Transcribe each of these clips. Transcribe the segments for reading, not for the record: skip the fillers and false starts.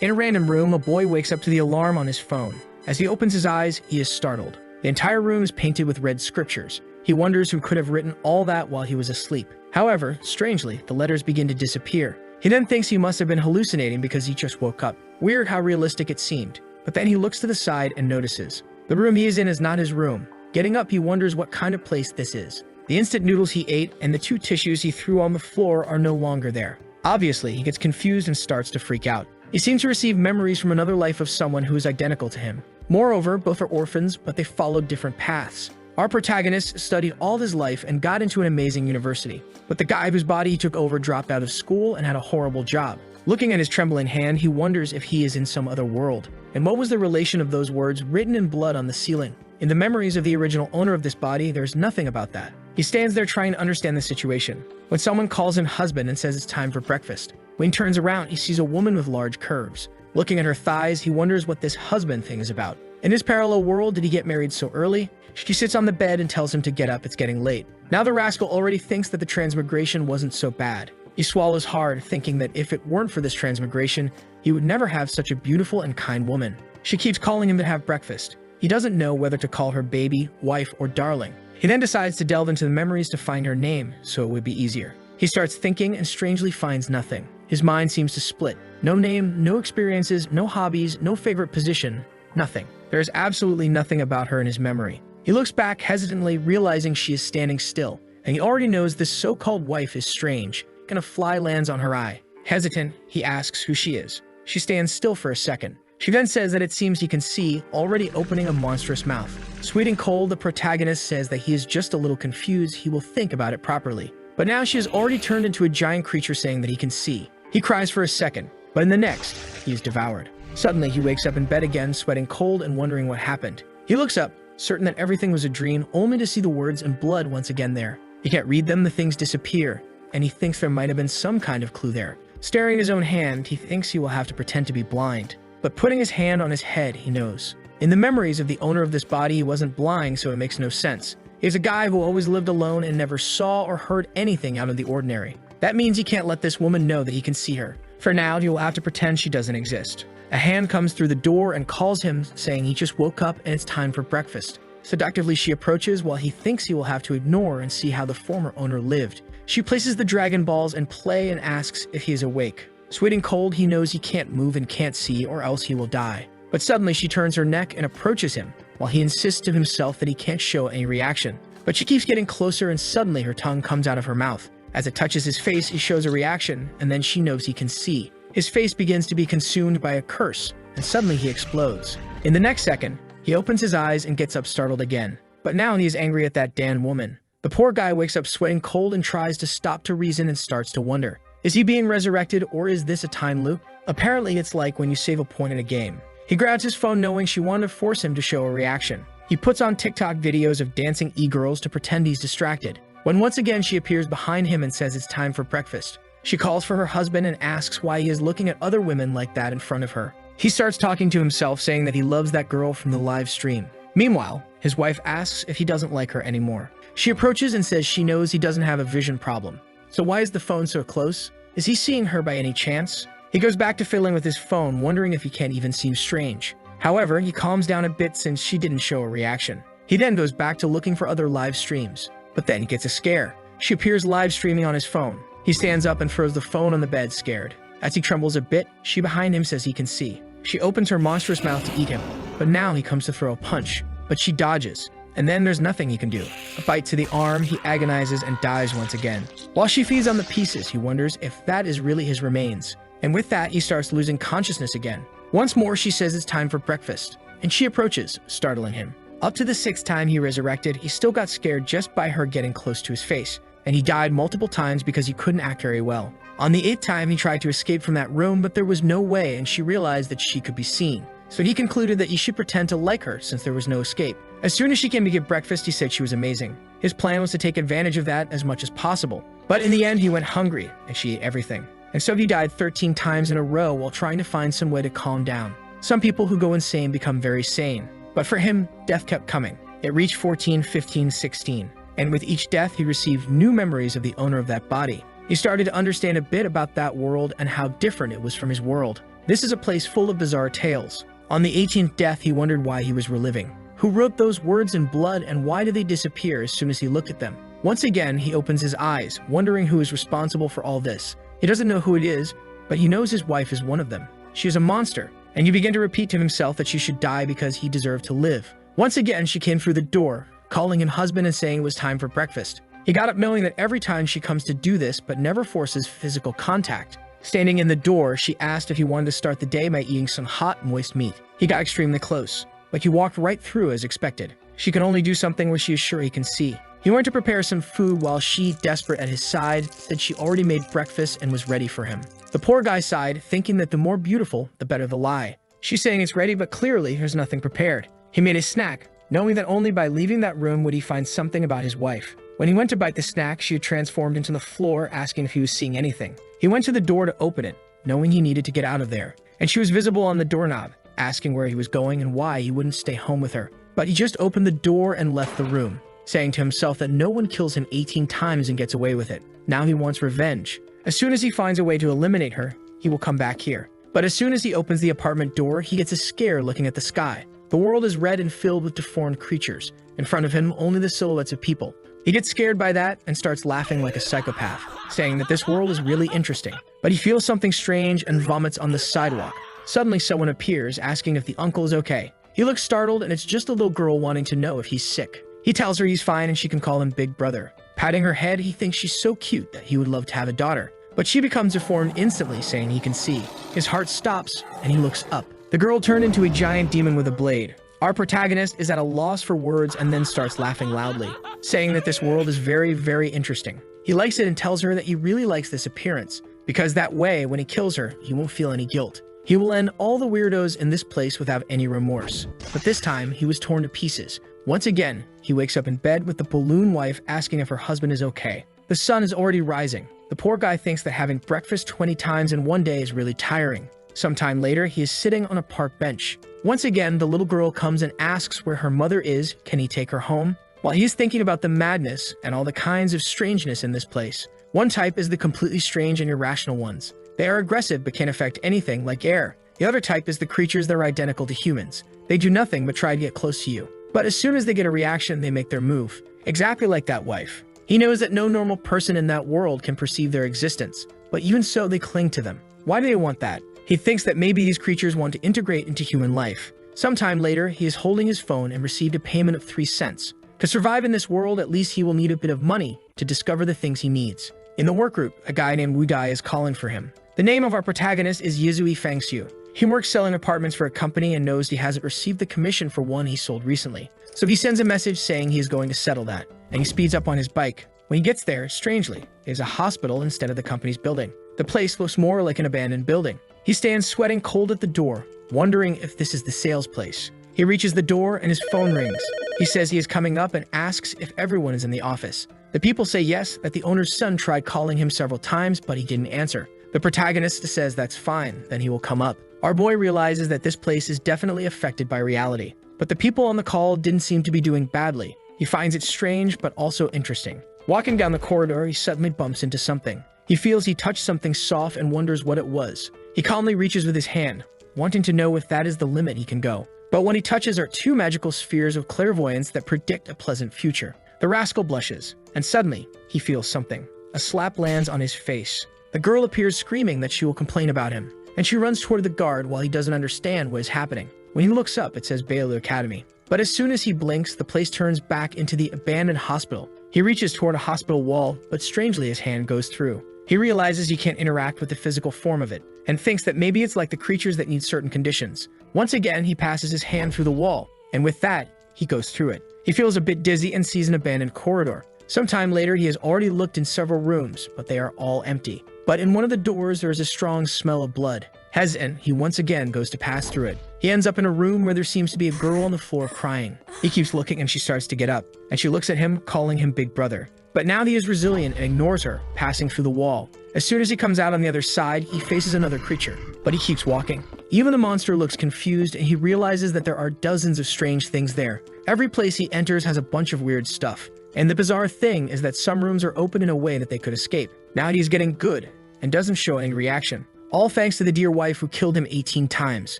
In a random room, a boy wakes up to the alarm on his phone. As he opens his eyes, he is startled. The entire room is painted with red scriptures. He wonders who could have written all that while he was asleep. However, strangely, the letters begin to disappear. He then thinks he must have been hallucinating because he just woke up. Weird how realistic it seemed. But then he looks to the side and notices. The room he is in is not his room. Getting up, he wonders what kind of place this is. The instant noodles he ate and the 2 tissues he threw on the floor are no longer there. Obviously, he gets confused and starts to freak out. He seems to receive memories from another life of someone who is identical to him. Moreover, both are orphans, but they followed different paths. Our protagonist studied all his life and got into an amazing university. But the guy whose body he took over dropped out of school and had a horrible job. Looking at his trembling hand, he wonders if he is in some other world. And what was the relation of those words written in blood on the ceiling? In the memories of the original owner of this body, there's nothing about that. He stands there trying to understand the situation, when someone calls him husband and says it's time for breakfast. When he turns around, he sees a woman with large curves. Looking at her thighs, he wonders what this husband thing is about. In his parallel world, did he get married so early? She sits on the bed and tells him to get up, it's getting late. Now the rascal already thinks that the transmigration wasn't so bad. He swallows hard, thinking that if it weren't for this transmigration, he would never have such a beautiful and kind woman. She keeps calling him to have breakfast. He doesn't know whether to call her baby, wife, or darling. He then decides to delve into the memories to find her name, so it would be easier. He starts thinking and strangely finds nothing. His mind seems to split. No name, no experiences, no hobbies, no favorite position, nothing. There is absolutely nothing about her in his memory. He looks back hesitantly, realizing she is standing still, and he already knows this so-called wife is strange. A fly lands on her eye. Hesitant, he asks who she is. She stands still for a second. She then says that it seems he can see, already opening a monstrous mouth. Sweet and cold, the protagonist says that he is just a little confused, he will think about it properly. But now she has already turned into a giant creature saying that he can see. He cries for a second, but in the next, he is devoured. Suddenly, he wakes up in bed again, sweating cold and wondering what happened. He looks up, certain that everything was a dream, only to see the words in blood once again there. He can't read them, the things disappear, and he thinks there might have been some kind of clue there. Staring at his own hand, he thinks he will have to pretend to be blind. But putting his hand on his head, he knows. In the memories of the owner of this body, he wasn't blind, so it makes no sense. He's a guy who always lived alone and never saw or heard anything out of the ordinary. That means he can't let this woman know that he can see her. For now, he will have to pretend she doesn't exist. A hand comes through the door and calls him, saying he just woke up and it's time for breakfast. Seductively, she approaches while he thinks he will have to ignore and see how the former owner lived. She places the Dragon Balls in play and asks if he is awake. Sweet and cold, he knows he can't move and can't see, or else he will die. But suddenly she turns her neck and approaches him, while he insists to himself that he can't show any reaction. But she keeps getting closer and suddenly her tongue comes out of her mouth. As it touches his face, he shows a reaction, and then she knows he can see. His face begins to be consumed by a curse, and suddenly he explodes. In the next second, he opens his eyes and gets up startled again. But now he is angry at that damn woman. The poor guy wakes up sweating cold and tries to stop to reason and starts to wonder. Is he being resurrected, or is this a time loop? Apparently, it's like when you save a point in a game. He grabs his phone knowing she wanted to force him to show a reaction. He puts on TikTok videos of dancing e-girls to pretend he's distracted. When once again she appears behind him and says it's time for breakfast. She calls for her husband and asks why he is looking at other women like that in front of her. He starts talking to himself, saying that he loves that girl from the live stream. Meanwhile, his wife asks if he doesn't like her anymore. She approaches and says she knows he doesn't have a vision problem. So why is the phone so close? Is he seeing her by any chance? He goes back to fiddling with his phone, wondering if he can't even seem strange. However, he calms down a bit since she didn't show a reaction. He then goes back to looking for other live streams. But then he gets a scare. She appears live streaming on his phone. He stands up and throws the phone on the bed, scared. As he trembles a bit, she behind him says he can see. She opens her monstrous mouth to eat him, but now he comes to throw a punch. But she dodges, and then there's nothing he can do. A bite to the arm, he agonizes and dies once again. While she feeds on the pieces, he wonders if that is really his remains. And with that, he starts losing consciousness again. Once more, she says it's time for breakfast, and she approaches, startling him. Up to the 6th time he resurrected, he still got scared just by her getting close to his face, and he died multiple times because he couldn't act very well. On the 8th time, he tried to escape from that room, but there was no way, and she realized that she could be seen. So he concluded that he should pretend to like her since there was no escape. As soon as she came to get breakfast, he said she was amazing. His plan was to take advantage of that as much as possible. But in the end, he went hungry, and she ate everything. And so he died 13 times in a row while trying to find some way to calm down. Some people who go insane become very sane. But for him, death kept coming. It reached 14, 15, 16. And with each death, he received new memories of the owner of that body. He started to understand a bit about that world and how different it was from his world. This is a place full of bizarre tales. On the 18th death, he wondered why he was reliving. Who wrote those words in blood, and why did they disappear as soon as he looked at them? Once again, he opens his eyes, wondering who is responsible for all this. He doesn't know who it is, but he knows his wife is one of them. She is a monster, and he began to repeat to himself that she should die because he deserved to live. Once again, she came through the door, calling him husband and saying it was time for breakfast. He got up knowing that every time she comes to do this, but never forces physical contact. Standing in the door, she asked if he wanted to start the day by eating some hot, moist meat. He got extremely close, but he walked right through as expected. She can only do something where she is sure he can see. He went to prepare some food while she, desperate at his side, said she already made breakfast and was ready for him. The poor guy sighed, thinking that the more beautiful, the better the lie. She's saying it's ready, but clearly there's nothing prepared. He made a snack, knowing that only by leaving that room would he find something about his wife. When he went to bite the snack, she had transformed into the floor, asking if he was seeing anything. He went to the door to open it, knowing he needed to get out of there, and she was visible on the doorknob, asking where he was going and why he wouldn't stay home with her. But he just opened the door and left the room, saying to himself that no one kills him 18 times and gets away with it. Now he wants revenge. As soon as he finds a way to eliminate her, he will come back here. But as soon as he opens the apartment door, he gets a scare looking at the sky. The world is red and filled with deformed creatures. In front of him, only the silhouettes of people. He gets scared by that and starts laughing like a psychopath, saying that this world is really interesting. But he feels something strange and vomits on the sidewalk. Suddenly, someone appears, asking if the uncle is okay. He looks startled, and it's just a little girl wanting to know if he's sick. He tells her he's fine and she can call him Big Brother. Patting her head, he thinks she's so cute that he would love to have a daughter. But she becomes deformed instantly, saying he can see. His heart stops, and he looks up. The girl turned into a giant demon with a blade. Our protagonist is at a loss for words and then starts laughing loudly, saying that this world is very, very interesting. He likes it and tells her that he really likes this appearance, because that way, when he kills her, he won't feel any guilt. He will end all the weirdos in this place without any remorse. But this time, he was torn to pieces. Once again, he wakes up in bed with the balloon wife asking if her husband is okay. The sun is already rising. The poor guy thinks that having breakfast 20 times in one day is really tiring. Sometime later, he is sitting on a park bench. Once again, the little girl comes and asks where her mother is, can he take her home? While he is thinking about the madness and all the kinds of strangeness in this place. One type is the completely strange and irrational ones. They are aggressive but can't affect anything, like air. The other type is the creatures that are identical to humans. They do nothing but try to get close to you. But as soon as they get a reaction, they make their move. Exactly like that wife. He knows that no normal person in that world can perceive their existence, but even so, they cling to them. Why do they want that? He thinks that maybe these creatures want to integrate into human life. Sometime later, he is holding his phone and received a payment of 3 cents. To survive in this world, at least he will need a bit of money to discover the things he needs. In the work group, a guy named Wu Dai is calling for him. The name of our protagonist is Yizui Fangxiu. He works selling apartments for a company and knows he hasn't received the commission for one he sold recently. So he sends a message saying he is going to settle that, and he speeds up on his bike. When he gets there, strangely, there's a hospital instead of the company's building. The place looks more like an abandoned building. He stands sweating cold at the door, wondering if this is the sales place. He reaches the door and his phone rings. He says he is coming up and asks if everyone is in the office. The people say yes, that the owner's son tried calling him several times, but he didn't answer. The protagonist says that's fine, then he will come up. Our boy realizes that this place is definitely affected by reality, but the people on the call didn't seem to be doing badly. He finds it strange, but also interesting. Walking down the corridor, he suddenly bumps into something. He feels he touched something soft and wonders what it was. He calmly reaches with his hand, wanting to know if that is the limit he can go. But what he touches are 2 magical spheres of clairvoyance that predict a pleasant future. The rascal blushes, and suddenly, he feels something. A slap lands on his face. The girl appears screaming that she will complain about him, and she runs toward the guard while he doesn't understand what is happening. When he looks up, it says Baylor Academy. But as soon as he blinks, the place turns back into the abandoned hospital. He reaches toward a hospital wall, but strangely his hand goes through. He realizes he can't interact with the physical form of it, and thinks that maybe it's like the creatures that need certain conditions. Once again, he passes his hand through the wall, and with that, he goes through it. He feels a bit dizzy and sees an abandoned corridor. Sometime later, he has already looked in several rooms, but they are all empty. But in one of the doors, there is a strong smell of blood. Hesitant, he once again goes to pass through it. He ends up in a room where there seems to be a girl on the floor crying. He keeps looking and she starts to get up, and she looks at him, calling him Big Brother. But now he is resilient and ignores her, passing through the wall. As soon as he comes out on the other side, he faces another creature, but he keeps walking. Even the monster looks confused, and he realizes that there are dozens of strange things there. Every place he enters has a bunch of weird stuff. And the bizarre thing is that some rooms are open in a way that they could escape. Now he's getting good, and doesn't show any reaction. all thanks to the dear wife who killed him 18 times.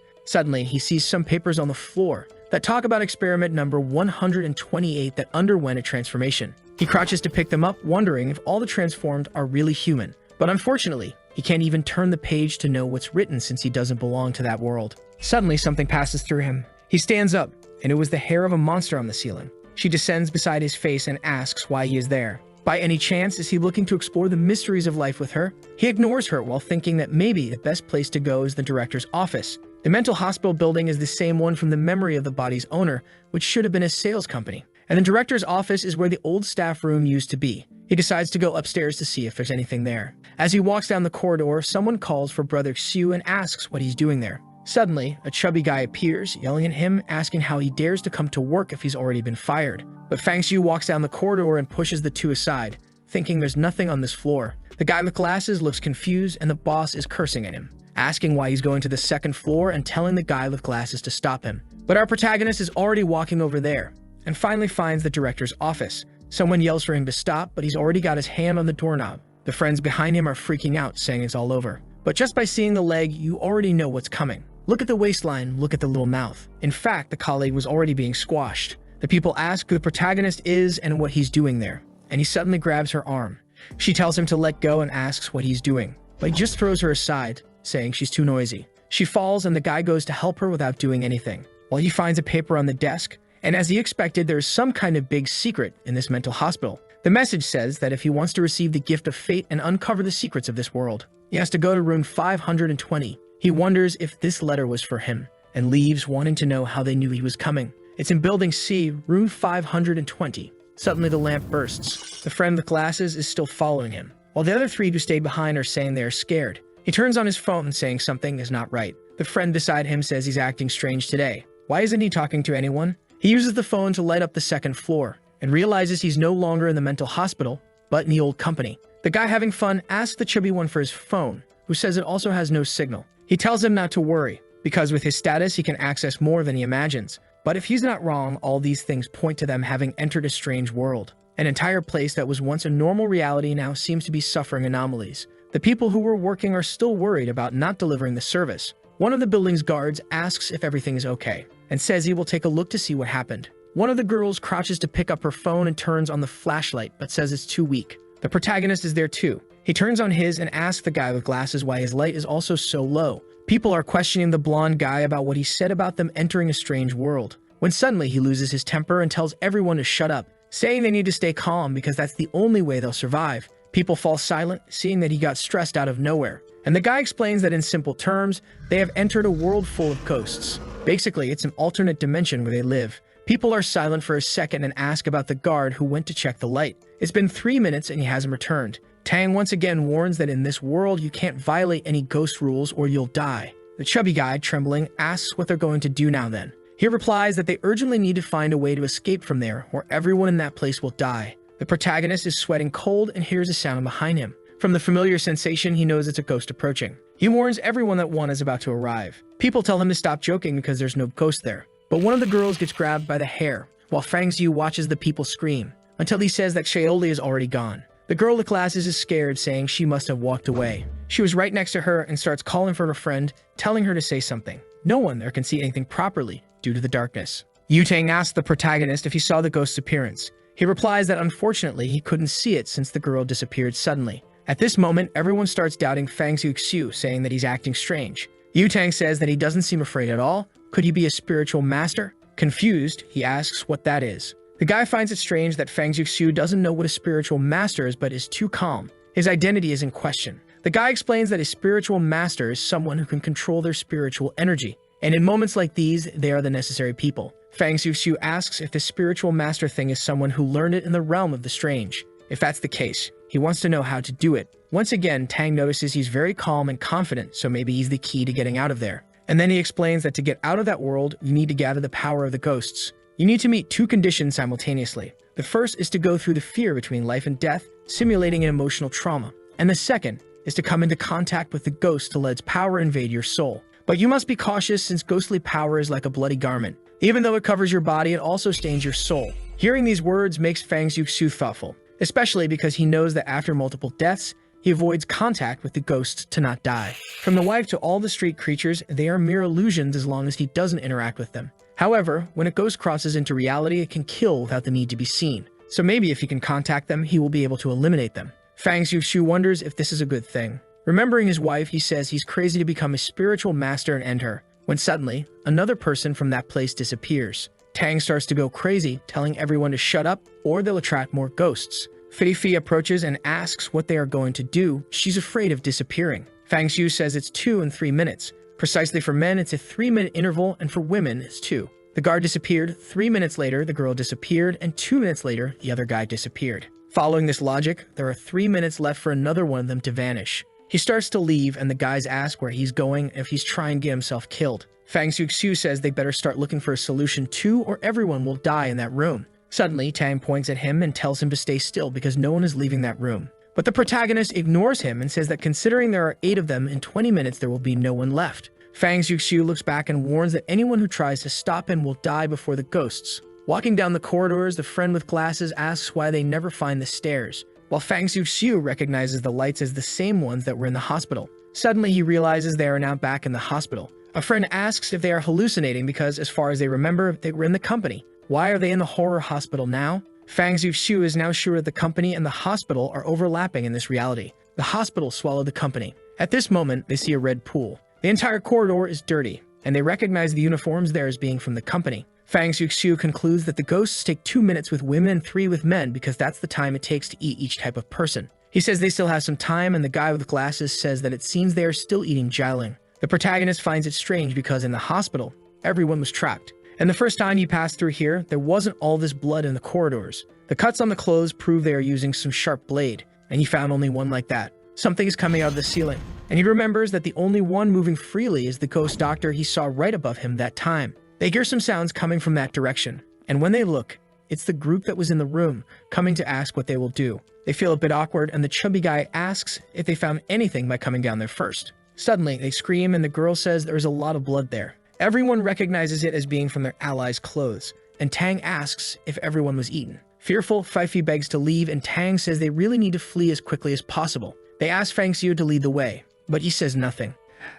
Suddenly, he sees some papers on the floor that talk about experiment number 128 that underwent a transformation. He crouches to pick them up, wondering if all the transformed are really human. But unfortunately, he can't even turn the page to know what's written since he doesn't belong to that world. Suddenly, something passes through him. He stands up, and it was the hair of a monster on the ceiling. She descends beside his face and asks why he is there. By any chance, is he looking to explore the mysteries of life with her? He ignores her while thinking that maybe the best place to go is the director's office. The mental hospital building is the same one from the memory of the body's owner, which should have been a sales company. And the director's office is where the old staff room used to be. He decides to go upstairs to see if there's anything there. As he walks down the corridor, someone calls for Brother Xu and asks what he's doing there. Suddenly, a chubby guy appears, yelling at him, asking how he dares to come to work if he's already been fired. But Fang Xiu walks down the corridor and pushes the two aside, thinking there's nothing on this floor. The guy with glasses looks confused and the boss is cursing at him, asking why he's going to the second floor and telling the guy with glasses to stop him. But our protagonist is already walking over there and finally finds the director's office. Someone yells for him to stop, but he's already got his hand on the doorknob. The friends behind him are freaking out, saying it's all over. But just by seeing the leg, you already know what's coming. Look at the waistline, look at the little mouth. In fact, the colleague was already being squashed. The people ask who the protagonist is and what he's doing there, and he suddenly grabs her arm. She tells him to let go and asks what he's doing, but he just throws her aside, saying she's too noisy. She falls and the guy goes to help her without doing anything, while he finds a paper on the desk, and as he expected, there's some kind of big secret in this mental hospital. The message says that if he wants to receive the gift of fate and uncover the secrets of this world, he has to go to room 520. He wonders if this letter was for him, and leaves wanting to know how they knew he was coming. It's in Building C, room 520. Suddenly the lamp bursts. The friend with glasses is still following him, while the other three who stayed behind are saying they are scared. He turns on his phone saying something is not right. The friend beside him says he's acting strange today. Why isn't he talking to anyone? He uses the phone to light up the second floor, and realizes he's no longer in the mental hospital, but in the old company. The guy having fun asks the chubby one for his phone, who says it also has no signal. He tells him not to worry, because with his status he can access more than he imagines. But if he's not wrong, all these things point to them having entered a strange world. An entire place that was once a normal reality now seems to be suffering anomalies. The people who were working are still worried about not delivering the service. One of the building's guards asks if everything is okay, and says he will take a look to see what happened. One of the girls crouches to pick up her phone and turns on the flashlight, but says it's too weak. The protagonist is there too. He turns on his and asks the guy with glasses why his light is also so low. People are questioning the blonde guy about what he said about them entering a strange world, when suddenly he loses his temper and tells everyone to shut up, saying they need to stay calm because that's the only way they'll survive. People fall silent, seeing that he got stressed out of nowhere. And the guy explains that in simple terms, they have entered a world full of ghosts. Basically, it's an alternate dimension where they live. People are silent for a second and ask about the guard who went to check the light. It's been 3 minutes and he hasn't returned. Tang once again warns that in this world you can't violate any ghost rules or you'll die. The chubby guy, trembling, asks what they're going to do now then. He replies that they urgently need to find a way to escape from there or everyone in that place will die. The protagonist is sweating cold and hears a sound behind him. From the familiar sensation, he knows it's a ghost approaching. He warns everyone that one is about to arrive. People tell him to stop joking because there's no ghost there. But one of the girls gets grabbed by the hair, while Fang Xiu watches the people scream, until he says that Shaoli is already gone. The girl with glasses is scared, saying she must have walked away. She was right next to her and starts calling for her friend, telling her to say something. No one there can see anything properly due to the darkness. Yu Tang asks the protagonist if he saw the ghost's appearance. He replies that unfortunately he couldn't see it since the girl disappeared suddenly. At this moment, everyone starts doubting Fang Xiu, saying that he's acting strange. Yu Tang says that he doesn't seem afraid at all. Could he be a spiritual master? Confused, he asks what that is. The guy finds it strange that Fang Xiu doesn't know what a spiritual master is but is too calm. His identity is in question. The guy explains that a spiritual master is someone who can control their spiritual energy, and in moments like these, they are the necessary people. Fang Xiu asks if the spiritual master thing is someone who learned it in the realm of the strange. If that's the case, he wants to know how to do it. Once again, Tang notices he's very calm and confident, so maybe he's the key to getting out of there. And then he explains that to get out of that world, you need to gather the power of the ghosts. You need to meet two conditions simultaneously. The first is to go through the fear between life and death, simulating an emotional trauma. And the second is to come into contact with the ghost to let its power invade your soul. But you must be cautious since ghostly power is like a bloody garment. Even though it covers your body, it also stains your soul. Hearing these words makes Fang Xiu thoughtful, especially because he knows that after multiple deaths, He avoids contact with the ghosts to not die. From the wife to all the street creatures, they are mere illusions as long as he doesn't interact with them. However, when a ghost crosses into reality, it can kill without the need to be seen. So maybe if he can contact them, he will be able to eliminate them. Fang Xiuxiu wonders if this is a good thing. Remembering his wife, he says he's crazy to become a spiritual master and end her, when suddenly, another person from that place disappears. Tang starts to go crazy, telling everyone to shut up or they'll attract more ghosts. FLIRTY approaches and asks what they are going to do. She's afraid of disappearing. Fang Xiu says it's 2 and 3 minutes. Precisely for men, it's a 3-minute interval, and for women, it's 2. The guard disappeared. 3 minutes later, the girl disappeared, and 2 minutes later, the other guy disappeared. Following this logic, there are 3 minutes left for another one of them to vanish. He starts to leave, and the guys ask where he's going and if he's trying to get himself killed. Fang Xiuxiu says they better start looking for a solution too, or everyone will die in that room. Suddenly, Tang points at him and tells him to stay still because no one is leaving that room. But the protagonist ignores him and says that considering there are 8 of them, in 20 minutes there will be no one left. Fang Xiuxiu looks back and warns that anyone who tries to stop him will die before the ghosts. Walking down the corridors, the friend with glasses asks why they never find the stairs, while Fang Xiuxiu recognizes the lights as the same ones that were in the hospital. Suddenly, he realizes they are now back in the hospital. A friend asks if they are hallucinating because, as far as they remember, they were in the company. Why are they in the horror hospital now? Fang Xiuxiu is now sure that the company and the hospital are overlapping in this reality. The hospital swallowed the company. At this moment, they see a red pool. The entire corridor is dirty, and they recognize the uniforms there as being from the company. Fang Xiuxiu concludes that the ghosts take 2 minutes with women and 3 with men because that's the time it takes to eat each type of person. He says they still have some time, and the guy with glasses says that it seems they are still eating jialing. The protagonist finds it strange because in the hospital, everyone was trapped. And the first time he passed through here, there wasn't all this blood in the corridors. The cuts on the clothes prove they are using some sharp blade, and he found only one like that. Something is coming out of the ceiling, and he remembers that the only one moving freely is the ghost doctor he saw right above him that time. They hear some sounds coming from that direction, and when they look, it's the group that was in the room, coming to ask what they will do. They feel a bit awkward, and the chubby guy asks if they found anything by coming down there first. Suddenly, they scream, and the girl says there is a lot of blood there. Everyone recognizes it as being from their allies' clothes, and Tang asks if everyone was eaten. Fearful, FLIRTY begs to leave, and Tang says they really need to flee as quickly as possible. They ask Fang Xiu to lead the way, but he says nothing.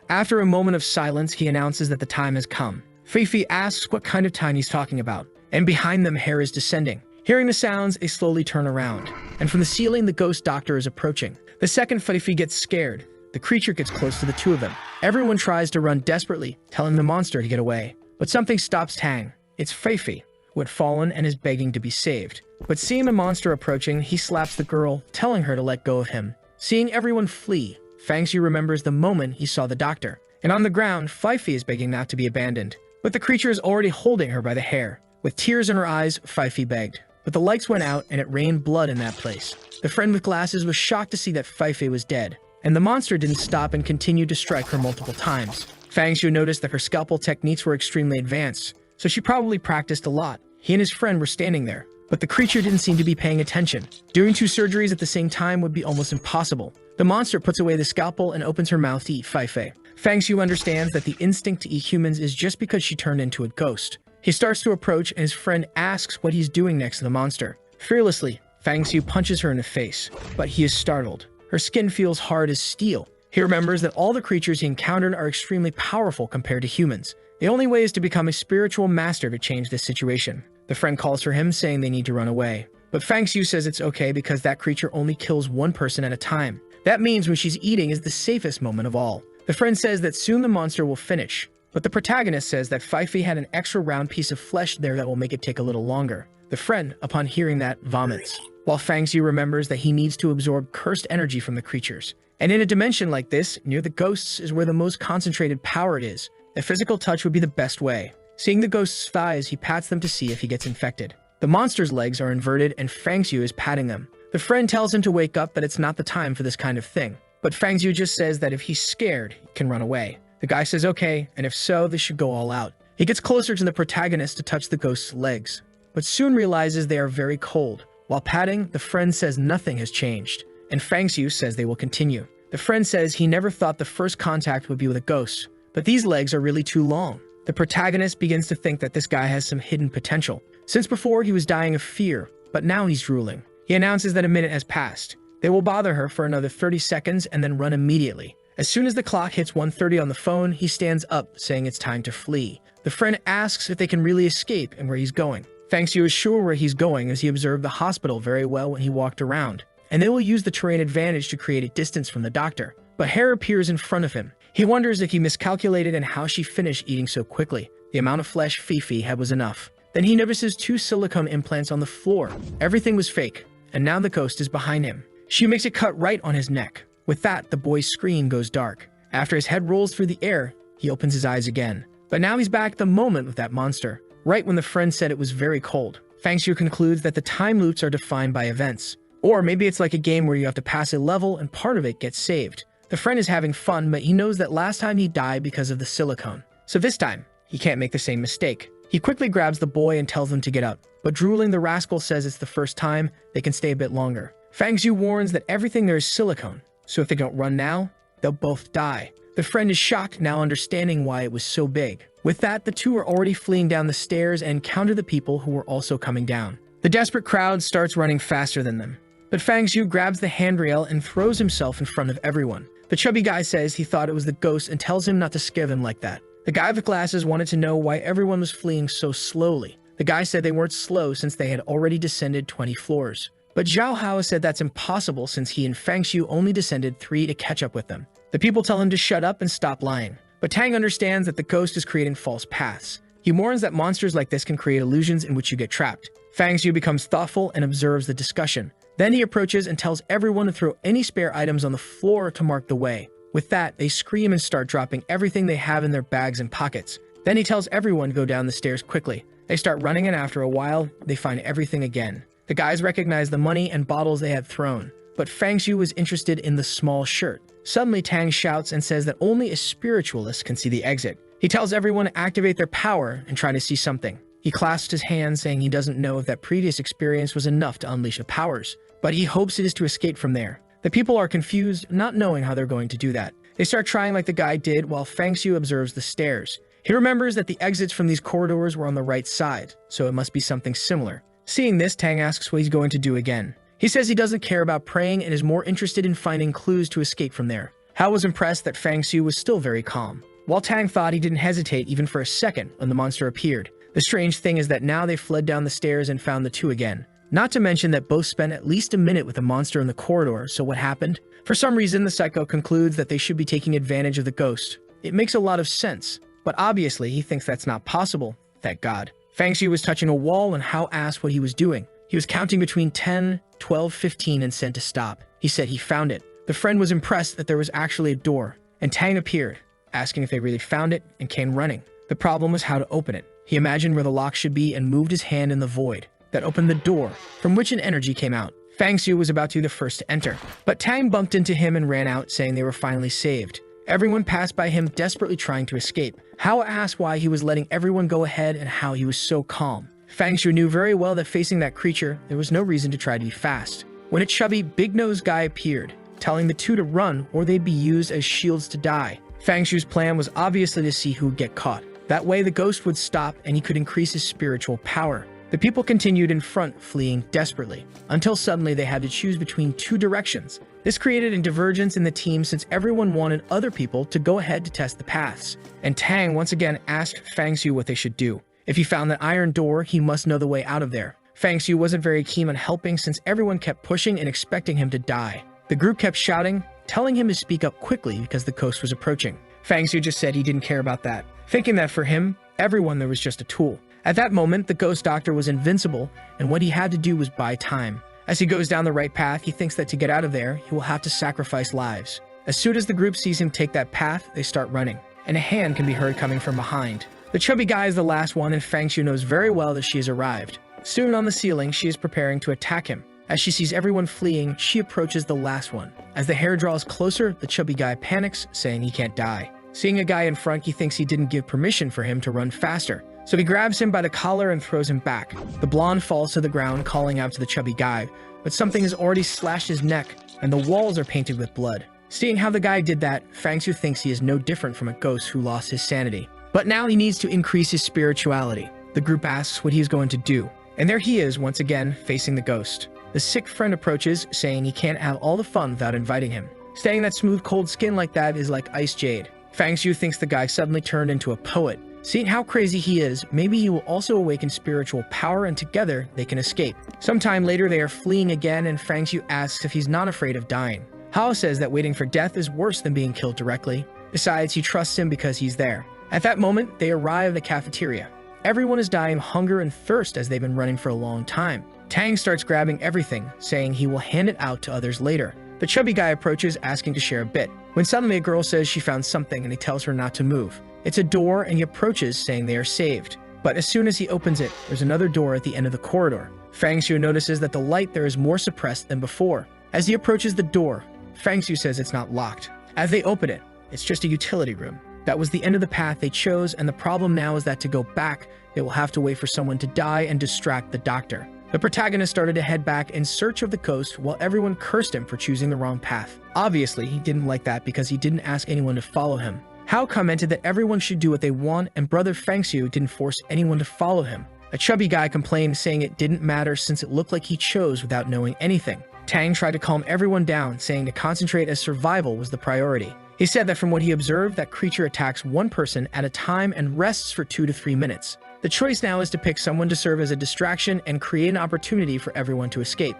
After a moment of silence, he announces that the time has come. FLIRTY asks what kind of time he's talking about, and behind them, hair is descending. Hearing the sounds, they slowly turn around, and from the ceiling, the ghost doctor is approaching. The second FLIRTY gets scared, the creature gets close to the 2 of them. Everyone tries to run desperately, telling the monster to get away. But something stops Tang. It's FLIRTY, who had fallen and is begging to be saved. But seeing the monster approaching, he slaps the girl, telling her to let go of him. Seeing everyone flee, Fang Xiu remembers the moment he saw the doctor. And on the ground, FLIRTY is begging not to be abandoned. But the creature is already holding her by the hair. With tears in her eyes, FLIRTY begged. But the lights went out and it rained blood in that place. The friend with glasses was shocked to see that FLIRTY was dead. And the monster didn't stop and continued to strike her multiple times. Fang Xiu noticed that her scalpel techniques were extremely advanced, so she probably practiced a lot. He and his friend were standing there, but the creature didn't seem to be paying attention. Doing 2 surgeries at the same time would be almost impossible. The monster puts away the scalpel and opens her mouth to eat FLIRTY. Fang Xiu understands that the instinct to eat humans is just because she turned into a ghost. He starts to approach and his friend asks what he's doing next to the monster. Fearlessly, Fang Xiu punches her in the face, but he is startled. Her skin feels hard as steel. He remembers that all the creatures he encountered are extremely powerful compared to humans. The only way is to become a spiritual master to change this situation. The friend calls for him, saying they need to run away. But Fang Xiu says it's okay because that creature only kills 1 person at a time. That means when she's eating is the safest moment of all. The friend says that soon the monster will finish. But the protagonist says that FLIRTY had an extra round piece of flesh there that will make it take a little longer. The friend, upon hearing that, vomits. While Fang Xiu remembers that he needs to absorb cursed energy from the creatures. And in a dimension like this, near the ghosts is where the most concentrated power it is. A physical touch would be the best way. Seeing the ghost's thighs, he pats them to see if he gets infected. The monster's legs are inverted and Fang Xiu is patting them. The friend tells him to wake up, that it's not the time for this kind of thing. But Fang Xiu just says that if he's scared, he can run away. The guy says okay, and if so, they should go all out. He gets closer to the protagonist to touch the ghost's legs, but soon realizes they are very cold. While patting, the friend says nothing has changed, and Fang Xiu says they will continue. The friend says he never thought the first contact would be with a ghost, but these legs are really too long. The protagonist begins to think that this guy has some hidden potential. Since before he was dying of fear, but now he's drooling. He announces that a minute has passed. They will bother her for another 30 seconds and then run immediately. As soon as the clock hits 1:30 on the phone, he stands up, saying it's time to flee. The friend asks if they can really escape and where he's going. Fang Xiu is sure where he's going as he observed the hospital very well when he walked around, and they will use the terrain advantage to create a distance from the doctor. But hair appears in front of him. He wonders if he miscalculated and how she finished eating so quickly. The amount of flesh Fifi had was enough. Then he notices 2 silicone implants on the floor. Everything was fake, and now the ghost is behind him. She makes a cut right on his neck. With that, the boy's screen goes dark. After his head rolls through the air, he opens his eyes again. But now he's back at the moment with that monster, right when the friend said it was very cold. Fang Xiu concludes that the time loops are defined by events. Or maybe it's like a game where you have to pass a level and part of it gets saved. The friend is having fun, but he knows that last time he died because of the silicone. So this time, he can't make the same mistake. He quickly grabs the boy and tells him to get up. But drooling, the rascal says it's the first time, they can stay a bit longer. Fang Xiu warns that everything there is silicone, so if they don't run now, they'll both die. The friend is shocked, now understanding why it was so big. With that, the two are already fleeing down the stairs and encounter the people who were also coming down. The desperate crowd starts running faster than them. But Fang Xiu grabs the handrail and throws himself in front of everyone. The chubby guy says he thought it was the ghost and tells him not to scare them like that. The guy with glasses wanted to know why everyone was fleeing so slowly. The guy said they weren't slow since they had already descended 20 floors. But Zhao Hao said that's impossible since he and Fang Xiu only descended 3 to catch up with them. The people tell him to shut up and stop lying. But Tang understands that the ghost is creating false paths. He warns that monsters like this can create illusions in which you get trapped. Fang Xiu becomes thoughtful and observes the discussion. Then he approaches and tells everyone to throw any spare items on the floor to mark the way. With that, they scream and start dropping everything they have in their bags and pockets. Then he tells everyone to go down the stairs quickly. They start running, and after a while, they find everything again. The guys recognize the money and bottles they had thrown, but Fang Xiu was interested in the small shirt. Suddenly, Tang shouts and says that only a spiritualist can see the exit. He tells everyone to activate their power and try to see something. He clasps his hands, saying he doesn't know if that previous experience was enough to unleash the powers, but he hopes it is to escape from there. The people are confused, not knowing how they're going to do that. They start trying like the guy did while Fang Xiu observes the stairs. He remembers that the exits from these corridors were on the right side, so it must be something similar. Seeing this, Tang asks what he's going to do again. He says he doesn't care about praying and is more interested in finding clues to escape from there. Hao was impressed that Fang Xiu was still very calm, while Tang thought he didn't hesitate even for a second when the monster appeared. The strange thing is that now they fled down the stairs and found the two again. Not to mention that both spent at least a minute with the monster in the corridor, so what happened? For some reason, the psycho concludes that they should be taking advantage of the ghost. It makes a lot of sense, but obviously he thinks that's not possible, thank God. Fang Xiu was touching a wall and Hao asked what he was doing. He was counting between 10, 12, 15 and said to stop. He said he found it. The friend was impressed that there was actually a door, and Tang appeared, asking if they really found it, and came running. The problem was how to open it. He imagined where the lock should be and moved his hand in the void that opened the door, from which an energy came out. Fang Xiu was about to be the first to enter, but Tang bumped into him and ran out, saying they were finally saved. Everyone passed by him, desperately trying to escape. Hao asked why he was letting everyone go ahead and how he was so calm. Fang Xiu knew very well that facing that creature, there was no reason to try to be fast. When a chubby, big-nosed guy appeared, telling the two to run or they'd be used as shields to die. Fang Xiu's plan was obviously to see who would get caught. That way the ghost would stop and he could increase his spiritual power. The people continued in front, fleeing desperately, until suddenly they had to choose between 2 directions. This created a divergence in the team since everyone wanted other people to go ahead to test the paths. And Tang once again asked Fang Xiu what they should do. If he found that iron door, he must know the way out of there. Fang Xiu wasn't very keen on helping since everyone kept pushing and expecting him to die. The group kept shouting, telling him to speak up quickly because the ghost was approaching. Fang Xiu just said he didn't care about that, thinking that for him, everyone there was just a tool. At that moment, the ghost doctor was invincible, and what he had to do was buy time. As he goes down the right path, he thinks that to get out of there, he will have to sacrifice lives. As soon as the group sees him take that path, they start running, and a hand can be heard coming from behind. The chubby guy is the last one, and Fang Xiu knows very well that she has arrived. Soon on the ceiling, she is preparing to attack him. As she sees everyone fleeing, she approaches the last one. As the hair draws closer, the chubby guy panics, saying he can't die. Seeing a guy in front, he thinks he didn't give permission for him to run faster. So he grabs him by the collar and throws him back. The blonde falls to the ground, calling out to the chubby guy, but something has already slashed his neck, and the walls are painted with blood. Seeing how the guy did that, Fang Xiu thinks he is no different from a ghost who lost his sanity. But now he needs to increase his spirituality. The group asks what he is going to do, and there he is once again, facing the ghost. The sick friend approaches, saying he can't have all the fun without inviting him, saying that smooth cold skin like that is like ice jade. Fang Xiu thinks the guy suddenly turned into a poet. Seeing how crazy he is, maybe he will also awaken spiritual power and together they can escape. Sometime later they are fleeing again and Fang Xiu asks if he's not afraid of dying. Hao says that waiting for death is worse than being killed directly. Besides, he trusts him because he's there. At that moment, they arrive at the cafeteria. Everyone is dying of hunger and thirst as they've been running for a long time. Tang starts grabbing everything, saying he will hand it out to others later. The chubby guy approaches, asking to share a bit, when suddenly a girl says she found something and he tells her not to move. It's a door and he approaches, saying they are saved. But as soon as he opens it, there's another door at the end of the corridor. Fang Xiu notices that the light there is more suppressed than before. As he approaches the door, Fang Xiu says it's not locked. As they open it, it's just a utility room. That was the end of the path they chose, and the problem now is that to go back, they will have to wait for someone to die and distract the doctor. The protagonist started to head back in search of the ghost while everyone cursed him for choosing the wrong path. Obviously, he didn't like that because he didn't ask anyone to follow him. Hao commented that everyone should do what they want, and brother Fang Xiu didn't force anyone to follow him. A chubby guy complained, saying it didn't matter since it looked like he chose without knowing anything. Tang tried to calm everyone down, saying to concentrate as survival was the priority. He said that from what he observed, that creature attacks one person at a time and rests for 2 to 3 minutes. The choice now is to pick someone to serve as a distraction and create an opportunity for everyone to escape.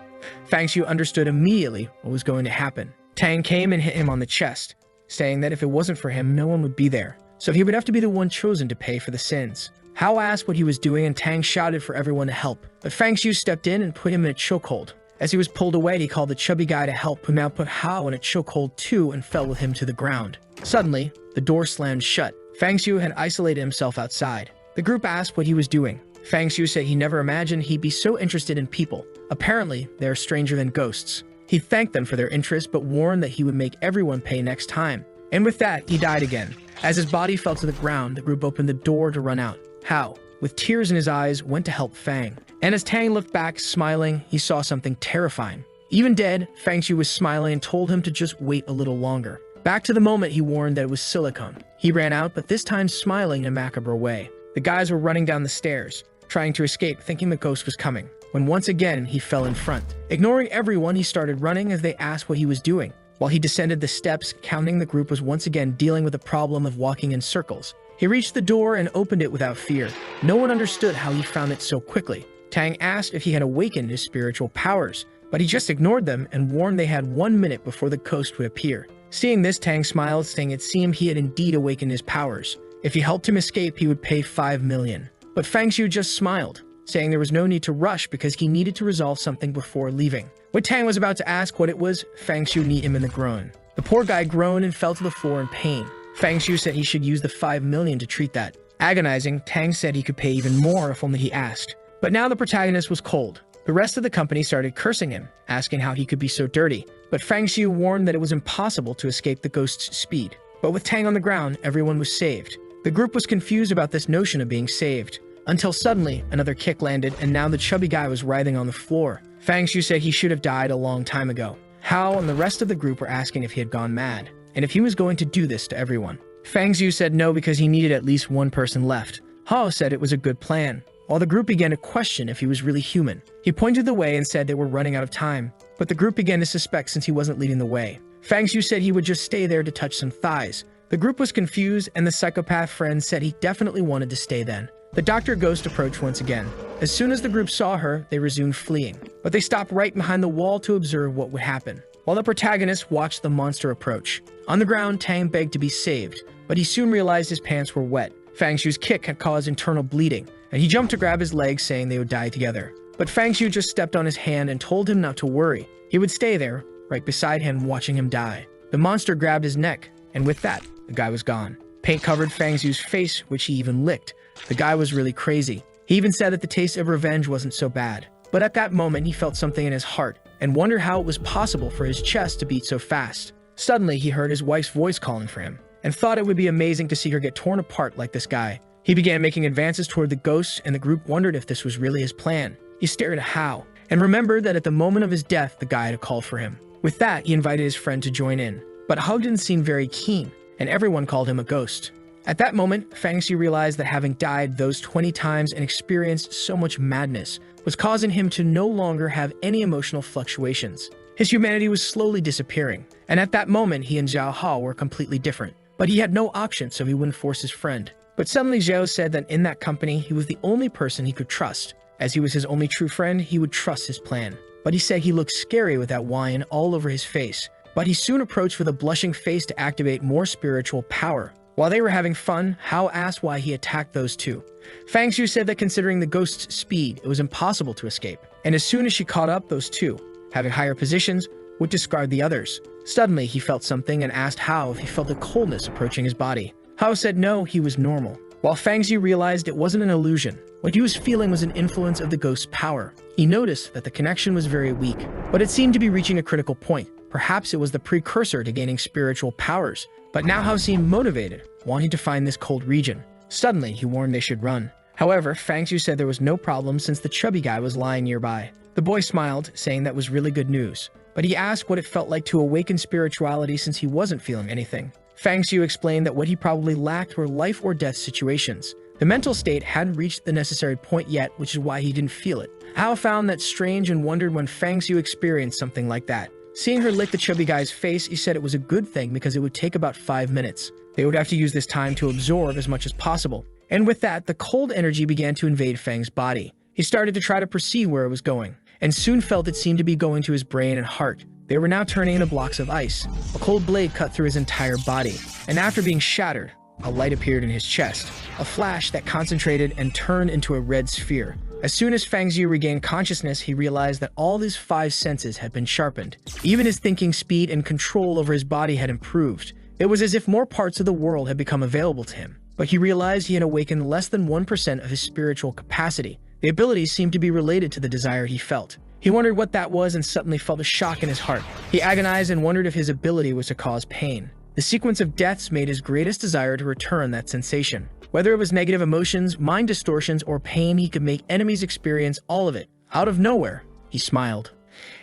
Fang Xiu understood immediately what was going to happen. Tang came and hit him on the chest, saying that if it wasn't for him, no one would be there, so he would have to be the one chosen to pay for the sins. Hao asked what he was doing and Tang shouted for everyone to help, but Fang Xiu stepped in and put him in a chokehold. As he was pulled away, he called the chubby guy to help, who now put Hao in a chokehold too and fell with him to the ground. Suddenly, the door slammed shut. Fang Xiu had isolated himself outside. The group asked what he was doing. Fang Xiu said he never imagined he'd be so interested in people. Apparently, they are stranger than ghosts. He thanked them for their interest, but warned that he would make everyone pay next time. And with that, he died again. As his body fell to the ground, the group opened the door to run out. Hao, with tears in his eyes, went to help Fang. And as Tang looked back, smiling, he saw something terrifying. Even dead, Fang Xiu was smiling and told him to just wait a little longer. Back to the moment, he warned that it was silicone. He ran out, but this time smiling in a macabre way. The guys were running down the stairs, trying to escape, thinking the ghost was coming, when once again he fell in front. Ignoring everyone, he started running as they asked what he was doing. While he descended the steps, counting, the group was once again dealing with the problem of walking in circles. He reached the door and opened it without fear. No one understood how he found it so quickly. Tang asked if he had awakened his spiritual powers, but he just ignored them and warned they had 1 minute before the ghost would appear. Seeing this, Tang smiled, saying it seemed he had indeed awakened his powers. If he helped him escape, he would pay 5 million. But Fang Xiu just smiled, saying there was no need to rush because he needed to resolve something before leaving. When Tang was about to ask what it was, Fang Xiu kneed him in the groin. The poor guy groaned and fell to the floor in pain. Fang Xiu said he should use the 5 million to treat that. Agonizing, Tang said he could pay even more if only he asked. But now the protagonist was cold. The rest of the company started cursing him, asking how he could be so dirty. But Fang Xiu warned that it was impossible to escape the ghost's speed. But with Tang on the ground, everyone was saved. The group was confused about this notion of being saved, until suddenly another kick landed and now the chubby guy was writhing on the floor. Fang Xiu said he should have died a long time ago. Hao and the rest of the group were asking if he had gone mad, and if he was going to do this to everyone. Fang Xiu said no because he needed at least one person left. Hao said it was a good plan, while the group began to question if he was really human. He pointed the way and said they were running out of time, but the group began to suspect since he wasn't leading the way. Fang Xiu said he would just stay there to touch some thighs. The group was confused, and the psychopath friend said he definitely wanted to stay then. The Dr. Ghost approached once again. As soon as the group saw her, they resumed fleeing, but they stopped right behind the wall to observe what would happen, while the protagonist watched the monster approach. On the ground, Tang begged to be saved, but he soon realized his pants were wet. Fang Xiu's kick had caused internal bleeding, and he jumped to grab his leg, saying they would die together. But Fang Xiu just stepped on his hand and told him not to worry. He would stay there, right beside him, watching him die. The monster grabbed his neck, and with that, the guy was gone. Paint covered Fang Xiu's face, which he even licked. The guy was really crazy. He even said that the taste of revenge wasn't so bad. But at that moment, he felt something in his heart, and wondered how it was possible for his chest to beat so fast. Suddenly, he heard his wife's voice calling for him, and thought it would be amazing to see her get torn apart like this guy. He began making advances toward the ghosts, and the group wondered if this was really his plan. He stared at Hao, and remembered that at the moment of his death, the guy had called for him. With that, he invited his friend to join in. But Hao didn't seem very keen, and everyone called him a ghost. At that moment, Fang Xiu realized that having died those 20 times and experienced so much madness was causing him to no longer have any emotional fluctuations. His humanity was slowly disappearing, and at that moment he and Xiao Hao were completely different. But he had no option, so he wouldn't force his friend. But suddenly Xiao said that in that company he was the only person he could trust. As he was his only true friend, he would trust his plan. But he said he looked scary with that wine all over his face. But he soon approached with a blushing face to activate more spiritual power. While they were having fun, Hao asked why he attacked those two. Fang Xiu said that considering the ghost's speed, it was impossible to escape. And as soon as she caught up, those two, having higher positions, would discard the others. Suddenly, he felt something and asked Hao if he felt a coldness approaching his body. Hao said no, he was normal. While Fang Xiu realized it wasn't an illusion, what he was feeling was an influence of the ghost's power. He noticed that the connection was very weak, but it seemed to be reaching a critical point. Perhaps it was the precursor to gaining spiritual powers. But now Hao seemed motivated, wanting to find this cold region. Suddenly, he warned they should run. However, Fang Xiu said there was no problem since the chubby guy was lying nearby. The boy smiled, saying that was really good news. But he asked what it felt like to awaken spirituality since he wasn't feeling anything. Fang Xiu explained that what he probably lacked were life or death situations. The mental state hadn't reached the necessary point yet, which is why he didn't feel it. Hao found that strange and wondered when Fang Xiu experienced something like that. Seeing her lick the chubby guy's face, he said it was a good thing because it would take about 5 minutes. They would have to use this time to absorb as much as possible. And with that, the cold energy began to invade Fang's body. He started to try to perceive where it was going, and soon felt it seemed to be going to his brain and heart. They were now turning into blocks of ice. A cold blade cut through his entire body, and after being shattered, a light appeared in his chest, a flash that concentrated and turned into a red sphere. As soon as Fang Xiu regained consciousness, he realized that all his 5 senses had been sharpened. Even his thinking speed and control over his body had improved. It was as if more parts of the world had become available to him. But he realized he had awakened less than 1% of his spiritual capacity. The abilities seemed to be related to the desire he felt. He wondered what that was and suddenly felt a shock in his heart. He agonized and wondered if his ability was to cause pain. The sequence of deaths made his greatest desire to return that sensation. Whether it was negative emotions, mind distortions, or pain, he could make enemies experience all of it. Out of nowhere, he smiled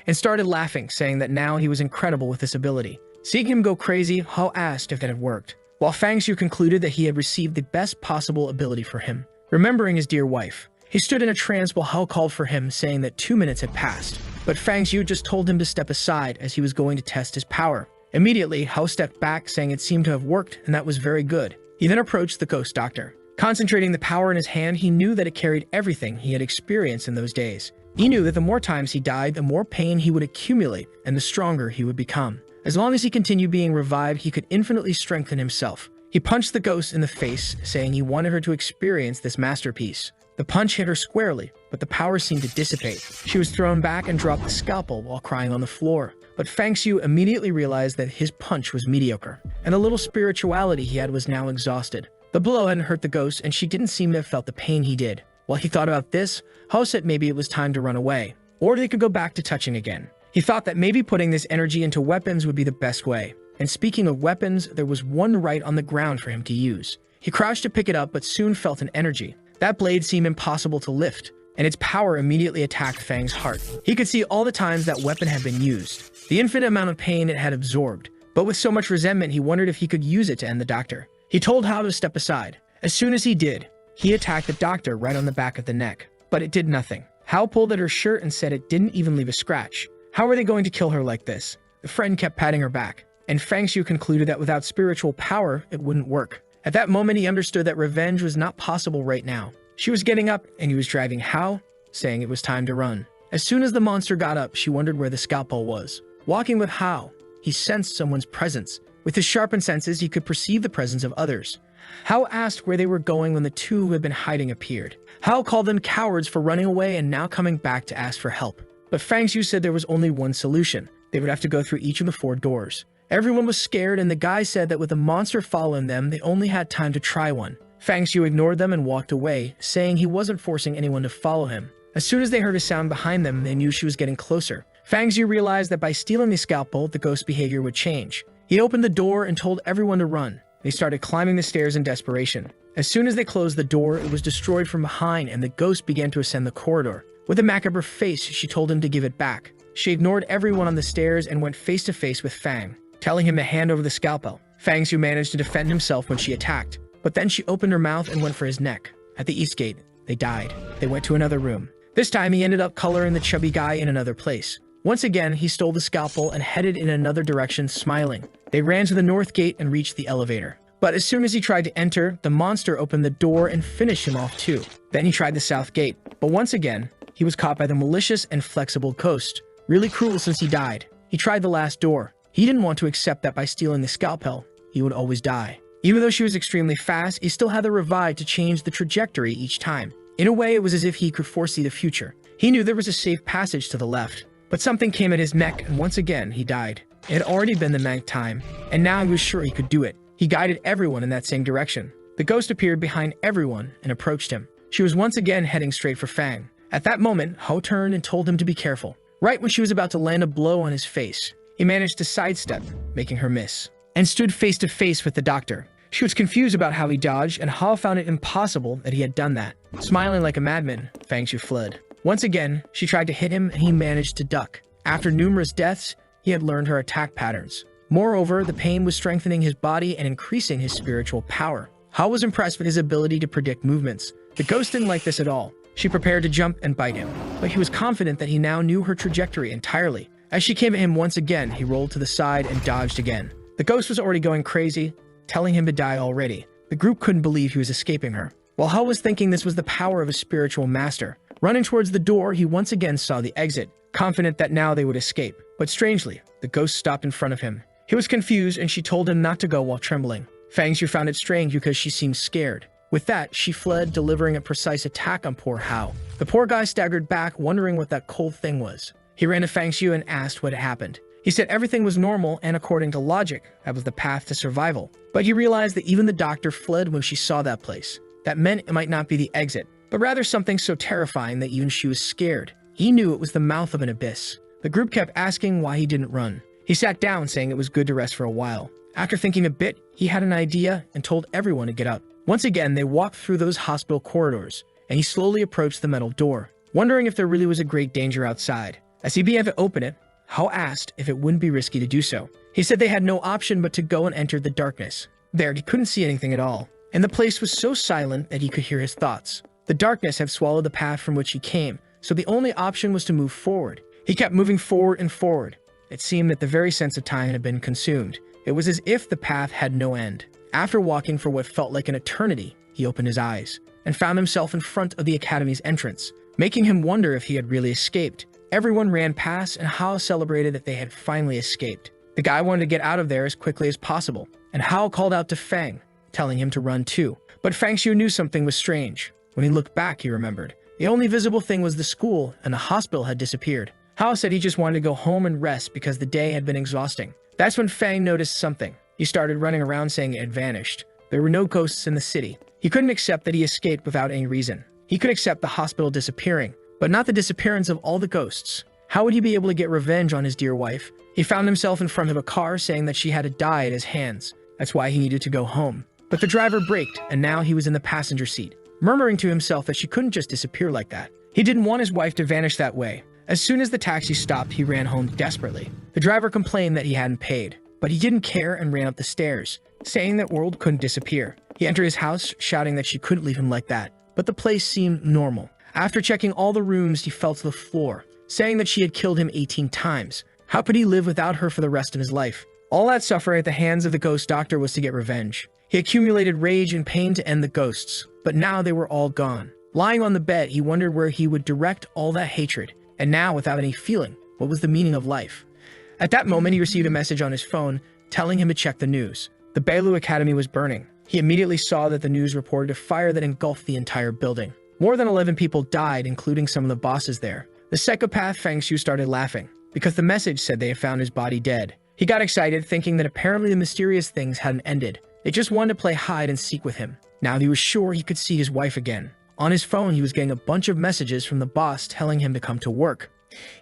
and started laughing, saying that now he was incredible with this ability. Seeing him go crazy, Hao asked if that had worked, while Fang Xiu concluded that he had received the best possible ability for him. Remembering his dear wife, he stood in a trance while Hao called for him, saying that 2 minutes had passed. But Fang Xiu just told him to step aside as he was going to test his power. Immediately, Hao stepped back, saying it seemed to have worked, and that was very good. He then approached the ghost doctor. Concentrating the power in his hand, he knew that it carried everything he had experienced in those days. He knew that the more times he died, the more pain he would accumulate, and the stronger he would become. As long as he continued being revived, he could infinitely strengthen himself. He punched the ghost in the face, saying he wanted her to experience this masterpiece. The punch hit her squarely, but the power seemed to dissipate. She was thrown back and dropped the scalpel while crying on the floor. But Fang Xiu immediately realized that his punch was mediocre, and the little spirituality he had was now exhausted. The blow hadn't hurt the ghost, and she didn't seem to have felt the pain he did. While he thought about this, Hao said maybe it was time to run away, or they could go back to touching again. He thought that maybe putting this energy into weapons would be the best way. And speaking of weapons, there was one right on the ground for him to use. He crouched to pick it up, but soon felt an energy. That blade seemed impossible to lift, and its power immediately attacked Fang's heart. He could see all the times that weapon had been used, the infinite amount of pain it had absorbed. But with so much resentment, he wondered if he could use it to end the doctor. He told Hao to step aside. As soon as he did, he attacked the doctor right on the back of the neck. But it did nothing. Hao pulled at her shirt and said it didn't even leave a scratch. How were they going to kill her like this? The friend kept patting her back, and Fang Xiu concluded that without spiritual power, it wouldn't work. At that moment, he understood that revenge was not possible right now. She was getting up, and he was driving Hao, saying it was time to run. As soon as the monster got up, she wondered where the scalpel was. Walking with Hao, he sensed someone's presence. With his sharpened senses, he could perceive the presence of others. Hao asked where they were going when the two who had been hiding appeared. Hao called them cowards for running away and now coming back to ask for help. But Fang Xiu said there was only one solution. They would have to go through each of the 4 doors. Everyone was scared, and the guy said that with the monster following them, they only had time to try one. Fang Xiu ignored them and walked away, saying he wasn't forcing anyone to follow him. As soon as they heard a sound behind them, they knew she was getting closer. Fang Xiu realized that by stealing the scalpel, the ghost's behavior would change. He opened the door and told everyone to run. They started climbing the stairs in desperation. As soon as they closed the door, it was destroyed from behind, and the ghost began to ascend the corridor. With a macabre face, she told him to give it back. She ignored everyone on the stairs and went face to face with Fang, telling him to hand over the scalpel. Fang Xiu managed to defend himself when she attacked, but then she opened her mouth and went for his neck. At the east gate, they died. They went to another room. This time, he ended up coloring the chubby guy in another place. Once again, he stole the scalpel and headed in another direction, smiling. They ran to the north gate and reached the elevator. But as soon as he tried to enter, the monster opened the door and finished him off too. Then he tried the south gate, but once again, he was caught by the malicious and flexible ghost. Really cruel since he died. He tried the last door. He didn't want to accept that by stealing the scalpel, he would always die. Even though she was extremely fast, he still had the revive to change the trajectory each time. In a way, it was as if he could foresee the future. He knew there was a safe passage to the left, but something came at his neck and once again, he died. It had already been the 9th time, and now he was sure he could do it. He guided everyone in that same direction. The ghost appeared behind everyone and approached him. She was once again heading straight for Fang. At that moment, Ho turned and told him to be careful. Right when she was about to land a blow on his face, he managed to sidestep, making her miss, and stood face to face with the doctor. She was confused about how he dodged, and Hao found it impossible that he had done that. Smiling like a madman, Fang Shu fled. Once again, she tried to hit him, and he managed to duck. After numerous deaths, he had learned her attack patterns. Moreover, the pain was strengthening his body and increasing his spiritual power. Hao was impressed with his ability to predict movements. The ghost didn't like this at all. She prepared to jump and bite him, but he was confident that he now knew her trajectory entirely. As she came at him once again, he rolled to the side and dodged again. The ghost was already going crazy, telling him to die already. The group couldn't believe he was escaping her. While Hao was thinking this was the power of a spiritual master, running towards the door, he once again saw the exit, confident that now they would escape. But strangely, the ghost stopped in front of him. He was confused and she told him not to go while trembling. Fang Shu found it strange because she seemed scared. With that, she fled, delivering a precise attack on poor Hao. The poor guy staggered back, wondering what that cold thing was. He ran to Fang Shu and asked what had happened. He said everything was normal and according to logic, that was the path to survival. But he realized that even the doctor fled when she saw that place. That meant it might not be the exit, but rather something so terrifying that even she was scared. He knew it was the mouth of an abyss. The group kept asking why he didn't run. He sat down, saying it was good to rest for a while. After thinking a bit, he had an idea and told everyone to get up. Once again, they walked through those hospital corridors, and he slowly approached the metal door, wondering if there really was a great danger outside. As he began to open it, Hao asked if it wouldn't be risky to do so. He said they had no option but to go and enter the darkness. There, he couldn't see anything at all, and the place was so silent that he could hear his thoughts. The darkness had swallowed the path from which he came, so the only option was to move forward. He kept moving forward and forward. It seemed that the very sense of time had been consumed. It was as if the path had no end. After walking for what felt like an eternity, he opened his eyes and found himself in front of the academy's entrance, making him wonder if he had really escaped. Everyone ran past, and Hao celebrated that they had finally escaped. The guy wanted to get out of there as quickly as possible, and Hao called out to Fang, telling him to run too. But Fang Shu knew something was strange. When he looked back, he remembered. The only visible thing was the school, and the hospital had disappeared. Hao said he just wanted to go home and rest because the day had been exhausting. That's when Fang noticed something. He started running around saying it had vanished. There were no ghosts in the city. He couldn't accept that he escaped without any reason. He could accept the hospital disappearing, but not the disappearance of all the ghosts. How would he be able to get revenge on his dear wife? He found himself in front of a car saying that she had to die at his hands. That's why he needed to go home. But the driver braked, and now he was in the passenger seat, murmuring to himself that she couldn't just disappear like that. He didn't want his wife to vanish that way. As soon as the taxi stopped, he ran home desperately. The driver complained that he hadn't paid, but he didn't care and ran up the stairs, saying that World couldn't disappear. He entered his house, shouting that she couldn't leave him like that, but the place seemed normal. After checking all the rooms, he fell to the floor, saying that she had killed him 18 times. How could he live without her for the rest of his life? All that suffering at the hands of the ghost doctor was to get revenge. He accumulated rage and pain to end the ghosts, but now they were all gone. Lying on the bed, he wondered where he would direct all that hatred, and now, without any feeling, what was the meaning of life? At that moment, he received a message on his phone telling him to check the news. The Bailu Academy was burning. He immediately saw that the news reported a fire that engulfed the entire building. More than 11 people died, including some of the bosses there. The psychopath Fang Shu started laughing, because the message said they had found his body dead. He got excited, thinking that apparently the mysterious things hadn't ended. They just wanted to play hide and seek with him. Now he was sure he could see his wife again. On his phone, he was getting a bunch of messages from the boss telling him to come to work.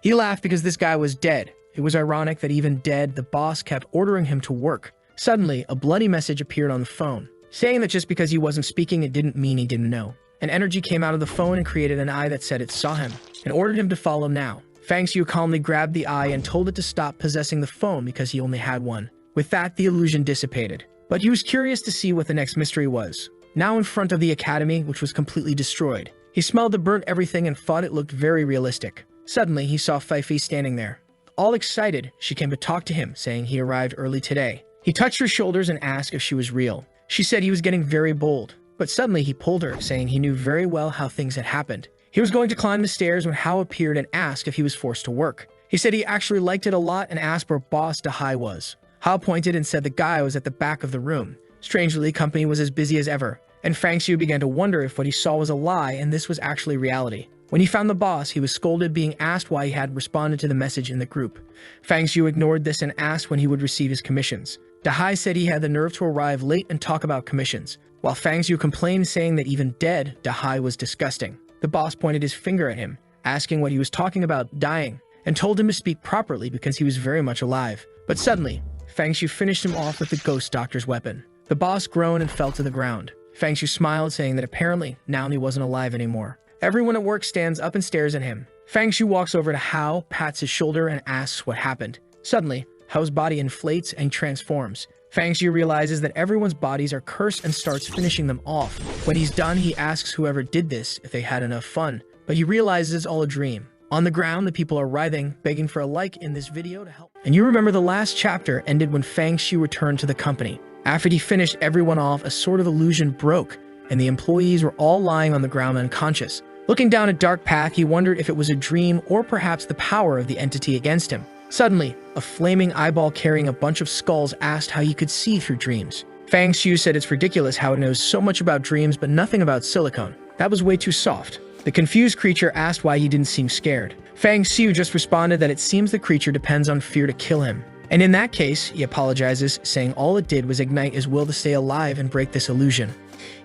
He laughed because this guy was dead. It was ironic that even dead, the boss kept ordering him to work. Suddenly, a bloody message appeared on the phone, saying that just because he wasn't speaking, it didn't mean he didn't know. An energy came out of the phone and created an eye that said it saw him, and ordered him to follow now. Fang Shu calmly grabbed the eye and told it to stop possessing the phone because he only had one. With that, the illusion dissipated. But he was curious to see what the next mystery was. Now in front of the academy, which was completely destroyed, He smelled the burnt everything and thought it looked very realistic. Suddenly, he saw FLIRTY standing there. All excited, she came to talk to him, saying he arrived early today. He touched her shoulders and asked if she was real. She said he was getting very bold, but suddenly he pulled her, saying he knew very well how things had happened. He was going to climb the stairs when Hao appeared and asked if he was forced to work. He said he actually liked it a lot and asked where boss Dahai was. Hao pointed and said the guy was at the back of the room. Strangely, company was as busy as ever, and Fang Xiu began to wonder if what he saw was a lie and this was actually reality. When he found the boss, he was scolded, being asked why he had responded to the message in the group. Fang Xiu ignored this and asked when he would receive his commissions. Dahai said he had the nerve to arrive late and talk about commissions, while Fang Xiu complained, saying that even dead, Dahai was disgusting. The boss pointed his finger at him, asking what he was talking about dying, and told him to speak properly because he was very much alive. But suddenly, Fang Xiu finished him off with the ghost doctor's weapon. The boss groaned and fell to the ground. Fang Xiu smiled, saying that apparently now he wasn't alive anymore. Everyone at work stands up and stares at him. Fang Xiu walks over to Hao, pats his shoulder, and asks what happened. Suddenly, Hao's body inflates and transforms. Fang Xiu realizes that everyone's bodies are cursed and starts finishing them off. When he's done, he asks whoever did this if they had enough fun, but he realizes it's all a dream. On the ground, the people are writhing, begging for a like in this video to help. And you remember the last chapter ended when Fang Xiu returned to the company. After he finished everyone off, a sort of illusion broke, and the employees were all lying on the ground unconscious. Looking down a dark path, he wondered if it was a dream or perhaps the power of the entity against him. Suddenly, a flaming eyeball carrying a bunch of skulls asked how he could see through dreams. Fang Xiu said it's ridiculous how it knows so much about dreams but nothing about silicone. That was way too soft. The confused creature asked why he didn't seem scared. Fang Xiu just responded that it seems the creature depends on fear to kill him. And in that case, he apologizes, saying all it did was ignite his will to stay alive and break this illusion.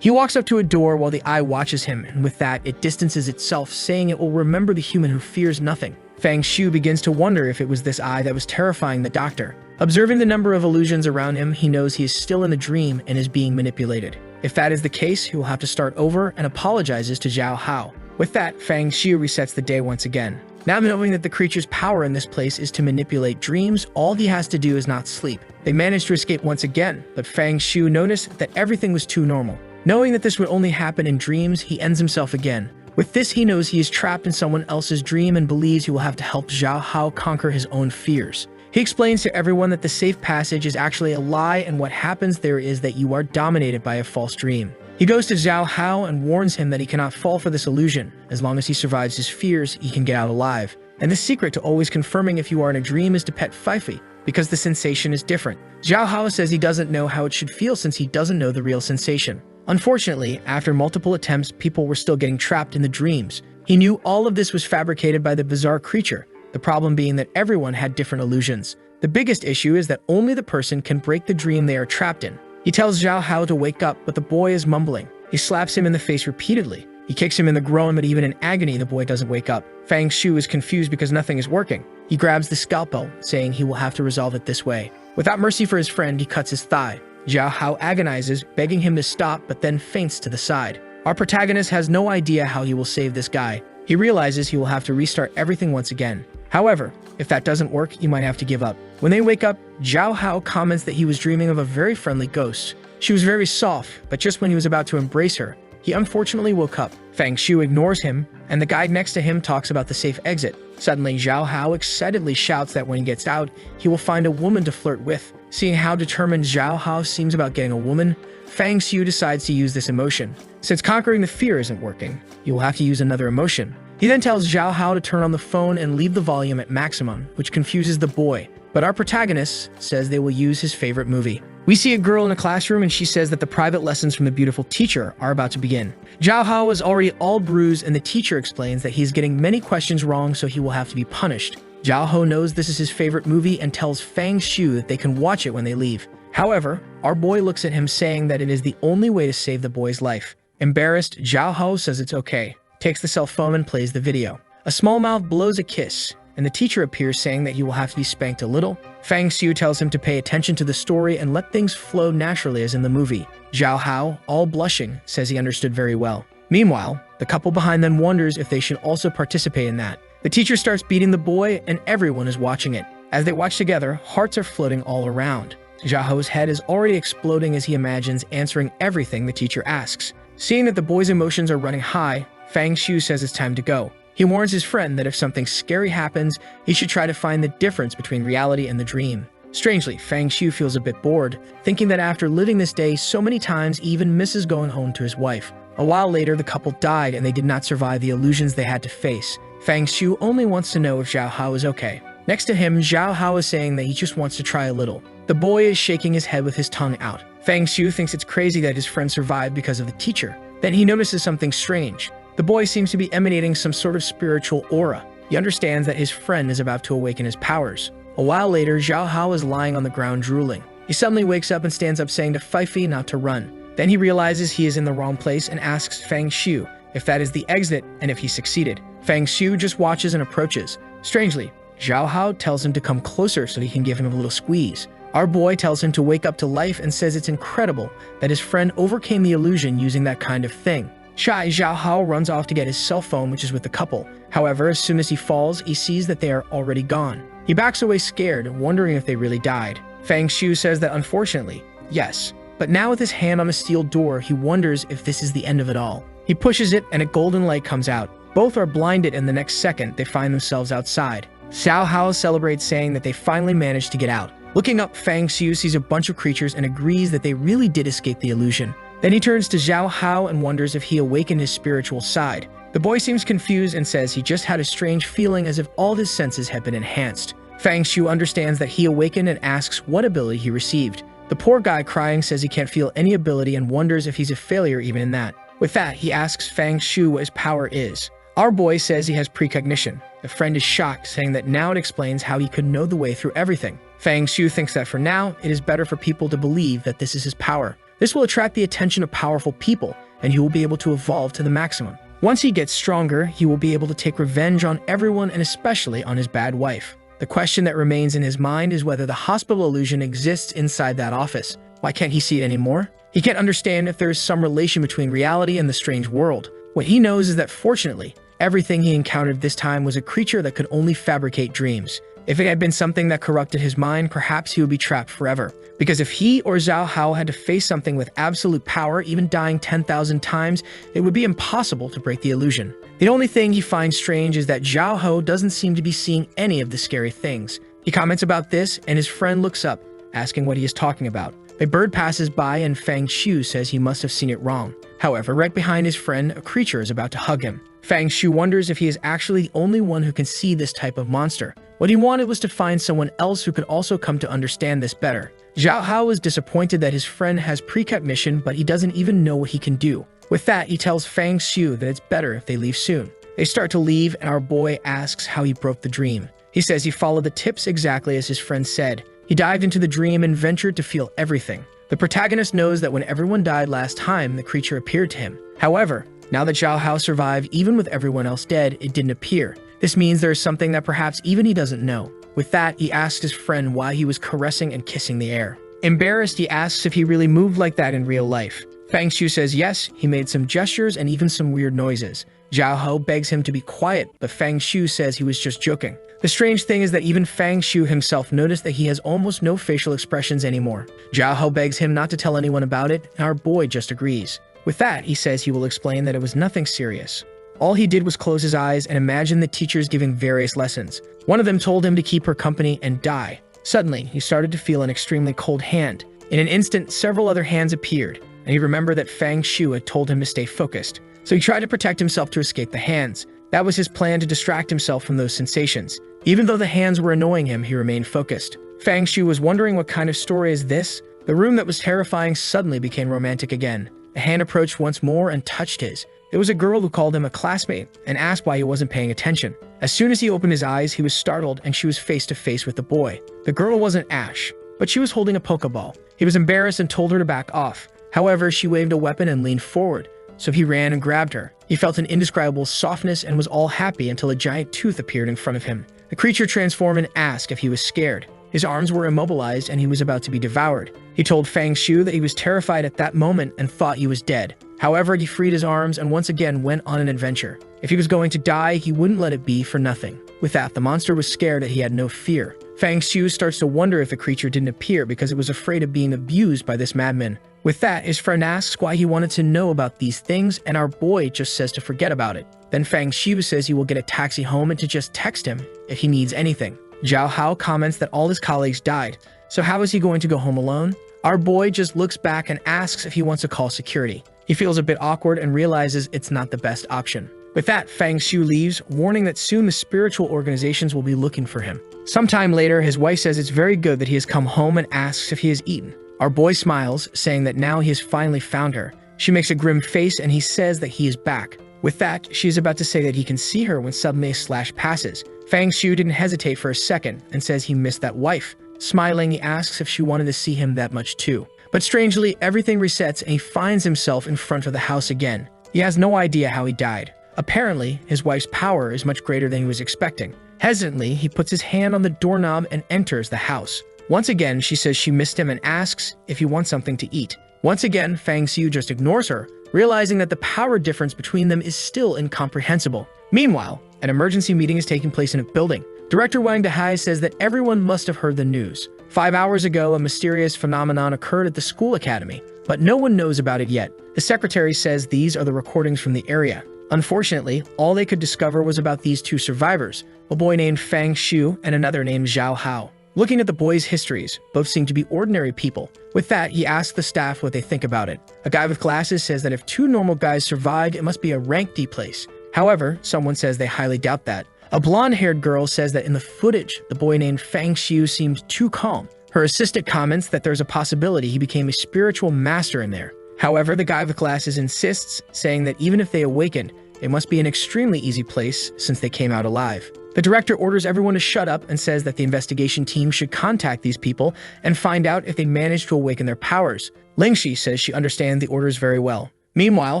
He walks up to a door while the eye watches him, and with that, it distances itself, saying it will remember the human who fears nothing. Fang Xiu begins to wonder if it was this eye that was terrifying the doctor. Observing the number of illusions around him, he knows he is still in the dream and is being manipulated. If that is the case, he will have to start over and apologizes to Zhao Hao. With that, Fang Xiu resets the day once again. Now knowing that the creature's power in this place is to manipulate dreams, all he has to do is not sleep. They manage to escape once again, but Fang Xiu noticed that everything was too normal. Knowing that this would only happen in dreams, he ends himself again. With this, he knows he is trapped in someone else's dream and believes he will have to help Zhao Hao conquer his own fears. He explains to everyone that the safe passage is actually a lie and what happens there is that you are dominated by a false dream. He goes to Zhao Hao and warns him that he cannot fall for this illusion. As long as he survives his fears, he can get out alive. And the secret to always confirming if you are in a dream is to pet FLIRTY, because the sensation is different. Zhao Hao says he doesn't know how it should feel since he doesn't know the real sensation. Unfortunately, after multiple attempts, people were still getting trapped in the dreams. He knew all of this was fabricated by the bizarre creature, the problem being that everyone had different illusions. The biggest issue is that only the person can break the dream they are trapped in. He tells Zhao Hao to wake up, but the boy is mumbling. He slaps him in the face repeatedly. He kicks him in the groin, but even in agony, the boy doesn't wake up. Fang Xiu is confused because nothing is working. He grabs the scalpel, saying he will have to resolve it this way. Without mercy for his friend, he cuts his thigh. Zhao Hao agonizes, begging him to stop, but then faints to the side. Our protagonist has no idea how he will save this guy. He realizes he will have to restart everything once again. However, if that doesn't work, he might have to give up. When they wake up, Zhao Hao comments that he was dreaming of a very friendly ghost. She was very soft, but just when he was about to embrace her, he unfortunately woke up. Fang Xiu ignores him, and the guide next to him talks about the safe exit. Suddenly, Zhao Hao excitedly shouts that when he gets out, he will find a woman to flirt with. Seeing how determined Zhao Hao seems about getting a woman, Fang Xiu decides to use this emotion. Since conquering the fear isn't working, he will have to use another emotion. He then tells Zhao Hao to turn on the phone and leave the volume at maximum, which confuses the boy. But our protagonist says they will use his favorite movie. We see a girl in a classroom and she says that the private lessons from the beautiful teacher are about to begin. Zhao Hao is already all bruised and the teacher explains that he's getting many questions wrong, so he will have to be punished. Zhao Hao knows this is his favorite movie and tells Fang Xiu that they can watch it when they leave. However, our boy looks at him saying that it is the only way to save the boy's life. Embarrassed, Zhao Hao says it's okay, takes the cell phone and plays the video. A small mouth blows a kiss, and the teacher appears saying that he will have to be spanked a little. Fang Xiu tells him to pay attention to the story and let things flow naturally as in the movie. Zhao Hao, all blushing, says he understood very well. Meanwhile, the couple behind them wonders if they should also participate in that. The teacher starts beating the boy and everyone is watching it. As they watch together, hearts are floating all around. Zhao Hao's head is already exploding as he imagines answering everything the teacher asks. Seeing that the boy's emotions are running high, Fang Xiu says it's time to go. He warns his friend that if something scary happens, he should try to find the difference between reality and the dream. Strangely, Fang Xiu feels a bit bored, thinking that after living this day so many times, he even misses going home to his wife. A while later, the couple died and they did not survive the illusions they had to face. Fang Xiu only wants to know if Zhao Hao is okay. Next to him, Zhao Hao is saying that he just wants to try a little. The boy is shaking his head with his tongue out. Fang Xiu thinks it's crazy that his friend survived because of the teacher. Then he notices something strange. The boy seems to be emanating some sort of spiritual aura. He understands that his friend is about to awaken his powers. A while later, Zhao Hao is lying on the ground drooling. He suddenly wakes up and stands up saying to Fifi not to run. Then he realizes he is in the wrong place and asks Fang Xiu if that is the exit and if he succeeded. Fang Xiu just watches and approaches. Strangely, Zhao Hao tells him to come closer so that he can give him a little squeeze. Our boy tells him to wake up to life and says it's incredible that his friend overcame the illusion using that kind of thing. Shy Zhao Hao runs off to get his cell phone, which is with the couple. However, as soon as he falls, he sees that they are already gone. He backs away scared, wondering if they really died. Fang Xiu says that unfortunately, yes. But now with his hand on a steel door, he wonders if this is the end of it all. He pushes it and a golden light comes out. Both are blinded and the next second, they find themselves outside. Zhao Hao celebrates saying that they finally managed to get out. Looking up, Fang Xiu sees a bunch of creatures and agrees that they really did escape the illusion. Then he turns to Zhao Hao and wonders if he awakened his spiritual side. The boy seems confused and says he just had a strange feeling as if all his senses had been enhanced. Fang Xiu understands that he awakened and asks what ability he received. The poor guy crying says he can't feel any ability and wonders if he's a failure even in that. With that, he asks Fang Xiu what his power is. Our boy says he has precognition. The friend is shocked, saying that now it explains how he could know the way through everything. Fang Xiu thinks that for now, it is better for people to believe that this is his power. This will attract the attention of powerful people, and he will be able to evolve to the maximum. Once he gets stronger, he will be able to take revenge on everyone and especially on his bad wife. The question that remains in his mind is whether the hospital illusion exists inside that office. Why can't he see it anymore? He can't understand if there is some relation between reality and the strange world. What he knows is that fortunately, everything he encountered this time was a creature that could only fabricate dreams. If it had been something that corrupted his mind, perhaps he would be trapped forever. Because if he or Zhao Hao had to face something with absolute power, even dying 10,000 times, it would be impossible to break the illusion. The only thing he finds strange is that Zhao Hao doesn't seem to be seeing any of the scary things. He comments about this, and his friend looks up, asking what he is talking about. A bird passes by and Fang Xiu says he must have seen it wrong. However, right behind his friend, a creature is about to hug him. Fang Xiu wonders if he is actually the only one who can see this type of monster. What he wanted was to find someone else who could also come to understand this better. Zhao Hao is disappointed that his friend has precognition, but he doesn't even know what he can do. With that, he tells Fang Xiu that it's better if they leave soon. They start to leave, and our boy asks how he broke the dream. He says he followed the tips exactly as his friend said. He dived into the dream and ventured to feel everything. The protagonist knows that when everyone died last time, the creature appeared to him. However, now that Zhao Hao survived, even with everyone else dead, it didn't appear. This means there is something that perhaps even he doesn't know. With that, he asks his friend why he was caressing and kissing the air. Embarrassed, he asks if he really moved like that in real life. Fang Xiu says yes, he made some gestures and even some weird noises. Zhao Hao begs him to be quiet, but Fang Xiu says he was just joking. The strange thing is that even Fang Xiu himself noticed that he has almost no facial expressions anymore. Zhao Hao begs him not to tell anyone about it, and our boy just agrees. With that, he says he will explain that it was nothing serious. All he did was close his eyes and imagine the teachers giving various lessons. One of them told him to keep her company and die. Suddenly, he started to feel an extremely cold hand. In an instant, several other hands appeared, and he remembered that Fang Xiu had told him to stay focused. So he tried to protect himself to escape the hands. That was his plan, to distract himself from those sensations. Even though the hands were annoying him, he remained focused. Fang Xiu was wondering what kind of story is this. The room that was terrifying suddenly became romantic again. A hand approached once more and touched his. It was a girl who called him a classmate and asked why he wasn't paying attention. As soon as he opened his eyes, he was startled and she was face to face with the boy. The girl wasn't Ash, but she was holding a Pokeball. He was embarrassed and told her to back off. However, she waved a weapon and leaned forward, so he ran and grabbed her. He felt an indescribable softness and was all happy until a giant tooth appeared in front of him. The creature transformed and asked if he was scared. His arms were immobilized and he was about to be devoured. He told Fang Xiu that he was terrified at that moment and thought he was dead. However, he freed his arms and once again went on an adventure. If he was going to die, he wouldn't let it be for nothing. With that, the monster was scared that he had no fear. Fang Xiu starts to wonder if the creature didn't appear because it was afraid of being abused by this madman. With that, his friend asks why he wanted to know about these things, and our boy just says to forget about it. Then Fang Xiu says he will get a taxi home and to just text him if he needs anything. Zhao Hao comments that all his colleagues died, so how is he going to go home alone? Our boy just looks back and asks if he wants to call security. He feels a bit awkward and realizes it's not the best option. With that, Fang Xiu leaves, warning that soon the spiritual organizations will be looking for him. Sometime later, his wife says it's very good that he has come home and asks if he has eaten. Our boy smiles, saying that now he has finally found her. She makes a grim face and he says that he is back. With that, she is about to say that he can see her when suddenly a slash passes. Fang Xiu didn't hesitate for a second and says he missed that wife. Smiling, he asks if she wanted to see him that much too. But strangely, everything resets and he finds himself in front of the house again. He has no idea how he died. Apparently, his wife's power is much greater than he was expecting. Hesitantly, he puts his hand on the doorknob and enters the house. Once again, she says she missed him and asks if he wants something to eat. Once again, Fang Xiu just ignores her, realizing that the power difference between them is still incomprehensible. Meanwhile, an emergency meeting is taking place in a building. Director Wang Dehai says that everyone must have heard the news. 5 hours ago, a mysterious phenomenon occurred at the school academy, but no one knows about it yet. The secretary says these are the recordings from the area. Unfortunately, all they could discover was about these two survivors, a boy named Fang Xiu and another named Zhao Hao. Looking at the boys' histories, both seem to be ordinary people. With that, he asks the staff what they think about it. A guy with glasses says that if two normal guys survived, it must be a rank D place. However, someone says they highly doubt that. A blonde-haired girl says that in the footage, the boy named Fang Xiu seemed too calm. Her assistant comments that there's a possibility he became a spiritual master in there. However, the guy with glasses insists, saying that even if they awakened, it must be an extremely easy place since they came out alive. The director orders everyone to shut up and says that the investigation team should contact these people and find out if they managed to awaken their powers. Lingxi says she understands the orders very well. Meanwhile,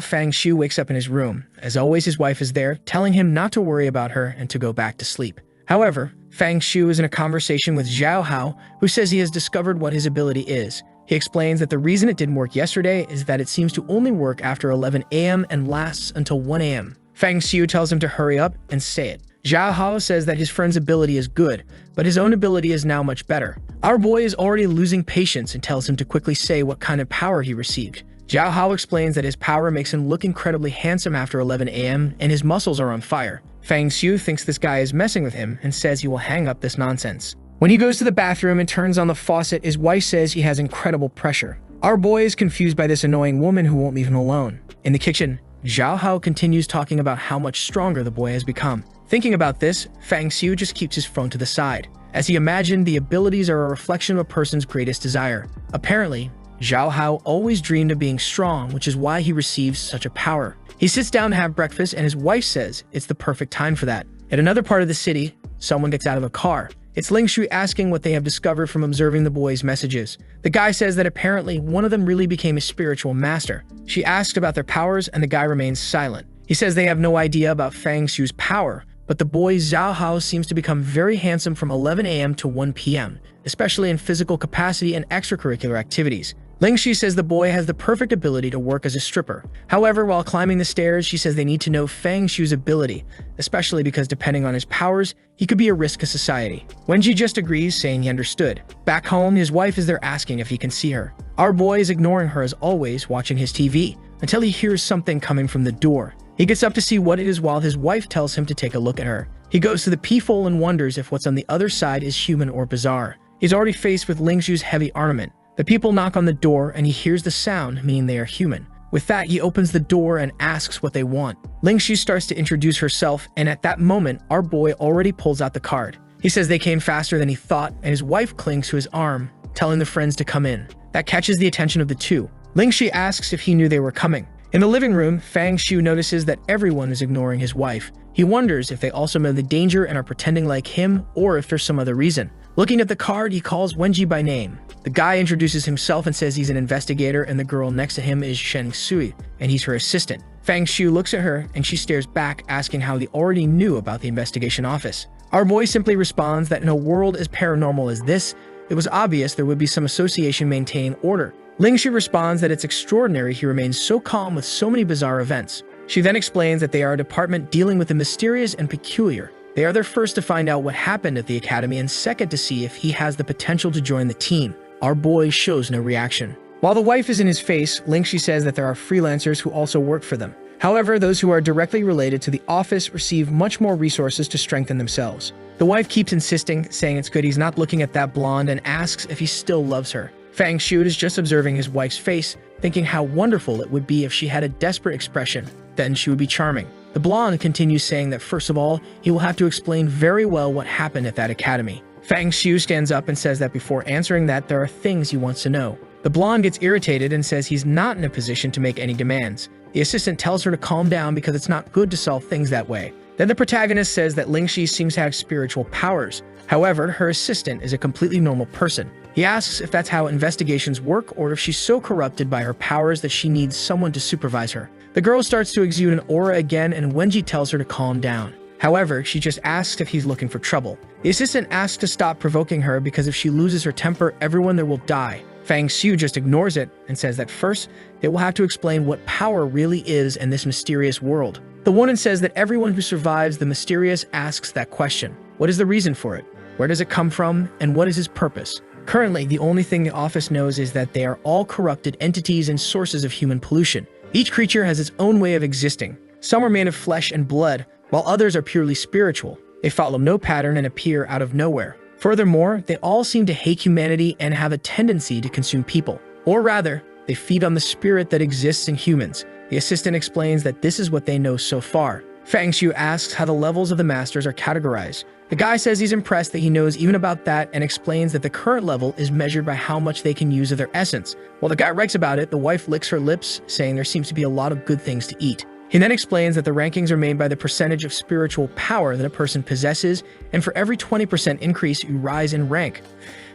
Fang Xiu wakes up in his room. As always, his wife is there, telling him not to worry about her and to go back to sleep. However, Fang Xiu is in a conversation with Zhao Hao, who says he has discovered what his ability is. He explains that the reason it didn't work yesterday is that it seems to only work after 11 a.m. and lasts until 1 a.m. Fang Xiu tells him to hurry up and say it. Zhao Hao says that his friend's ability is good, but his own ability is now much better. Our boy is already losing patience and tells him to quickly say what kind of power he received. Zhao Hao explains that his power makes him look incredibly handsome after 11 a.m. and his muscles are on fire. Fang Xiu thinks this guy is messing with him and says he will hang up this nonsense. When he goes to the bathroom and turns on the faucet, his wife says he has incredible pressure. Our boy is confused by this annoying woman who won't leave him alone. In the kitchen, Zhao Hao continues talking about how much stronger the boy has become. Thinking about this, Fang Xiu just keeps his phone to the side, as he imagined the abilities are a reflection of a person's greatest desire. Apparently, Zhao Hao always dreamed of being strong, which is why he receives such a power. He sits down to have breakfast and his wife says it's the perfect time for that. At another part of the city, someone gets out of a car. It's Lingxu asking what they have discovered from observing the boy's messages. The guy says that apparently one of them really became a spiritual master. She asks about their powers and the guy remains silent. He says they have no idea about Fang Xiu's power, but the boy Zhao Hao seems to become very handsome from 11 a.m. to 1 p.m., especially in physical capacity and extracurricular activities. Lingxi says the boy has the perfect ability to work as a stripper. However, while climbing the stairs, she says they need to know Fang Xiu's ability, especially because depending on his powers, he could be a risk to society. Wenji just agrees, saying he understood. Back home, his wife is there asking if he can see her. Our boy is ignoring her as always, watching his TV, until he hears something coming from the door. He gets up to see what it is while his wife tells him to take a look at her. He goes to the peephole and wonders if what's on the other side is human or bizarre. He's already faced with Lingxu's heavy armament. The people knock on the door and he hears the sound, meaning they are human. With that, he opens the door and asks what they want. Lingxu starts to introduce herself, and at that moment, our boy already pulls out the card. He says they came faster than he thought, and his wife clings to his arm, telling the friends to come in. That catches the attention of the two. Lingxi asks if he knew they were coming. In the living room, Fang Xiu notices that everyone is ignoring his wife. He wonders if they also know the danger and are pretending like him, or if there's some other reason. Looking at the card, he calls Wenji by name. The guy introduces himself and says he's an investigator, and the girl next to him is Shen Sui, and he's her assistant. Fang Xiu looks at her, and she stares back, asking how they already knew about the investigation office. Our boy simply responds that in a world as paranormal as this, it was obvious there would be some association maintaining order. Lingxi responds that it's extraordinary he remains so calm with so many bizarre events. She then explains that they are a department dealing with the mysterious and peculiar. They are there first to find out what happened at the academy and second to see if he has the potential to join the team. Our boy shows no reaction. While the wife is in his face, Lingxi says that there are freelancers who also work for them. However, those who are directly related to the office receive much more resources to strengthen themselves. The wife keeps insisting, saying it's good he's not looking at that blonde, and asks if he still loves her. Fang Shu is just observing his wife's face, thinking how wonderful it would be if she had a desperate expression. Then she would be charming. The blonde continues saying that first of all, he will have to explain very well what happened at that academy. Fang Shu stands up and says that before answering that, there are things he wants to know. The blonde gets irritated and says he's not in a position to make any demands. The assistant tells her to calm down because it's not good to solve things that way. Then the protagonist says that Lingxi seems to have spiritual powers. However, her assistant is a completely normal person. He asks if that's how investigations work or if she's so corrupted by her powers that she needs someone to supervise her. The girl starts to exude an aura again, and Wenji tells her to calm down. However, she just asks if he's looking for trouble. The assistant asks to stop provoking her because if she loses her temper, everyone there will die. Fang Shu just ignores it and says that first, they will have to explain what power really is in this mysterious world. The woman says that everyone who survives the mysterious asks that question. What is the reason for it? Where does it come from? And what is its purpose? Currently, the only thing the office knows is that they are all corrupted entities and sources of human pollution. Each creature has its own way of existing. Some are made of flesh and blood, while others are purely spiritual. They follow no pattern and appear out of nowhere. Furthermore, they all seem to hate humanity and have a tendency to consume people. Or rather, they feed on the spirit that exists in humans. The assistant explains that this is what they know so far. Fang Shu asks how the levels of the masters are categorized. The guy says he's impressed that he knows even about that and explains that the current level is measured by how much they can use of their essence. While the guy writes about it, the wife licks her lips, saying there seems to be a lot of good things to eat. He then explains that the rankings are made by the percentage of spiritual power that a person possesses, and for every 20% increase, you rise in rank.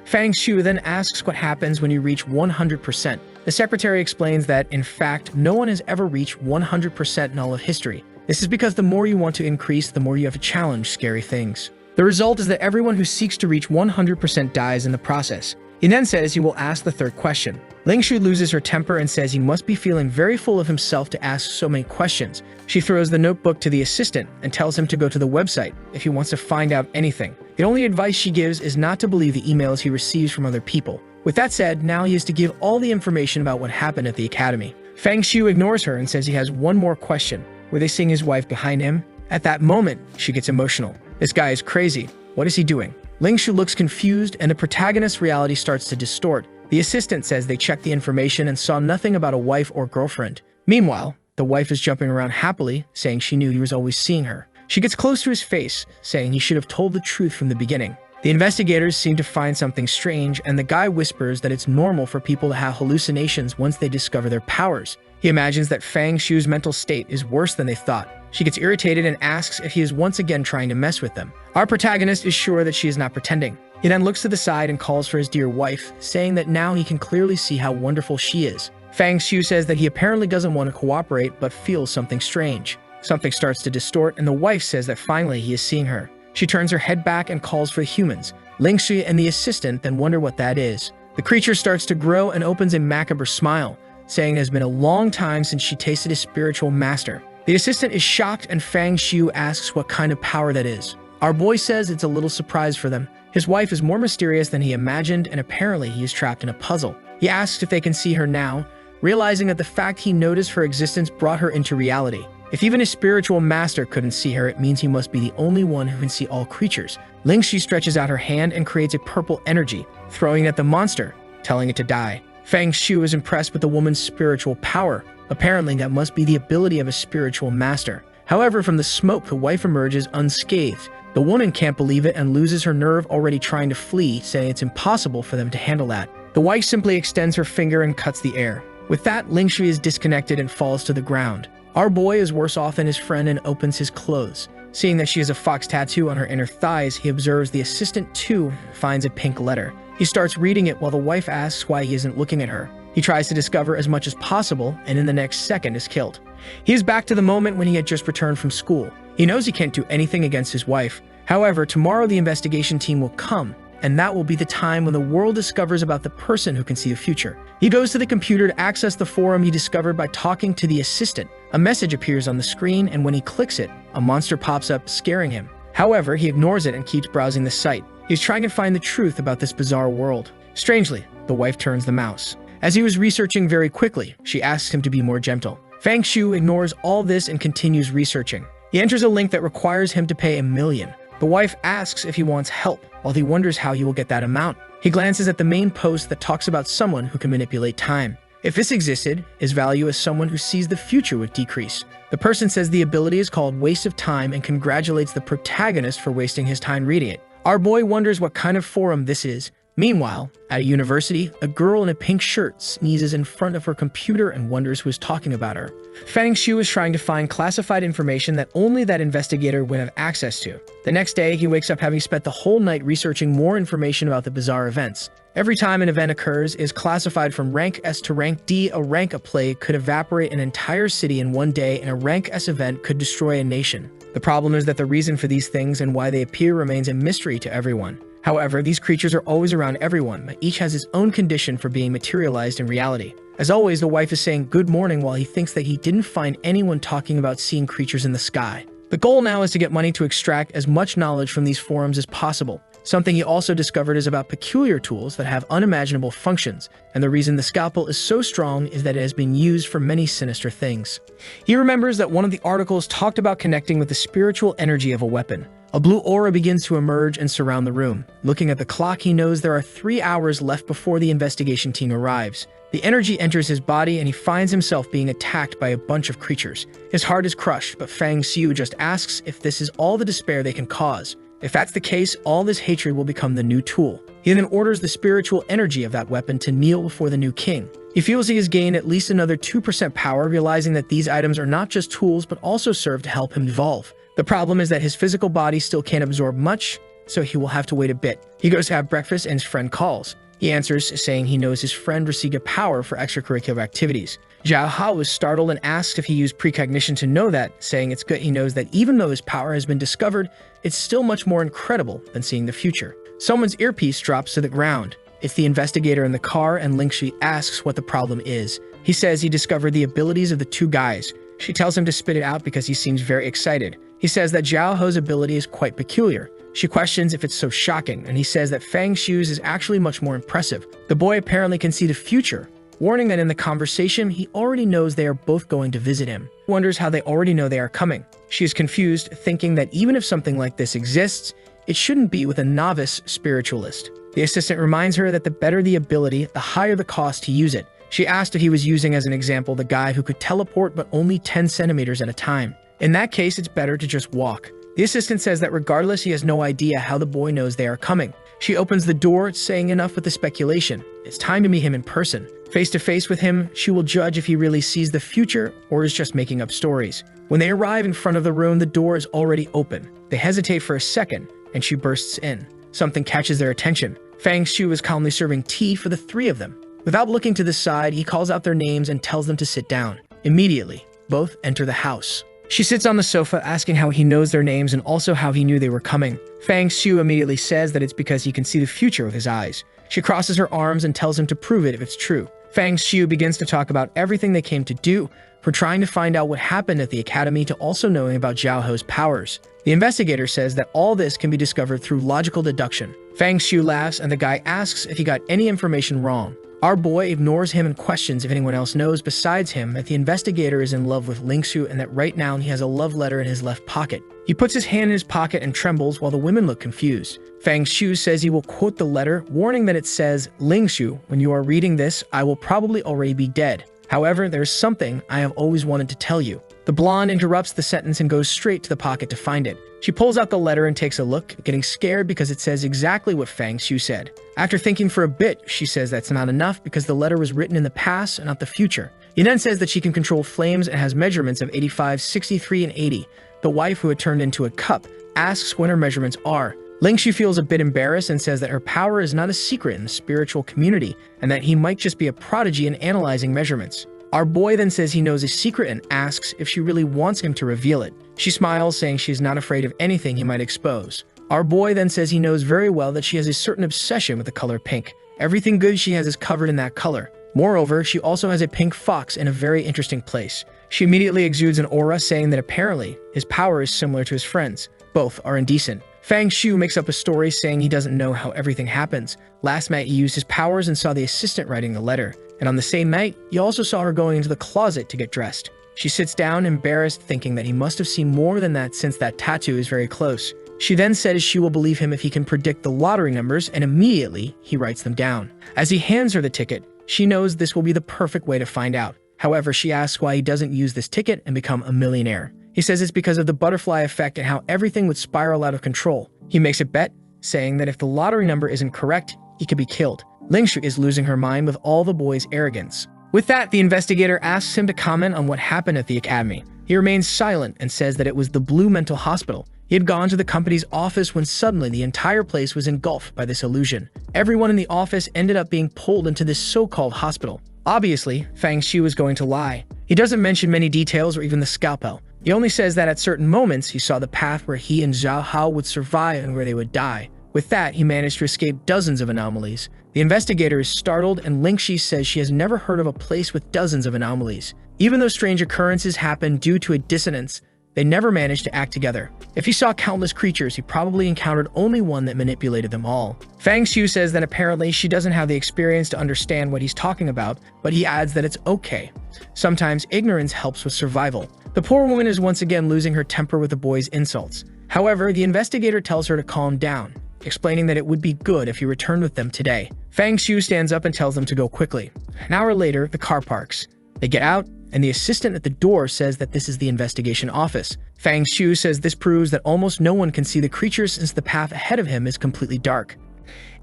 Fang Shu then asks what happens when you reach 100%. The secretary explains that, in fact, no one has ever reached 100% in all of history. This is because the more you want to increase, the more you have to challenge scary things. The result is that everyone who seeks to reach 100% dies in the process. He then says he will ask the third question. Lingxi loses her temper and says he must be feeling very full of himself to ask so many questions. She throws the notebook to the assistant and tells him to go to the website if he wants to find out anything. The only advice she gives is not to believe the emails he receives from other people. With that said, now he is to give all the information about what happened at the academy. Fang Shu ignores her and says he has one more question. Were they seeing his wife behind him? At that moment, she gets emotional. This guy is crazy. What is he doing? Lingxi looks confused and the protagonist's reality starts to distort. The assistant says they checked the information and saw nothing about a wife or girlfriend. Meanwhile, the wife is jumping around happily, saying she knew he was always seeing her. She gets close to his face, saying he should have told the truth from the beginning. The investigators seem to find something strange, and the guy whispers that it's normal for people to have hallucinations once they discover their powers. He imagines that Fang Shu's mental state is worse than they thought. She gets irritated and asks if he is once again trying to mess with them. Our protagonist is sure that she is not pretending. He then looks to the side and calls for his dear wife, saying that now he can clearly see how wonderful she is. Fang Shu says that he apparently doesn't want to cooperate but feels something strange. Something starts to distort and the wife says that finally he is seeing her. She turns her head back and calls for the humans. Lingxi and the assistant then wonder what that is. The creature starts to grow and opens a macabre smile, saying it has been a long time since she tasted a spiritual master. The assistant is shocked and Fang Shu asks what kind of power that is. Our boy says it's a little surprise for them. His wife is more mysterious than he imagined and apparently he is trapped in a puzzle. He asks if they can see her now, realizing that the fact he noticed her existence brought her into reality. If even his spiritual master couldn't see her, it means he must be the only one who can see all creatures. Lingxi stretches out her hand and creates a purple energy, throwing it at the monster, telling it to die. Fang Shu is impressed with the woman's spiritual power. Apparently, that must be the ability of a spiritual master. However, from the smoke, the wife emerges unscathed. The woman can't believe it and loses her nerve, already trying to flee, saying it's impossible for them to handle that. The wife simply extends her finger and cuts the air. With that, Lingxi is disconnected and falls to the ground. Our boy is worse off than his friend and opens his clothes. Seeing that she has a fox tattoo on her inner thighs, he observes the assistant too finds a pink letter. He starts reading it while the wife asks why he isn't looking at her. He tries to discover as much as possible and in the next second is killed. He is back to the moment when he had just returned from school. He knows he can't do anything against his wife. However, tomorrow the investigation team will come, and that will be the time when the world discovers about the person who can see the future. He goes to the computer to access the forum he discovered by talking to the assistant. A message appears on the screen, and when he clicks it, a monster pops up, scaring him. However, he ignores it and keeps browsing the site. He's trying to find the truth about this bizarre world. Strangely, the wife turns the mouse. As he was researching very quickly, she asks him to be more gentle. Fang Shu ignores all this and continues researching. He enters a link that requires him to pay $1 million. The wife asks if he wants help, while he wonders how he will get that amount. He glances at the main post that talks about someone who can manipulate time. If this existed, his value as someone who sees the future would decrease. The person says the ability is called Waste of Time and congratulates the protagonist for wasting his time reading it. Our boy wonders what kind of forum this is. Meanwhile, at a university, a girl in a pink shirt sneezes in front of her computer and wonders who is talking about her. Fang Shu is trying to find classified information that only that investigator would have access to. The next day, he wakes up having spent the whole night researching more information about the bizarre events. Every time an event occurs, it is classified from rank S to rank D. A rank A plague could evaporate an entire city in one day, and a rank S event could destroy a nation. The problem is that the reason for these things and why they appear remains a mystery to everyone. However, these creatures are always around everyone, but each has its own condition for being materialized in reality. As always, the wife is saying good morning while he thinks that he didn't find anyone talking about seeing creatures in the sky. The goal now is to get money to extract as much knowledge from these forums as possible. Something he also discovered is about peculiar tools that have unimaginable functions, and the reason the scalpel is so strong is that it has been used for many sinister things. He remembers that one of the articles talked about connecting with the spiritual energy of a weapon. A blue aura begins to emerge and surround the room. Looking at the clock, he knows there are 3 hours left before the investigation team arrives. The energy enters his body and he finds himself being attacked by a bunch of creatures. His heart is crushed, but Fang Shu just asks if this is all the despair they can cause. If that's the case, all this hatred will become the new tool. He then orders the spiritual energy of that weapon to kneel before the new king. He feels he has gained at least another 2% power, realizing that these items are not just tools but also serve to help him evolve. The problem is that his physical body still can't absorb much, so he will have to wait a bit. He goes to have breakfast and his friend calls. He answers, saying he knows his friend received a power for extracurricular activities. Zhao Hao is startled and asks if he used precognition to know that, saying it's good he knows that even though his power has been discovered, it's still much more incredible than seeing the future. Someone's earpiece drops to the ground. It's the investigator in the car, and Lingxi asks what the problem is. He says he discovered the abilities of the 2 guys. She tells him to spit it out because he seems very excited. He says that Zhao Ho's ability is quite peculiar. She questions if it's so shocking, and he says that Fang Shu's is actually much more impressive. The boy apparently can see the future, warning that in the conversation, he already knows they are both going to visit him. He wonders how they already know they are coming. She is confused, thinking that even if something like this exists, it shouldn't be with a novice spiritualist. The assistant reminds her that the better the ability, the higher the cost to use it. She asked if he was using as an example the guy who could teleport but only 10 centimeters at a time. In that case, it's better to just walk. The assistant says that regardless, he has no idea how the boy knows they are coming. She opens the door, saying enough with the speculation. It's time to meet him in person. Face to face with him, she will judge if he really sees the future or is just making up stories. When they arrive in front of the room, the door is already open. They hesitate for a second, and she bursts in. Something catches their attention. Fang Shu is calmly serving tea for the 3 of them. Without looking to the side, he calls out their names and tells them to sit down. Immediately, both enter the house. She sits on the sofa, asking how he knows their names and also how he knew they were coming. Fang Shu immediately says that it's because he can see the future with his eyes. She crosses her arms and tells him to prove it if it's true. Fang Shu begins to talk about everything they came to do, from trying to find out what happened at the academy to also knowing about Zhao Ho's powers. The investigator says that all this can be discovered through logical deduction. Fang Shu laughs and the guy asks if he got any information wrong. Our boy ignores him and questions if anyone else knows besides him that the investigator is in love with Lingxu and that right now he has a love letter in his left pocket. He puts his hand in his pocket and trembles while the women look confused. Fang Shu says he will quote the letter, warning that it says, "Lingxu, when you are reading this, I will probably already be dead. However, there is something I have always wanted to tell you." The blonde interrupts the sentence and goes straight to the pocket to find it. She pulls out the letter and takes a look, getting scared because it says exactly what Fang Shu said. After thinking for a bit, she says that's not enough because the letter was written in the past and not the future. He then says that she can control flames and has measurements of 85, 63, and 80. The wife, who had turned into a cup, asks what her measurements are. Lingxu feels a bit embarrassed and says that her power is not a secret in the spiritual community and that he might just be a prodigy in analyzing measurements. Our boy then says he knows a secret and asks if she really wants him to reveal it. She smiles, saying she is not afraid of anything he might expose. Our boy then says he knows very well that she has a certain obsession with the color pink. Everything good she has is covered in that color. Moreover, she also has a pink fox in a very interesting place. She immediately exudes an aura, saying that apparently his power is similar to his friends. Both are indecent. Fang Shu makes up a story saying he doesn't know how everything happens. Last night he used his powers and saw the assistant writing the letter, and on the same night, he also saw her going into the closet to get dressed. She sits down, embarrassed, thinking that he must have seen more than that since that tattoo is very close. She then says she will believe him if he can predict the lottery numbers, and immediately, he writes them down. As he hands her the ticket, she knows this will be the perfect way to find out. However, she asks why he doesn't use this ticket and become a millionaire. He says it's because of the butterfly effect and how everything would spiral out of control. He makes a bet, saying that if the lottery number isn't correct, he could be killed. Lingshu is losing her mind with all the boy's arrogance. With that, the investigator asks him to comment on what happened at the academy. He remains silent and says that it was the Blue Mental Hospital. He had gone to the company's office when suddenly the entire place was engulfed by this illusion. Everyone in the office ended up being pulled into this so-called hospital. Obviously, Fang Xiu was going to lie. He doesn't mention many details or even the scalpel. He only says that at certain moments he saw the path where he and Zhao Hao would survive and where they would die. With that, he managed to escape dozens of anomalies. The investigator is startled, and Lingxi says she has never heard of a place with dozens of anomalies. Even though strange occurrences happen due to a dissonance, they never managed to act together. If he saw countless creatures, he probably encountered only one that manipulated them all. Fang Xiu says that apparently she doesn't have the experience to understand what he's talking about, but he adds that it's okay. Sometimes ignorance helps with survival. The poor woman is once again losing her temper with the boy's insults. However, the investigator tells her to calm down, explaining that it would be good if he returned with them today. Fang Xiu stands up and tells them to go quickly. An hour later, the car parks. They get out, and the assistant at the door says that this is the investigation office. Fang Xiu says this proves that almost no one can see the creatures since the path ahead of him is completely dark.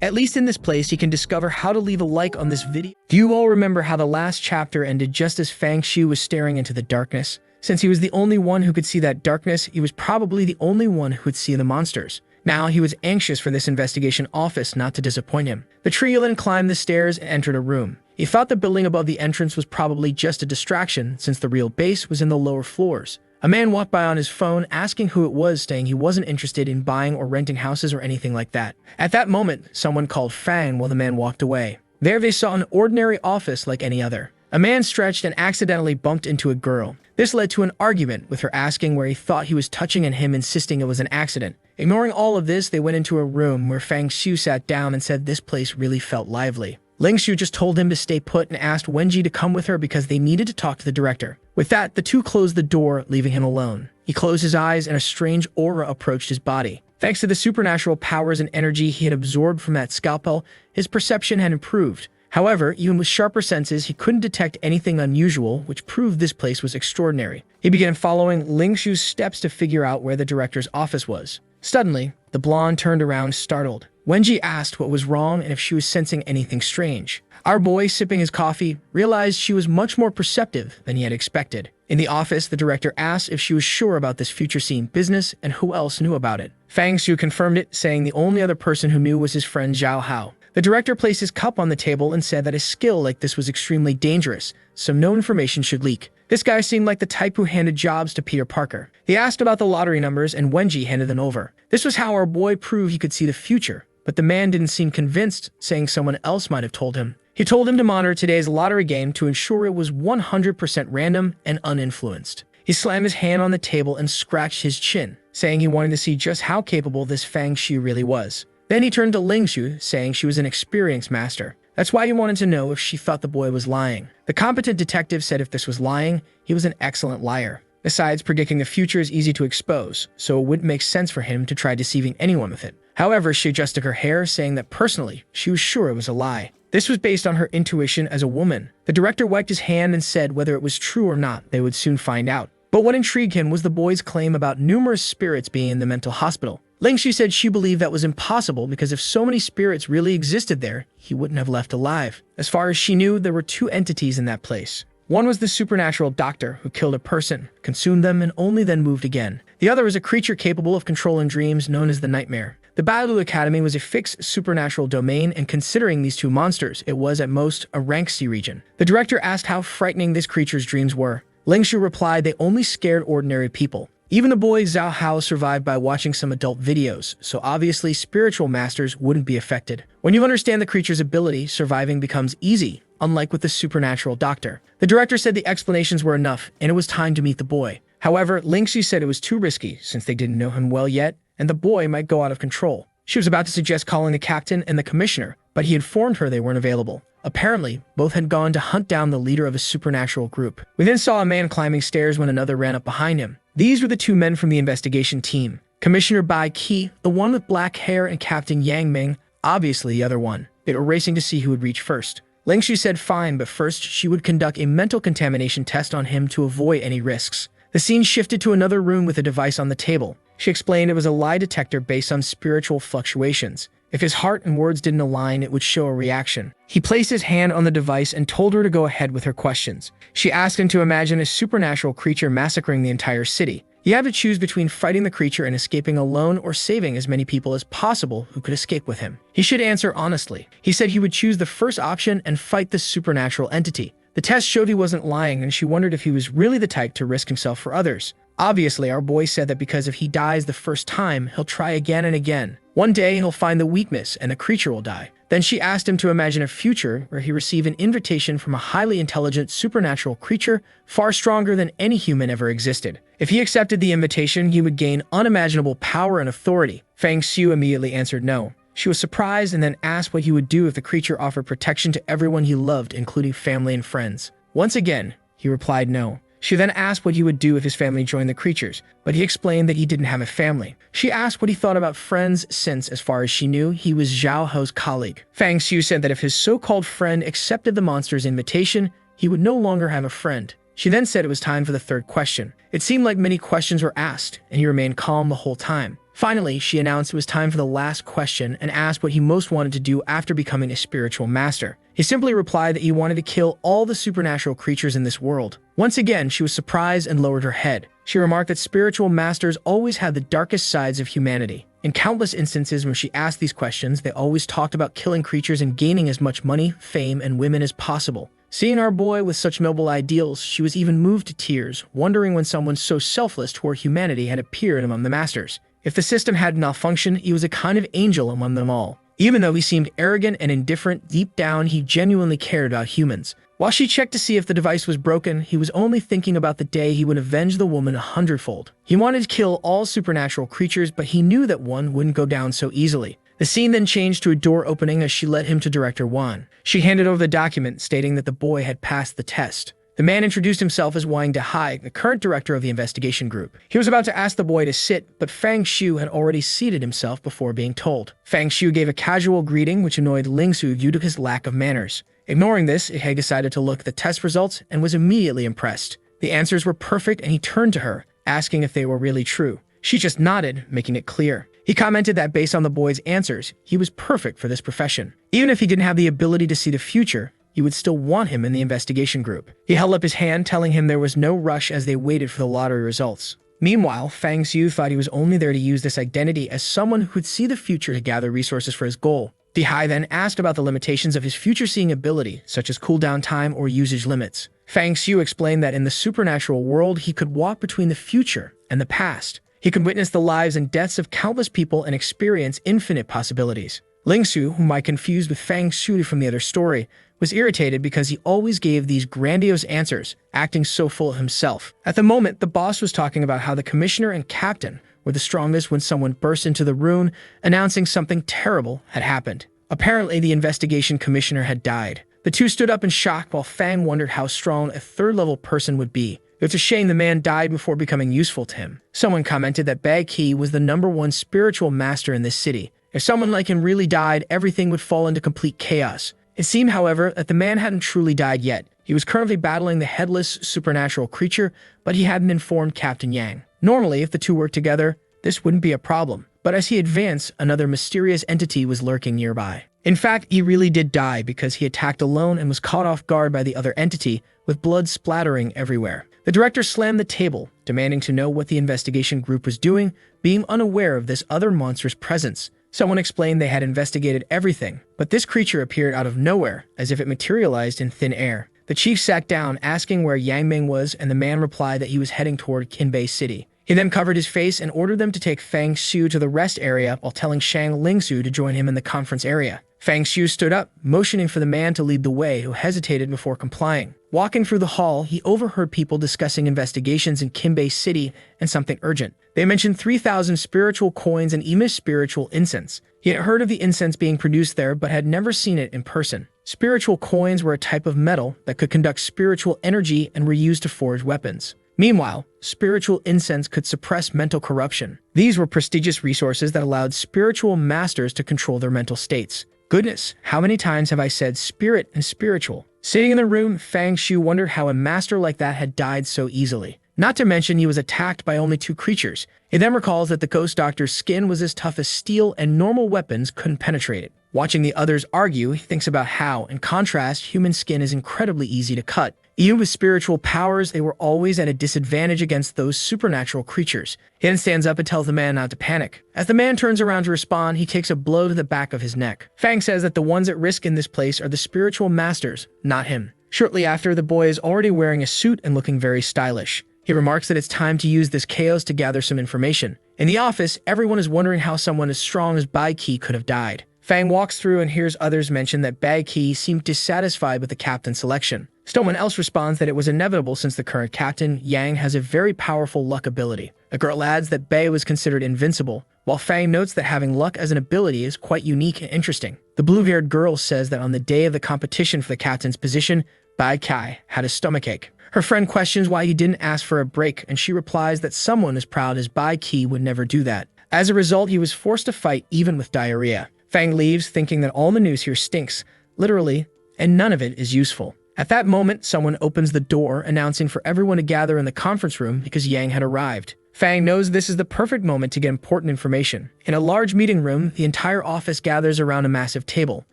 At least in this place, he can discover how to leave a like on this video. Do you all remember how the last chapter ended just as Fang Xiu was staring into the darkness? Since he was the only one who could see that darkness, he was probably the only one who would see the monsters. Now he was anxious for this investigation office not to disappoint him. The trio then climbed the stairs and entered a room. He thought the building above the entrance was probably just a distraction since the real base was in the lower floors. A man walked by on his phone asking who it was, saying he wasn't interested in buying or renting houses or anything like that. At that moment, someone called Fang while the man walked away. There they saw an ordinary office like any other. A man stretched and accidentally bumped into a girl. This led to an argument, with her asking where he thought he was touching and him insisting it was an accident. Ignoring all of this, they went into a room where Fang Xiu sat down and said this place really felt lively. Lingxu just told him to stay put and asked Wenji to come with her because they needed to talk to the director. With that, the two closed the door, leaving him alone. He closed his eyes and a strange aura approached his body. Thanks to the supernatural powers and energy he had absorbed from that scalpel, his perception had improved. However, even with sharper senses, he couldn't detect anything unusual, which proved this place was extraordinary. He began following Lingxu's steps to figure out where the director's office was. Suddenly, the blonde turned around, startled. Wenji asked what was wrong and if she was sensing anything strange. Our boy, sipping his coffee, realized she was much more perceptive than he had expected. In the office, the director asked if she was sure about this future scene business and who else knew about it. Fang Xiu confirmed it, saying the only other person who knew was his friend Zhao Hao. The director placed his cup on the table and said that a skill like this was extremely dangerous, so no information should leak. This guy seemed like the type who handed jobs to Peter Parker. He asked about the lottery numbers and Wenji handed them over. This was how our boy proved he could see the future, but the man didn't seem convinced, saying someone else might have told him. He told him to monitor today's lottery game to ensure it was 100% random and uninfluenced. He slammed his hand on the table and scratched his chin, saying he wanted to see just how capable this Fang Xiu really was. Then he turned to Lingxu, saying she was an experienced master. That's why he wanted to know if she thought the boy was lying. The competent detective said if this was lying, he was an excellent liar. Besides, predicting the future is easy to expose, so it wouldn't make sense for him to try deceiving anyone with it. However, she adjusted her hair, saying that personally, she was sure it was a lie. This was based on her intuition as a woman. The director wiped his hand and said whether it was true or not, they would soon find out. But what intrigued him was the boy's claim about numerous spirits being in the mental hospital. Lingxu said she believed that was impossible because if so many spirits really existed there, he wouldn't have left alive. As far as she knew, there were two entities in that place. One was the supernatural doctor who killed a person, consumed them, and only then moved again. The other is a creature capable of controlling dreams known as the Nightmare. The Battle Academy was a fixed supernatural domain, and considering these two monsters, it was at most a rank C region. The director asked how frightening this creature's dreams were. Lingxu replied they only scared ordinary people. Even the boy Zhao Hao survived by watching some adult videos, so obviously spiritual masters wouldn't be affected. When you understand the creature's ability, surviving becomes easy, unlike with the supernatural doctor. The director said the explanations were enough, and it was time to meet the boy. However, Lingxi said it was too risky, since they didn't know him well yet, and the boy might go out of control. She was about to suggest calling the captain and the commissioner, but he informed her they weren't available. Apparently, both had gone to hunt down the leader of a supernatural group. We then saw a man climbing stairs when another ran up behind him. These were the two men from the investigation team. Commissioner Bai Qi, the one with black hair, and Captain Yang Ming, obviously the other one. They were racing to see who would reach first. Ling Xu said fine, but first she would conduct a mental contamination test on him to avoid any risks. The scene shifted to another room with a device on the table. She explained it was a lie detector based on spiritual fluctuations. If his heart and words didn't align, it would show a reaction. He placed his hand on the device and told her to go ahead with her questions. She asked him to imagine a supernatural creature massacring the entire city. You have to choose between fighting the creature and escaping alone or saving as many people as possible who could escape with him. He should answer honestly. He said he would choose the first option and fight the supernatural entity. The test showed he wasn't lying, and she wondered if he was really the type to risk himself for others. Obviously, our boy said that because if he dies the first time, he'll try again and again. One day, he'll find the weakness and the creature will die. Then she asked him to imagine a future where he received an invitation from a highly intelligent supernatural creature far stronger than any human ever existed. If he accepted the invitation, he would gain unimaginable power and authority. Fang Xiu immediately answered no. She was surprised and then asked what he would do if the creature offered protection to everyone he loved, including family and friends. Once again, he replied no. She then asked what he would do if his family joined the creatures, but he explained that he didn't have a family. She asked what he thought about friends since, as far as she knew, he was Zhao Ho's colleague. Fang Xiu said that if his so-called friend accepted the monster's invitation, he would no longer have a friend. She then said it was time for the third question. It seemed like many questions were asked, and he remained calm the whole time. Finally, she announced it was time for the last question and asked what he most wanted to do after becoming a spiritual master. He simply replied that he wanted to kill all the supernatural creatures in this world. Once again, she was surprised and lowered her head. She remarked that spiritual masters always had the darkest sides of humanity. In countless instances when she asked these questions, they always talked about killing creatures and gaining as much money, fame, and women as possible. Seeing our boy with such noble ideals, she was even moved to tears, wondering when someone so selfless toward humanity had appeared among the masters. If the system had malfunctioned, he was a kind of angel among them all. Even though he seemed arrogant and indifferent, deep down he genuinely cared about humans. While she checked to see if the device was broken, he was only thinking about the day he would avenge the woman 100-fold. He wanted to kill all supernatural creatures, but he knew that one wouldn't go down so easily. The scene then changed to a door opening as she led him to Director Wan. She handed over the document stating that the boy had passed the test. The man introduced himself as Wang Dehai, the current director of the investigation group. He was about to ask the boy to sit, but Fang Xiu had already seated himself before being told. Fang Xiu gave a casual greeting which annoyed Ling Xu due to his lack of manners. Ignoring this, he decided to look at the test results and was immediately impressed. The answers were perfect and he turned to her, asking if they were really true. She just nodded, making it clear. He commented that based on the boy's answers, he was perfect for this profession. Even if he didn't have the ability to see the future, he would still want him in the investigation group. He held up his hand, telling him there was no rush as they waited for the lottery results. Meanwhile, Fang Xiu thought he was only there to use this identity as someone who could see the future to gather resources for his goal. Dehai then asked about the limitations of his future-seeing ability, such as cooldown time or usage limits. Fang Xiu explained that in the supernatural world, he could walk between the future and the past. He could witness the lives and deaths of countless people and experience infinite possibilities. Ling Xu, whom I confused with Fang Xiu from the other story, was irritated because he always gave these grandiose answers, acting so full of himself. At the moment, the boss was talking about how the commissioner and captain were the strongest when someone burst into the room, announcing something terrible had happened. Apparently, the investigation commissioner had died. The two stood up in shock while Fang wondered how strong a third-level person would be. It's a shame the man died before becoming useful to him. Someone commented that Bai Qi was the #1 spiritual master in this city. If someone like him really died, everything would fall into complete chaos. It seemed, however, that the man hadn't truly died yet. He was currently battling the headless supernatural creature, but he hadn't informed Captain Yang. Normally, if the two worked together, this wouldn't be a problem. But as he advanced, another mysterious entity was lurking nearby. In fact, he really did die because he attacked alone and was caught off guard by the other entity, with blood splattering everywhere. The director slammed the table, demanding to know what the investigation group was doing, being unaware of this other monster's presence. Someone explained they had investigated everything, but this creature appeared out of nowhere, as if it materialized in thin air. The chief sat down, asking where Yang Ming was, and the man replied that he was heading toward Qinbei City. He then covered his face and ordered them to take Fang Xiu to the rest area while telling Shang Lingsu to join him in the conference area. Fang Xiu stood up, motioning for the man to lead the way, who hesitated before complying. Walking through the hall, he overheard people discussing investigations in Qinbei City and something urgent. They mentioned 3,000 spiritual coins and even spiritual incense. He had heard of the incense being produced there, but had never seen it in person. Spiritual coins were a type of metal that could conduct spiritual energy and were used to forge weapons. Meanwhile, spiritual incense could suppress mental corruption. These were prestigious resources that allowed spiritual masters to control their mental states. Goodness, how many times have I said spirit and spiritual? Sitting in the room, Fang Shu wondered how a master like that had died so easily. Not to mention he was attacked by only 2 creatures. He then recalls that the ghost doctor's skin was as tough as steel and normal weapons couldn't penetrate it. Watching the others argue, he thinks about how, in contrast, human skin is incredibly easy to cut. Even with spiritual powers, they were always at a disadvantage against those supernatural creatures. He then stands up and tells the man not to panic. As the man turns around to respond, he takes a blow to the back of his neck. Fang says that the ones at risk in this place are the spiritual masters, not him. Shortly after, the boy is already wearing a suit and looking very stylish. He remarks that it's time to use this chaos to gather some information. In the office, everyone is wondering how someone as strong as Bai Qi could have died. Fang walks through and hears others mention that Bai Qi seemed dissatisfied with the captain selection. Someone else responds that it was inevitable since the current captain, Yang, has a very powerful luck ability. A girl adds that Bai was considered invincible, while Fang notes that having luck as an ability is quite unique and interesting. The blue-haired girl says that on the day of the competition for the captain's position, Bai Qi had a stomachache. Her friend questions why he didn't ask for a break, and she replies that someone as proud as Bai Qi would never do that. As a result, he was forced to fight even with diarrhea. Fang leaves, thinking that all the news here stinks, literally, and none of it is useful. At that moment, someone opens the door, announcing for everyone to gather in the conference room because Yang had arrived. Fang knows this is the perfect moment to get important information. In a large meeting room, the entire office gathers around a massive table.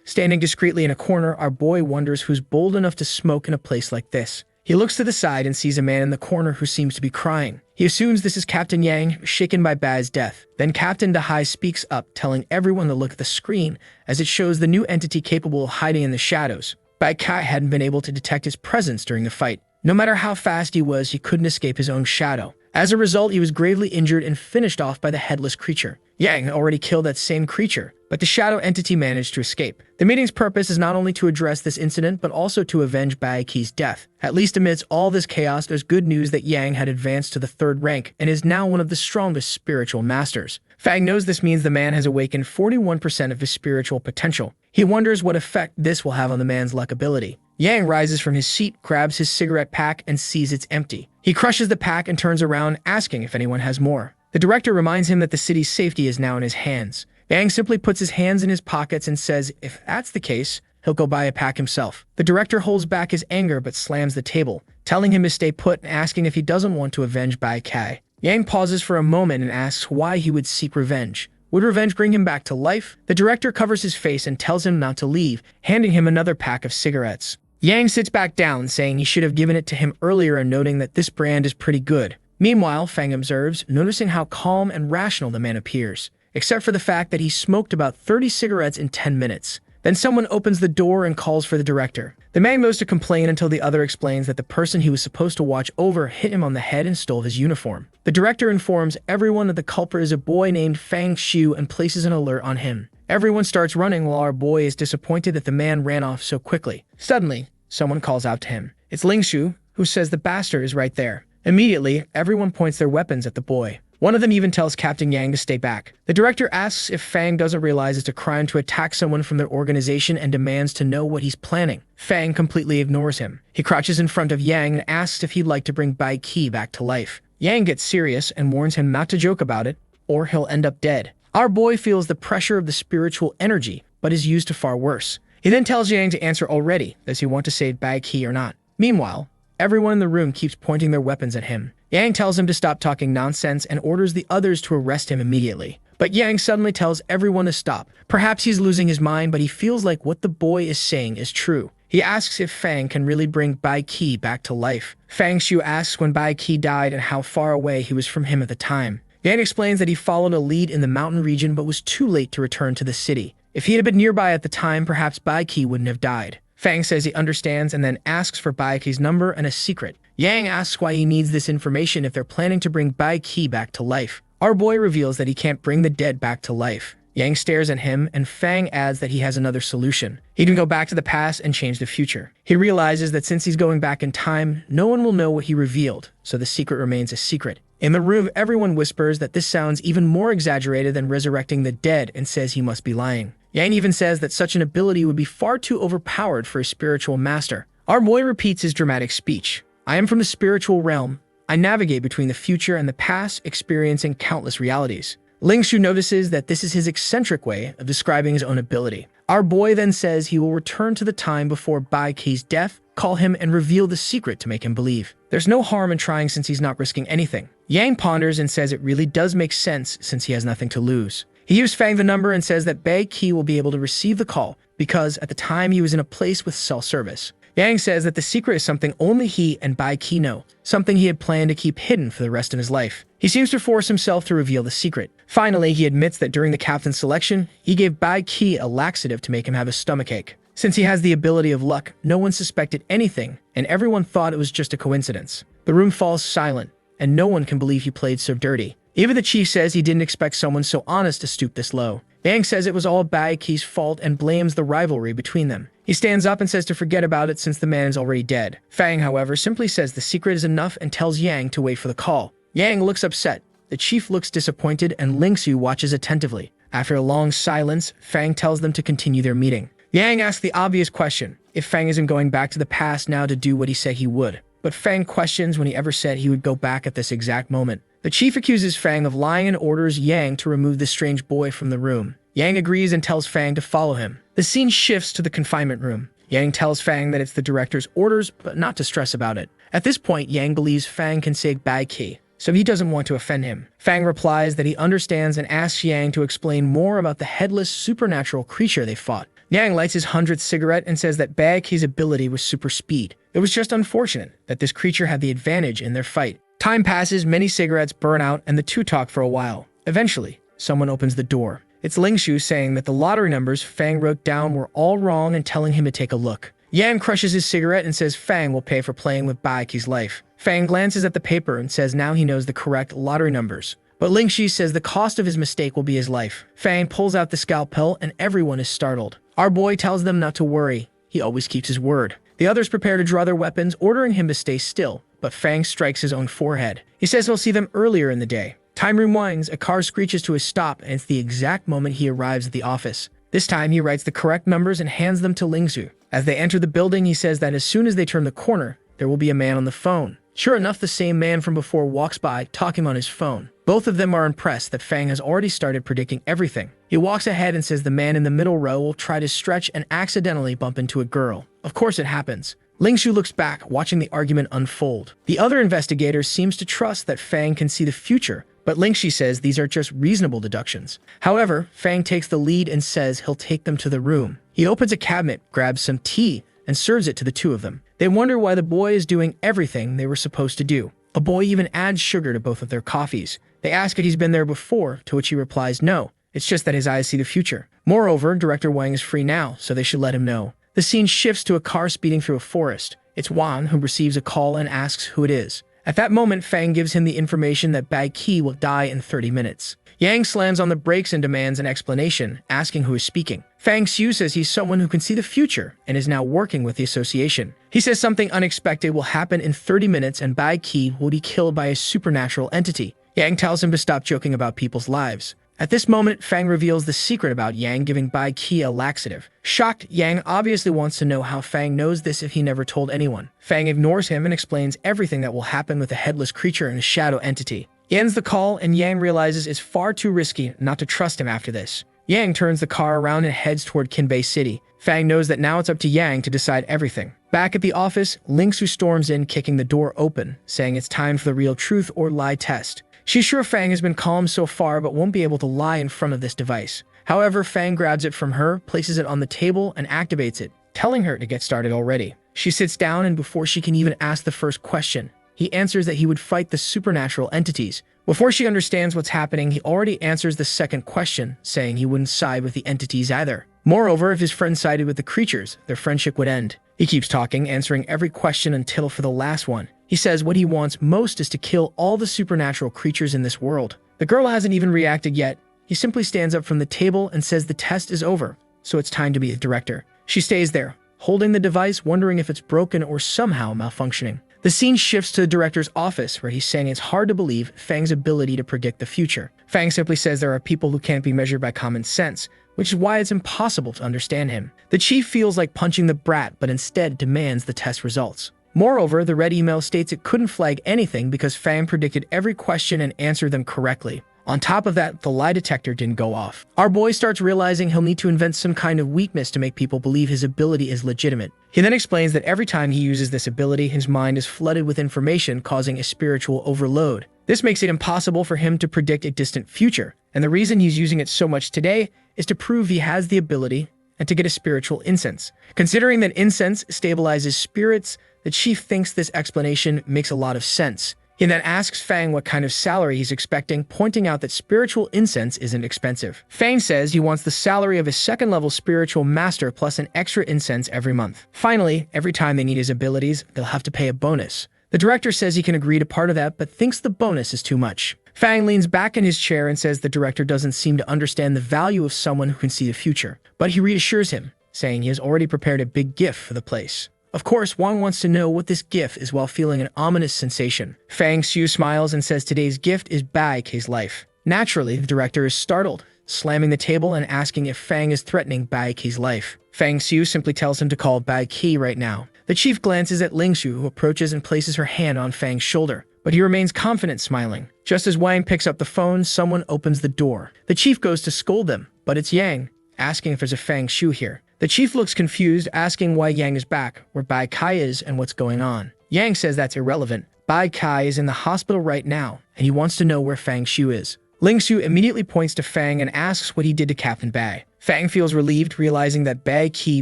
Standing discreetly in a corner, our boy wonders who's bold enough to smoke in a place like this. He looks to the side and sees a man in the corner who seems to be crying. He assumes this is Captain Yang, shaken by Bai's death. Then Captain Dahai speaks up, telling everyone to look at the screen, as it shows the new entity capable of hiding in the shadows. Bai Qi hadn't been able to detect his presence during the fight. No matter how fast he was, he couldn't escape his own shadow. As a result, he was gravely injured and finished off by the headless creature. Yang already killed that same creature, but the shadow entity managed to escape. The meeting's purpose is not only to address this incident, but also to avenge Bai Qi's death. At least amidst all this chaos, there's good news that Yang had advanced to the 3rd rank and is now one of the strongest spiritual masters. Fang knows this means the man has awakened 41% of his spiritual potential. He wonders what effect this will have on the man's luck ability. Yang rises from his seat, grabs his cigarette pack, and sees it's empty. He crushes the pack and turns around, asking if anyone has more. The director reminds him that the city's safety is now in his hands. Yang simply puts his hands in his pockets and says if that's the case, he'll go buy a pack himself. The director holds back his anger but slams the table, telling him to stay put and asking if he doesn't want to avenge Bai Qi. Yang pauses for a moment and asks why he would seek revenge. Would revenge bring him back to life? The director covers his face and tells him not to leave, handing him another pack of cigarettes. Yang sits back down, saying he should have given it to him earlier and noting that this brand is pretty good. Meanwhile, Fang observes, noticing how calm and rational the man appears, except for the fact that he smoked about 30 cigarettes in 10 minutes. Then someone opens the door and calls for the director. The man goes to complain until the other explains that the person he was supposed to watch over hit him on the head and stole his uniform. The director informs everyone that the culprit is a boy named Fang Shu and places an alert on him. Everyone starts running while our boy is disappointed that the man ran off so quickly. Suddenly, someone calls out to him. It's Ling Shu, who says the bastard is right there. Immediately, everyone points their weapons at the boy. One of them even tells Captain Yang to stay back. The director asks if Fang doesn't realize it's a crime to attack someone from their organization and demands to know what he's planning. Fang completely ignores him. He crouches in front of Yang and asks if he'd like to bring Bai Qi back to life. Yang gets serious and warns him not to joke about it, or he'll end up dead. Our boy feels the pressure of the spiritual energy, but is used to far worse. He then tells Yang to answer already, does he want to save Bai Qi or not? Meanwhile, everyone in the room keeps pointing their weapons at him. Yang tells him to stop talking nonsense and orders the others to arrest him immediately. But Yang suddenly tells everyone to stop. Perhaps he's losing his mind, but he feels like what the boy is saying is true. He asks if Fang can really bring Bai Qi back to life. Fang Shu asks when Bai Qi died and how far away he was from him at the time. Yang explains that he followed a lead in the mountain region but was too late to return to the city. If he had been nearby at the time, perhaps Bai Qi wouldn't have died. Fang says he understands and then asks for Bai Qi's number and a secret. Yang asks why he needs this information if they're planning to bring Bai Qi back to life. Our boy reveals that he can't bring the dead back to life. Yang stares at him, and Fang adds that he has another solution. He can go back to the past and change the future. He realizes that since he's going back in time, no one will know what he revealed, so the secret remains a secret. In the room, everyone whispers that this sounds even more exaggerated than resurrecting the dead and says he must be lying. Yang even says that such an ability would be far too overpowered for a spiritual master. Our boy repeats his dramatic speech. I am from the spiritual realm. I navigate between the future and the past, experiencing countless realities. Lingshu notices that this is his eccentric way of describing his own ability. Our boy then says he will return to the time before Bai Qi's death, call him, and reveal the secret to make him believe. There's no harm in trying since he's not risking anything. Yang ponders and says it really does make sense since he has nothing to lose. He gives Fang the number and says that Bai Qi will be able to receive the call because at the time he was in a place with cell service. Yang says that the secret is something only he and Bai Qi know, something he had planned to keep hidden for the rest of his life. He seems to force himself to reveal the secret. Finally, he admits that during the captain's selection, he gave Bai Qi a laxative to make him have a stomachache. Since he has the ability of luck, no one suspected anything, and everyone thought it was just a coincidence. The room falls silent, and no one can believe he played so dirty. Even the chief says he didn't expect someone so honest to stoop this low. Yang says it was all Bai Qi's fault and blames the rivalry between them. He stands up and says to forget about it since the man is already dead. Fang, however, simply says the secret is enough and tells Yang to wait for the call. Yang looks upset. The chief looks disappointed and Lingsu watches attentively. After a long silence, Fang tells them to continue their meeting. Yang asks the obvious question, if Fang isn't going back to the past now to do what he said he would. But Fang questions when he ever said he would go back at this exact moment. The chief accuses Fang of lying and orders Yang to remove the strange boy from the room. Yang agrees and tells Fang to follow him. The scene shifts to the confinement room. Yang tells Fang that it's the director's orders, but not to stress about it. At this point, Yang believes Fang can say Bai Qi, so he doesn't want to offend him. Fang replies that he understands and asks Yang to explain more about the headless supernatural creature they fought. Yang lights his 100th cigarette and says that Bai Qi's ability was super speed. It was just unfortunate that this creature had the advantage in their fight. Time passes, many cigarettes burn out, and the two talk for a while. Eventually, someone opens the door. It's Lingshu saying that the lottery numbers Fang wrote down were all wrong and telling him to take a look. Yan crushes his cigarette and says Fang will pay for playing with Bai Qi's life. Fang glances at the paper and says now he knows the correct lottery numbers. But Lingshi says the cost of his mistake will be his life. Fang pulls out the scalpel and everyone is startled. Our boy tells them not to worry. He always keeps his word. The others prepare to draw their weapons, ordering him to stay still, but Fang strikes his own forehead. He says he'll see them earlier in the day. Time rewinds, a car screeches to a stop, and it's the exact moment he arrives at the office. This time, he writes the correct numbers and hands them to Lingsu. As they enter the building, he says that as soon as they turn the corner, there will be a man on the phone. Sure enough, the same man from before walks by, talking on his phone. Both of them are impressed that Fang has already started predicting everything. He walks ahead and says the man in the middle row will try to stretch and accidentally bump into a girl. Of course it happens. Lingshu looks back, watching the argument unfold. The other investigator seems to trust that Fang can see the future, but Lingshi says these are just reasonable deductions. However, Fang takes the lead and says he'll take them to the room. He opens a cabinet, grabs some tea, and serves it to the two of them. They wonder why the boy is doing everything they were supposed to do. A boy even adds sugar to both of their coffees. They ask if he's been there before, to which he replies no. It's just that his eyes see the future. Moreover, Director Wang is free now, so they should let him know. The scene shifts to a car speeding through a forest. It's Wan who receives a call and asks who it is. At that moment, Fang gives him the information that Bai Qi will die in 30 minutes. Yang slams on the brakes and demands an explanation, asking who is speaking. Fang Xiu says he's someone who can see the future and is now working with the association. He says something unexpected will happen in 30 minutes and Bai Qi will be killed by a supernatural entity. Yang tells him to stop joking about people's lives. At this moment, Fang reveals the secret about Yang giving Bai Qi a laxative. Shocked, Yang obviously wants to know how Fang knows this if he never told anyone. Fang ignores him and explains everything that will happen with a headless creature and a shadow entity. He ends the call and Yang realizes it's far too risky not to trust him after this. Yang turns the car around and heads toward Kinbei City. Fang knows that now it's up to Yang to decide everything. Back at the office, Lingsu storms in, kicking the door open, saying it's time for the real truth or lie test. She's sure Fang has been calm so far but won't be able to lie in front of this device. However, Fang grabs it from her, places it on the table, and activates it, telling her to get started already. She sits down and before she can even ask the first question, he answers that he would fight the supernatural entities. Before she understands what's happening, he already answers the second question, saying he wouldn't side with the entities either. Moreover, if his friend sided with the creatures, their friendship would end. He keeps talking, answering every question until for the last one. He says what he wants most is to kill all the supernatural creatures in this world. The girl hasn't even reacted yet. He simply stands up from the table and says the test is over, so it's time to be the director. She stays there, holding the device, wondering if it's broken or somehow malfunctioning. The scene shifts to the director's office, where he's saying it's hard to believe Fang's ability to predict the future. Fang simply says there are people who can't be measured by common sense, which is why it's impossible to understand him. The chief feels like punching the brat, but instead demands the test results. Moreover, the red email states it couldn't flag anything because Fang predicted every question and answered them correctly. On top of that, the lie detector didn't go off. Our boy starts realizing he'll need to invent some kind of weakness to make people believe his ability is legitimate. He then explains that every time he uses this ability, his mind is flooded with information, causing a spiritual overload. This makes it impossible for him to predict a distant future, and the reason he's using it so much today is to prove he has the ability and to get a spiritual incense. Considering that incense stabilizes spirits, the chief thinks this explanation makes a lot of sense. He then asks Fang what kind of salary he's expecting, pointing out that spiritual incense isn't expensive. Fang says he wants the salary of a second-level spiritual master plus an extra incense every month. Finally, every time they need his abilities, they'll have to pay a bonus. The director says he can agree to part of that, but thinks the bonus is too much. Fang leans back in his chair and says the director doesn't seem to understand the value of someone who can see the future. But he reassures him, saying he has already prepared a big gift for the place. Of course, Wang wants to know what this gift is while feeling an ominous sensation. Fang Xiu smiles and says today's gift is Bai Kei's life. Naturally, the director is startled, slamming the table and asking if Fang is threatening Bai Kei's life. Fang Xiu simply tells him to call Bai Kei right now. The chief glances at Ling Xiu, who approaches and places her hand on Fang's shoulder, but he remains confident, smiling. Just as Wang picks up the phone, someone opens the door. The chief goes to scold them, but it's Yang, asking if there's a Fang Xiu here. The chief looks confused, asking why Yang is back, where Bai Kai is, and what's going on. Yang says that's irrelevant. Bai Kai is in the hospital right now, and he wants to know where Fang Xiu is. Ling Xiu immediately points to Fang and asks what he did to Captain Bai. Fang feels relieved, realizing that Bai Kei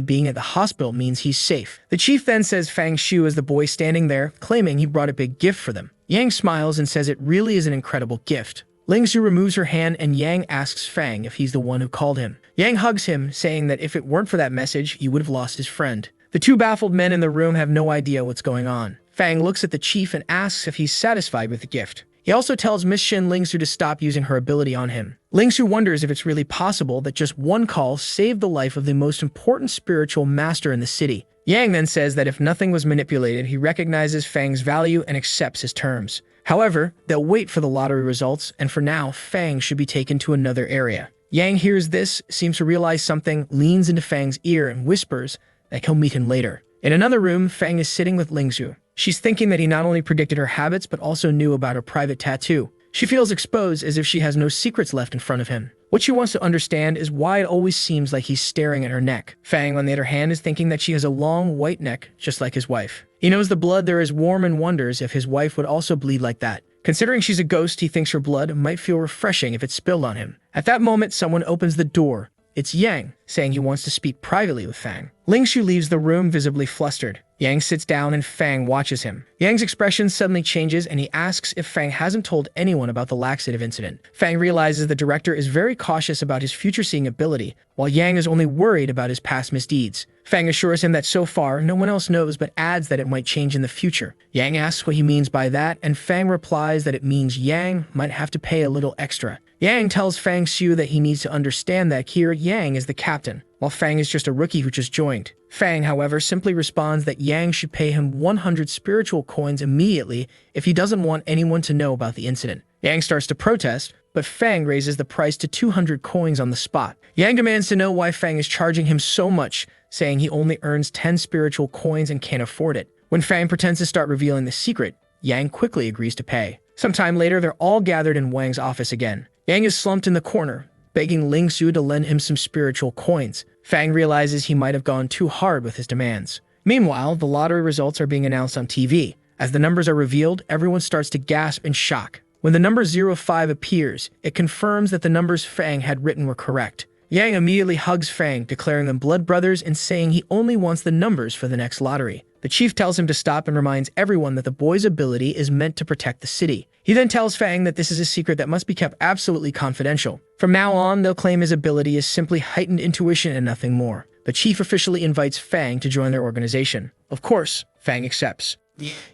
being at the hospital means he's safe. The chief then says Fang Xiu is the boy standing there, claiming he brought a big gift for them. Yang smiles and says it really is an incredible gift. Ling Xiu removes her hand and Yang asks Fang if he's the one who called him. Yang hugs him, saying that if it weren't for that message, he would have lost his friend. The two baffled men in the room have no idea what's going on. Fang looks at the chief and asks if he's satisfied with the gift. He also tells Miss Shin Ling Xiu to stop using her ability on him. Ling Xiu wonders if it's really possible that just one call saved the life of the most important spiritual master in the city. Yang then says that if nothing was manipulated, he recognizes Fang's value and accepts his terms. However, they'll wait for the lottery results, and for now, Fang should be taken to another area. Yang hears this, seems to realize something, leans into Fang's ear and whispers that he'll meet him later. In another room, Fang is sitting with Ling Xiu. She's thinking that he not only predicted her habits, but also knew about her private tattoo. She feels exposed, as if she has no secrets left in front of him. What she wants to understand is why it always seems like he's staring at her neck. Fang, on the other hand, is thinking that she has a long, white neck, just like his wife. He knows the blood there is warm and wonders if his wife would also bleed like that. Considering she's a ghost, he thinks her blood might feel refreshing if it spilled on him. At that moment, someone opens the door. It's Yang, saying he wants to speak privately with Fang. Ling Xiu leaves the room, visibly flustered. Yang sits down and Fang watches him. Yang's expression suddenly changes and he asks if Fang hasn't told anyone about the laxative incident. Fang realizes the director is very cautious about his future seeing ability, while Yang is only worried about his past misdeeds. Fang assures him that so far, no one else knows, but adds that it might change in the future. Yang asks what he means by that, and Fang replies that it means Yang might have to pay a little extra. Yang tells Fang Xiu that he needs to understand that here Yang is the captain, while Fang is just a rookie who just joined. Fang, however, simply responds that Yang should pay him 100 spiritual coins immediately if he doesn't want anyone to know about the incident. Yang starts to protest, but Fang raises the price to 200 coins on the spot. Yang demands to know why Fang is charging him so much, saying he only earns 10 spiritual coins and can't afford it. When Fang pretends to start revealing the secret, Yang quickly agrees to pay. Sometime later, they're all gathered in Wang's office again. Yang is slumped in the corner, begging Ling Xiu to lend him some spiritual coins. Fang realizes he might have gone too hard with his demands. Meanwhile, the lottery results are being announced on TV. As the numbers are revealed, everyone starts to gasp in shock. When the number 05 appears, it confirms that the numbers Fang had written were correct. Yang immediately hugs Fang, declaring them blood brothers and saying he only wants the numbers for the next lottery. The chief tells him to stop and reminds everyone that the boy's ability is meant to protect the city. He then tells Fang that this is a secret that must be kept absolutely confidential. From now on, they'll claim his ability is simply heightened intuition and nothing more. The chief officially invites Fang to join their organization. Of course, Fang accepts.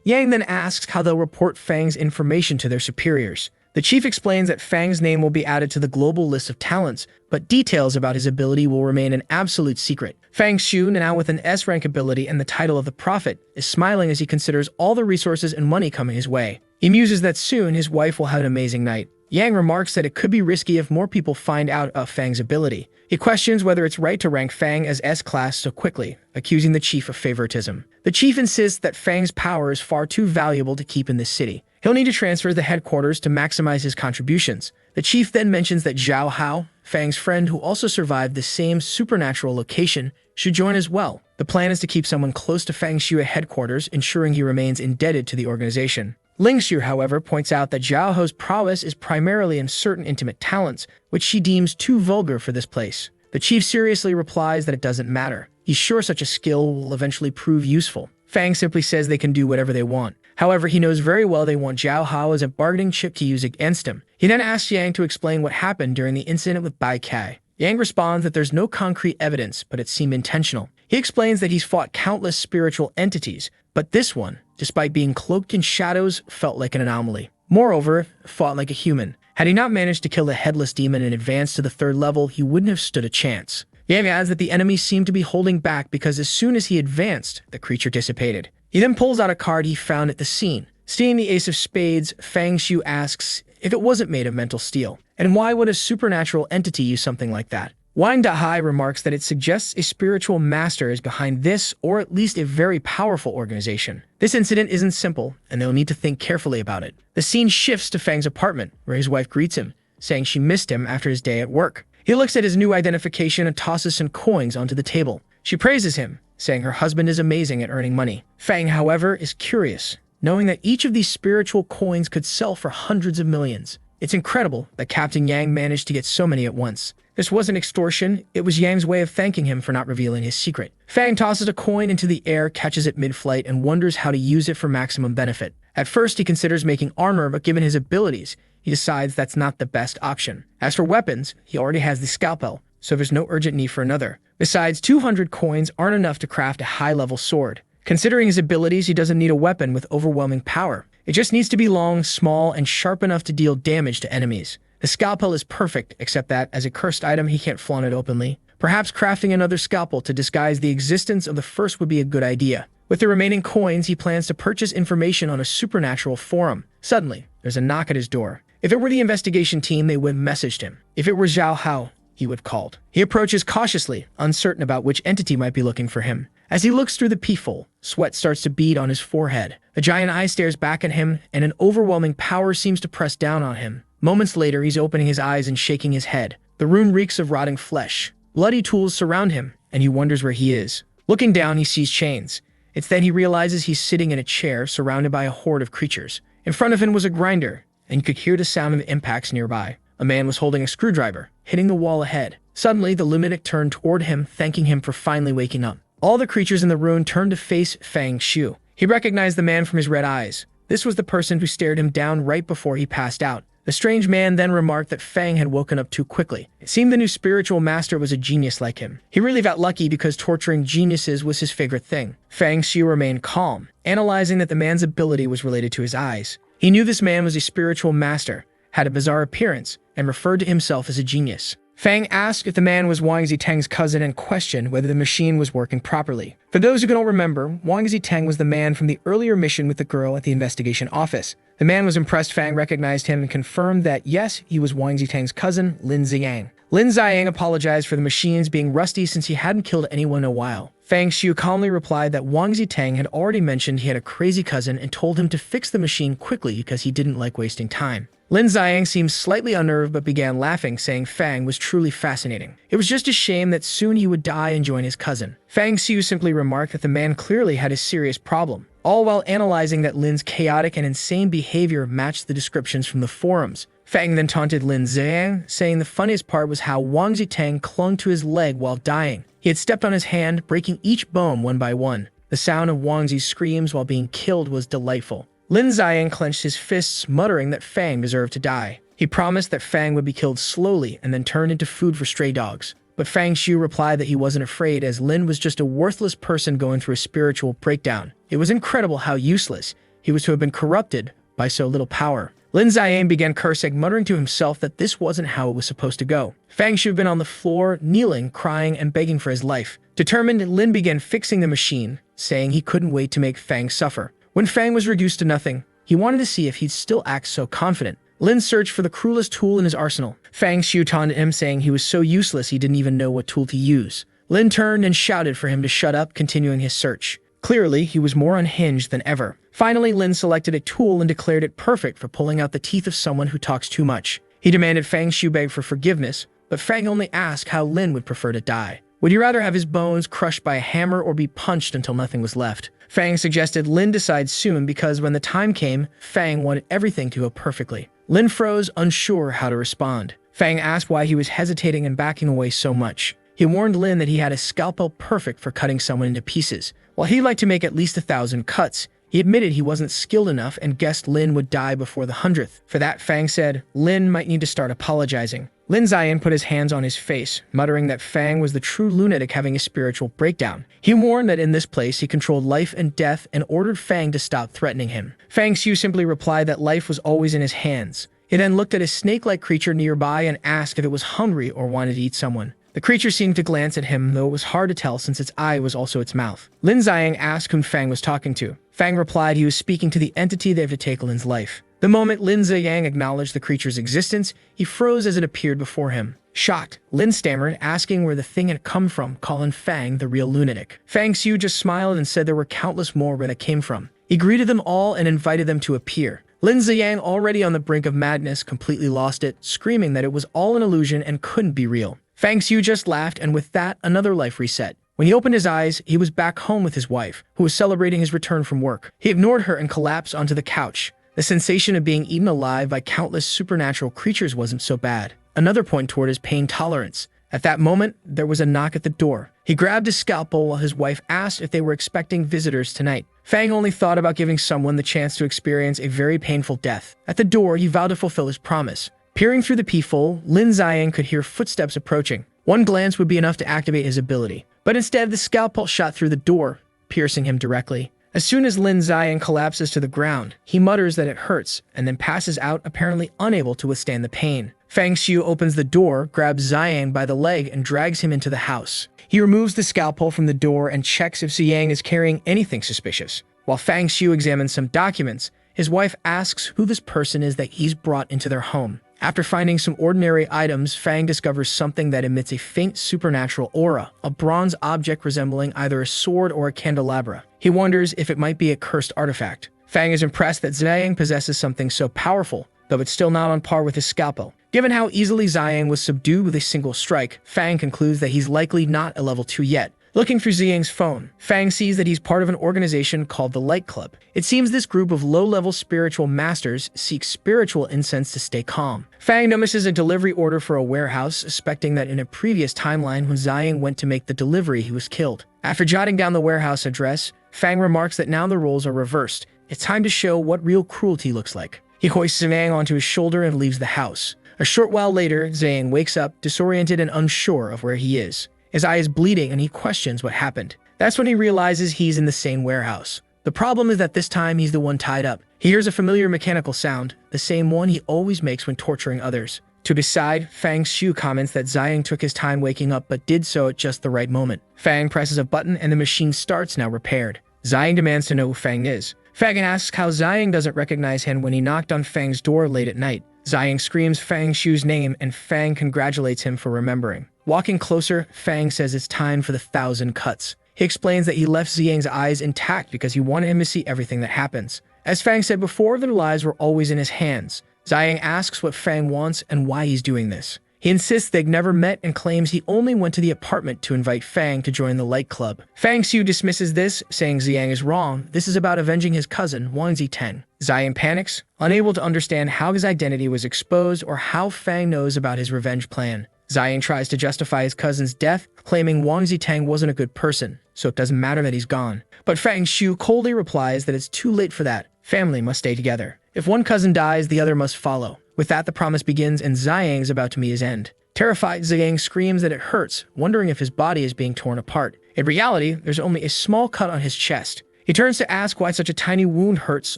Yang then asks how they'll report Fang's information to their superiors. The chief explains that Fang's name will be added to the global list of talents, but details about his ability will remain an absolute secret. Fang Xiu, now with an S-rank ability and the title of the Prophet, is smiling as he considers all the resources and money coming his way. He muses that soon his wife will have an amazing night. Yang remarks that it could be risky if more people find out of Fang's ability. He questions whether it's right to rank Fang as S-class so quickly, accusing the chief of favoritism. The chief insists that Fang's power is far too valuable to keep in this city. He'll need to transfer the headquarters to maximize his contributions. The chief then mentions that Zhao Hao, Fang's friend who also survived the same supernatural location, should join as well. The plan is to keep someone close to Fang Xiu at headquarters, ensuring he remains indebted to the organization. Ling Xiu, however, points out that Zhao Hao's prowess is primarily in certain intimate talents, which she deems too vulgar for this place. The chief seriously replies that it doesn't matter. He's sure such a skill will eventually prove useful. Fang simply says they can do whatever they want. However, he knows very well they want Zhao Hao as a bargaining chip to use against him. He then asks Yang to explain what happened during the incident with Bai Kai. Yang responds that there's no concrete evidence, but it seemed intentional. He explains that he's fought countless spiritual entities, but this one, despite being cloaked in shadows, felt like an anomaly. Moreover, fought like a human. Had he not managed to kill the headless demon and advance to the 3rd level, he wouldn't have stood a chance. Yang adds that the enemy seemed to be holding back because as soon as he advanced, the creature dissipated. He then pulls out a card he found at the scene. Seeing the Ace of Spades, Fang Xiu asks if it wasn't made of mental steel, and why would a supernatural entity use something like that? Wang Dahai remarks that it suggests a spiritual master is behind this, or at least a very powerful organization. This incident isn't simple, and they'll need to think carefully about it. The scene shifts to Fang's apartment, where his wife greets him, saying she missed him after his day at work. He looks at his new identification and tosses some coins onto the table. She praises him, saying her husband is amazing at earning money. Fang, however, is curious, knowing that each of these spiritual coins could sell for hundreds of millions. It's incredible that Captain Yang managed to get so many at once. This wasn't extortion, it was Yang's way of thanking him for not revealing his secret. Fang tosses a coin into the air, catches it mid-flight, and wonders how to use it for maximum benefit. At first, he considers making armor, but given his abilities, he decides that's not the best option. As for weapons, he already has the scalpel, so there's no urgent need for another. Besides, 200 coins aren't enough to craft a high-level sword. Considering his abilities, he doesn't need a weapon with overwhelming power. It just needs to be long, small, and sharp enough to deal damage to enemies. The scalpel is perfect, except that, as a cursed item, he can't flaunt it openly. Perhaps crafting another scalpel to disguise the existence of the first would be a good idea. With the remaining coins, he plans to purchase information on a supernatural forum. Suddenly, there's a knock at his door. If it were the investigation team, they would have messaged him. If it were Zhao Hao, he would have called. He approaches cautiously, uncertain about which entity might be looking for him. As he looks through the peephole, sweat starts to bead on his forehead. A giant eye stares back at him, and an overwhelming power seems to press down on him. Moments later, he's opening his eyes and shaking his head. The room reeks of rotting flesh. Bloody tools surround him, and he wonders where he is. Looking down, he sees chains. It's then he realizes he's sitting in a chair surrounded by a horde of creatures. In front of him was a grinder, and you could hear the sound of impacts nearby. A man was holding a screwdriver, hitting the wall ahead. Suddenly, the lunatic turned toward him, thanking him for finally waking up. All the creatures in the room turned to face Fang Xiu. He recognized the man from his red eyes. This was the person who stared him down right before he passed out. The strange man then remarked that Fang had woken up too quickly. It seemed the new spiritual master was a genius like him. He really got lucky because torturing geniuses was his favorite thing. Fang Xiu remained calm, analyzing that the man's ability was related to his eyes. He knew this man was a spiritual master, had a bizarre appearance, and referred to himself as a genius. Fang asked if the man was Wang Ziteng's cousin and questioned whether the machine was working properly. For those who don't remember, Wang Ziteng was the man from the earlier mission with the girl at the investigation office. The man was impressed. Fang recognized him and confirmed that yes, he was Wang Ziteng's cousin, Lin Ziyang. Lin Ziyang apologized for the machines being rusty since he hadn't killed anyone in a while. Fang Xiu calmly replied that Wang Ziteng had already mentioned he had a crazy cousin and told him to fix the machine quickly because he didn't like wasting time. Lin Ziyang seemed slightly unnerved but began laughing, saying Fang was truly fascinating. It was just a shame that soon he would die and join his cousin. Fang Xiu simply remarked that the man clearly had a serious problem, all while analyzing that Lin's chaotic and insane behavior matched the descriptions from the forums. Fang then taunted Lin Ziyang, saying the funniest part was how Wang Ziteng clung to his leg while dying. He had stepped on his hand, breaking each bone one by one. The sound of Wang Zi's screams while being killed was delightful. Lin Ziyang clenched his fists, muttering that Fang deserved to die. He promised that Fang would be killed slowly and then turned into food for stray dogs. But Fang Xiu replied that he wasn't afraid, as Lin was just a worthless person going through a spiritual breakdown. It was incredible how useless he was to have been corrupted by so little power. Lin Ziyang began cursing, muttering to himself that this wasn't how it was supposed to go. Fang Xiu had been on the floor, kneeling, crying, and begging for his life. Determined, Lin began fixing the machine, saying he couldn't wait to make Fang suffer. When Fang was reduced to nothing, he wanted to see if he'd still act so confident. Lin searched for the cruelest tool in his arsenal. Fang Xiu taunted him, saying he was so useless he didn't even know what tool to use. Lin turned and shouted for him to shut up, continuing his search. Clearly, he was more unhinged than ever. Finally, Lin selected a tool and declared it perfect for pulling out the teeth of someone who talks too much. He demanded Fang Xiu beg for forgiveness, but Fang only asked how Lin would prefer to die. Would he rather have his bones crushed by a hammer or be punched until nothing was left? Fang suggested Lin decide soon because when the time came, Fang wanted everything to go perfectly. Lin froze, unsure how to respond. Fang asked why he was hesitating and backing away so much. He warned Lin that he had a scalpel perfect for cutting someone into pieces. While he'd like to make at least 1,000 cuts, he admitted he wasn't skilled enough and guessed Lin would die before the 100th. For that, Fang said Lin might need to start apologizing. Lin Ziyan put his hands on his face, muttering that Fang was the true lunatic having a spiritual breakdown. He warned that in this place he controlled life and death and ordered Fang to stop threatening him. Fang Xiu simply replied that life was always in his hands. He then looked at a snake-like creature nearby and asked if it was hungry or wanted to eat someone. The creature seemed to glance at him, though it was hard to tell since its eye was also its mouth. Lin Ziyan asked whom Fang was talking to. Fang replied he was speaking to the entity that had to take Lin's life. The moment Lin Ziyan acknowledged the creature's existence, he froze as it appeared before him. Shocked, Lin stammered, asking where the thing had come from, calling Fang the real lunatic. Fang Xiu just smiled and said there were countless more where it came from. He greeted them all and invited them to appear. Lin Ziyan, already on the brink of madness, completely lost it, screaming that it was all an illusion and couldn't be real. Fang Xiu just laughed, and with that, another life reset. When he opened his eyes, he was back home with his wife, who was celebrating his return from work. He ignored her and collapsed onto the couch. The sensation of being eaten alive by countless supernatural creatures wasn't so bad. Another point toward his pain tolerance. At that moment, there was a knock at the door. He grabbed his scalpel while his wife asked if they were expecting visitors tonight. Fang only thought about giving someone the chance to experience a very painful death. At the door, he vowed to fulfill his promise. Peering through the peephole, Lin Ziyan could hear footsteps approaching. One glance would be enough to activate his ability. But instead, the scalpel shot through the door, piercing him directly. As soon as Lin Ziyan collapses to the ground, he mutters that it hurts, and then passes out, apparently unable to withstand the pain. Fang Xiu opens the door, grabs Ziyan by the leg, and drags him into the house. He removes the scalpel from the door and checks if Ziyang is carrying anything suspicious. While Fang Xiu examines some documents, his wife asks who this person is that he's brought into their home. After finding some ordinary items, Fang discovers something that emits a faint supernatural aura, a bronze object resembling either a sword or a candelabra. He wonders if it might be a cursed artifact. Fang is impressed that Ziyang possesses something so powerful, though it's still not on par with his scalpel. Given how easily Ziyang was subdued with a single strike, Fang concludes that he's likely not a level 2 yet. Looking through Ziyang's phone, Fang sees that he's part of an organization called the Light Club. It seems this group of low-level spiritual masters seeks spiritual incense to stay calm. Fang notices a delivery order for a warehouse, suspecting that in a previous timeline when Ziyang went to make the delivery, he was killed. After jotting down the warehouse address, Fang remarks that now the roles are reversed. It's time to show what real cruelty looks like. He hoists Ziyang onto his shoulder and leaves the house. A short while later, Ziyang wakes up, disoriented and unsure of where he is. His eye is bleeding and he questions what happened. That's when he realizes he's in the same warehouse. The problem is that this time he's the one tied up. He hears a familiar mechanical sound, the same one he always makes when torturing others. To his side, Fang Xiu comments that Ziyang took his time waking up but did so at just the right moment. Fang presses a button and the machine starts, now repaired. Ziyang demands to know who Fang is. Fang asks how Ziyang doesn't recognize him when he knocked on Fang's door late at night. Ziyang screams Fang Xiu's name and Fang congratulates him for remembering. Walking closer, Fang says it's time for the 1,000 cuts. He explains that he left Ziyang's eyes intact because he wanted him to see everything that happens. As Fang said before, their lives were always in his hands. Ziyang asks what Fang wants and why he's doing this. He insists they've never met and claims he only went to the apartment to invite Fang to join the Light Club. Fang Xiu dismisses this, saying Ziyang is wrong. This is about avenging his cousin, Wang Ziteng. Ziyang panics, unable to understand how his identity was exposed or how Fang knows about his revenge plan. Ziyang tries to justify his cousin's death, claiming Wang Ziteng wasn't a good person, so it doesn't matter that he's gone. But Fang Xiu coldly replies that it's too late for that. Family must stay together. If one cousin dies, the other must follow. With that, the promise begins and Ziyang is about to meet his end. Terrified, Ziyang screams that it hurts, wondering if his body is being torn apart. In reality, there's only a small cut on his chest. He turns to ask why such a tiny wound hurts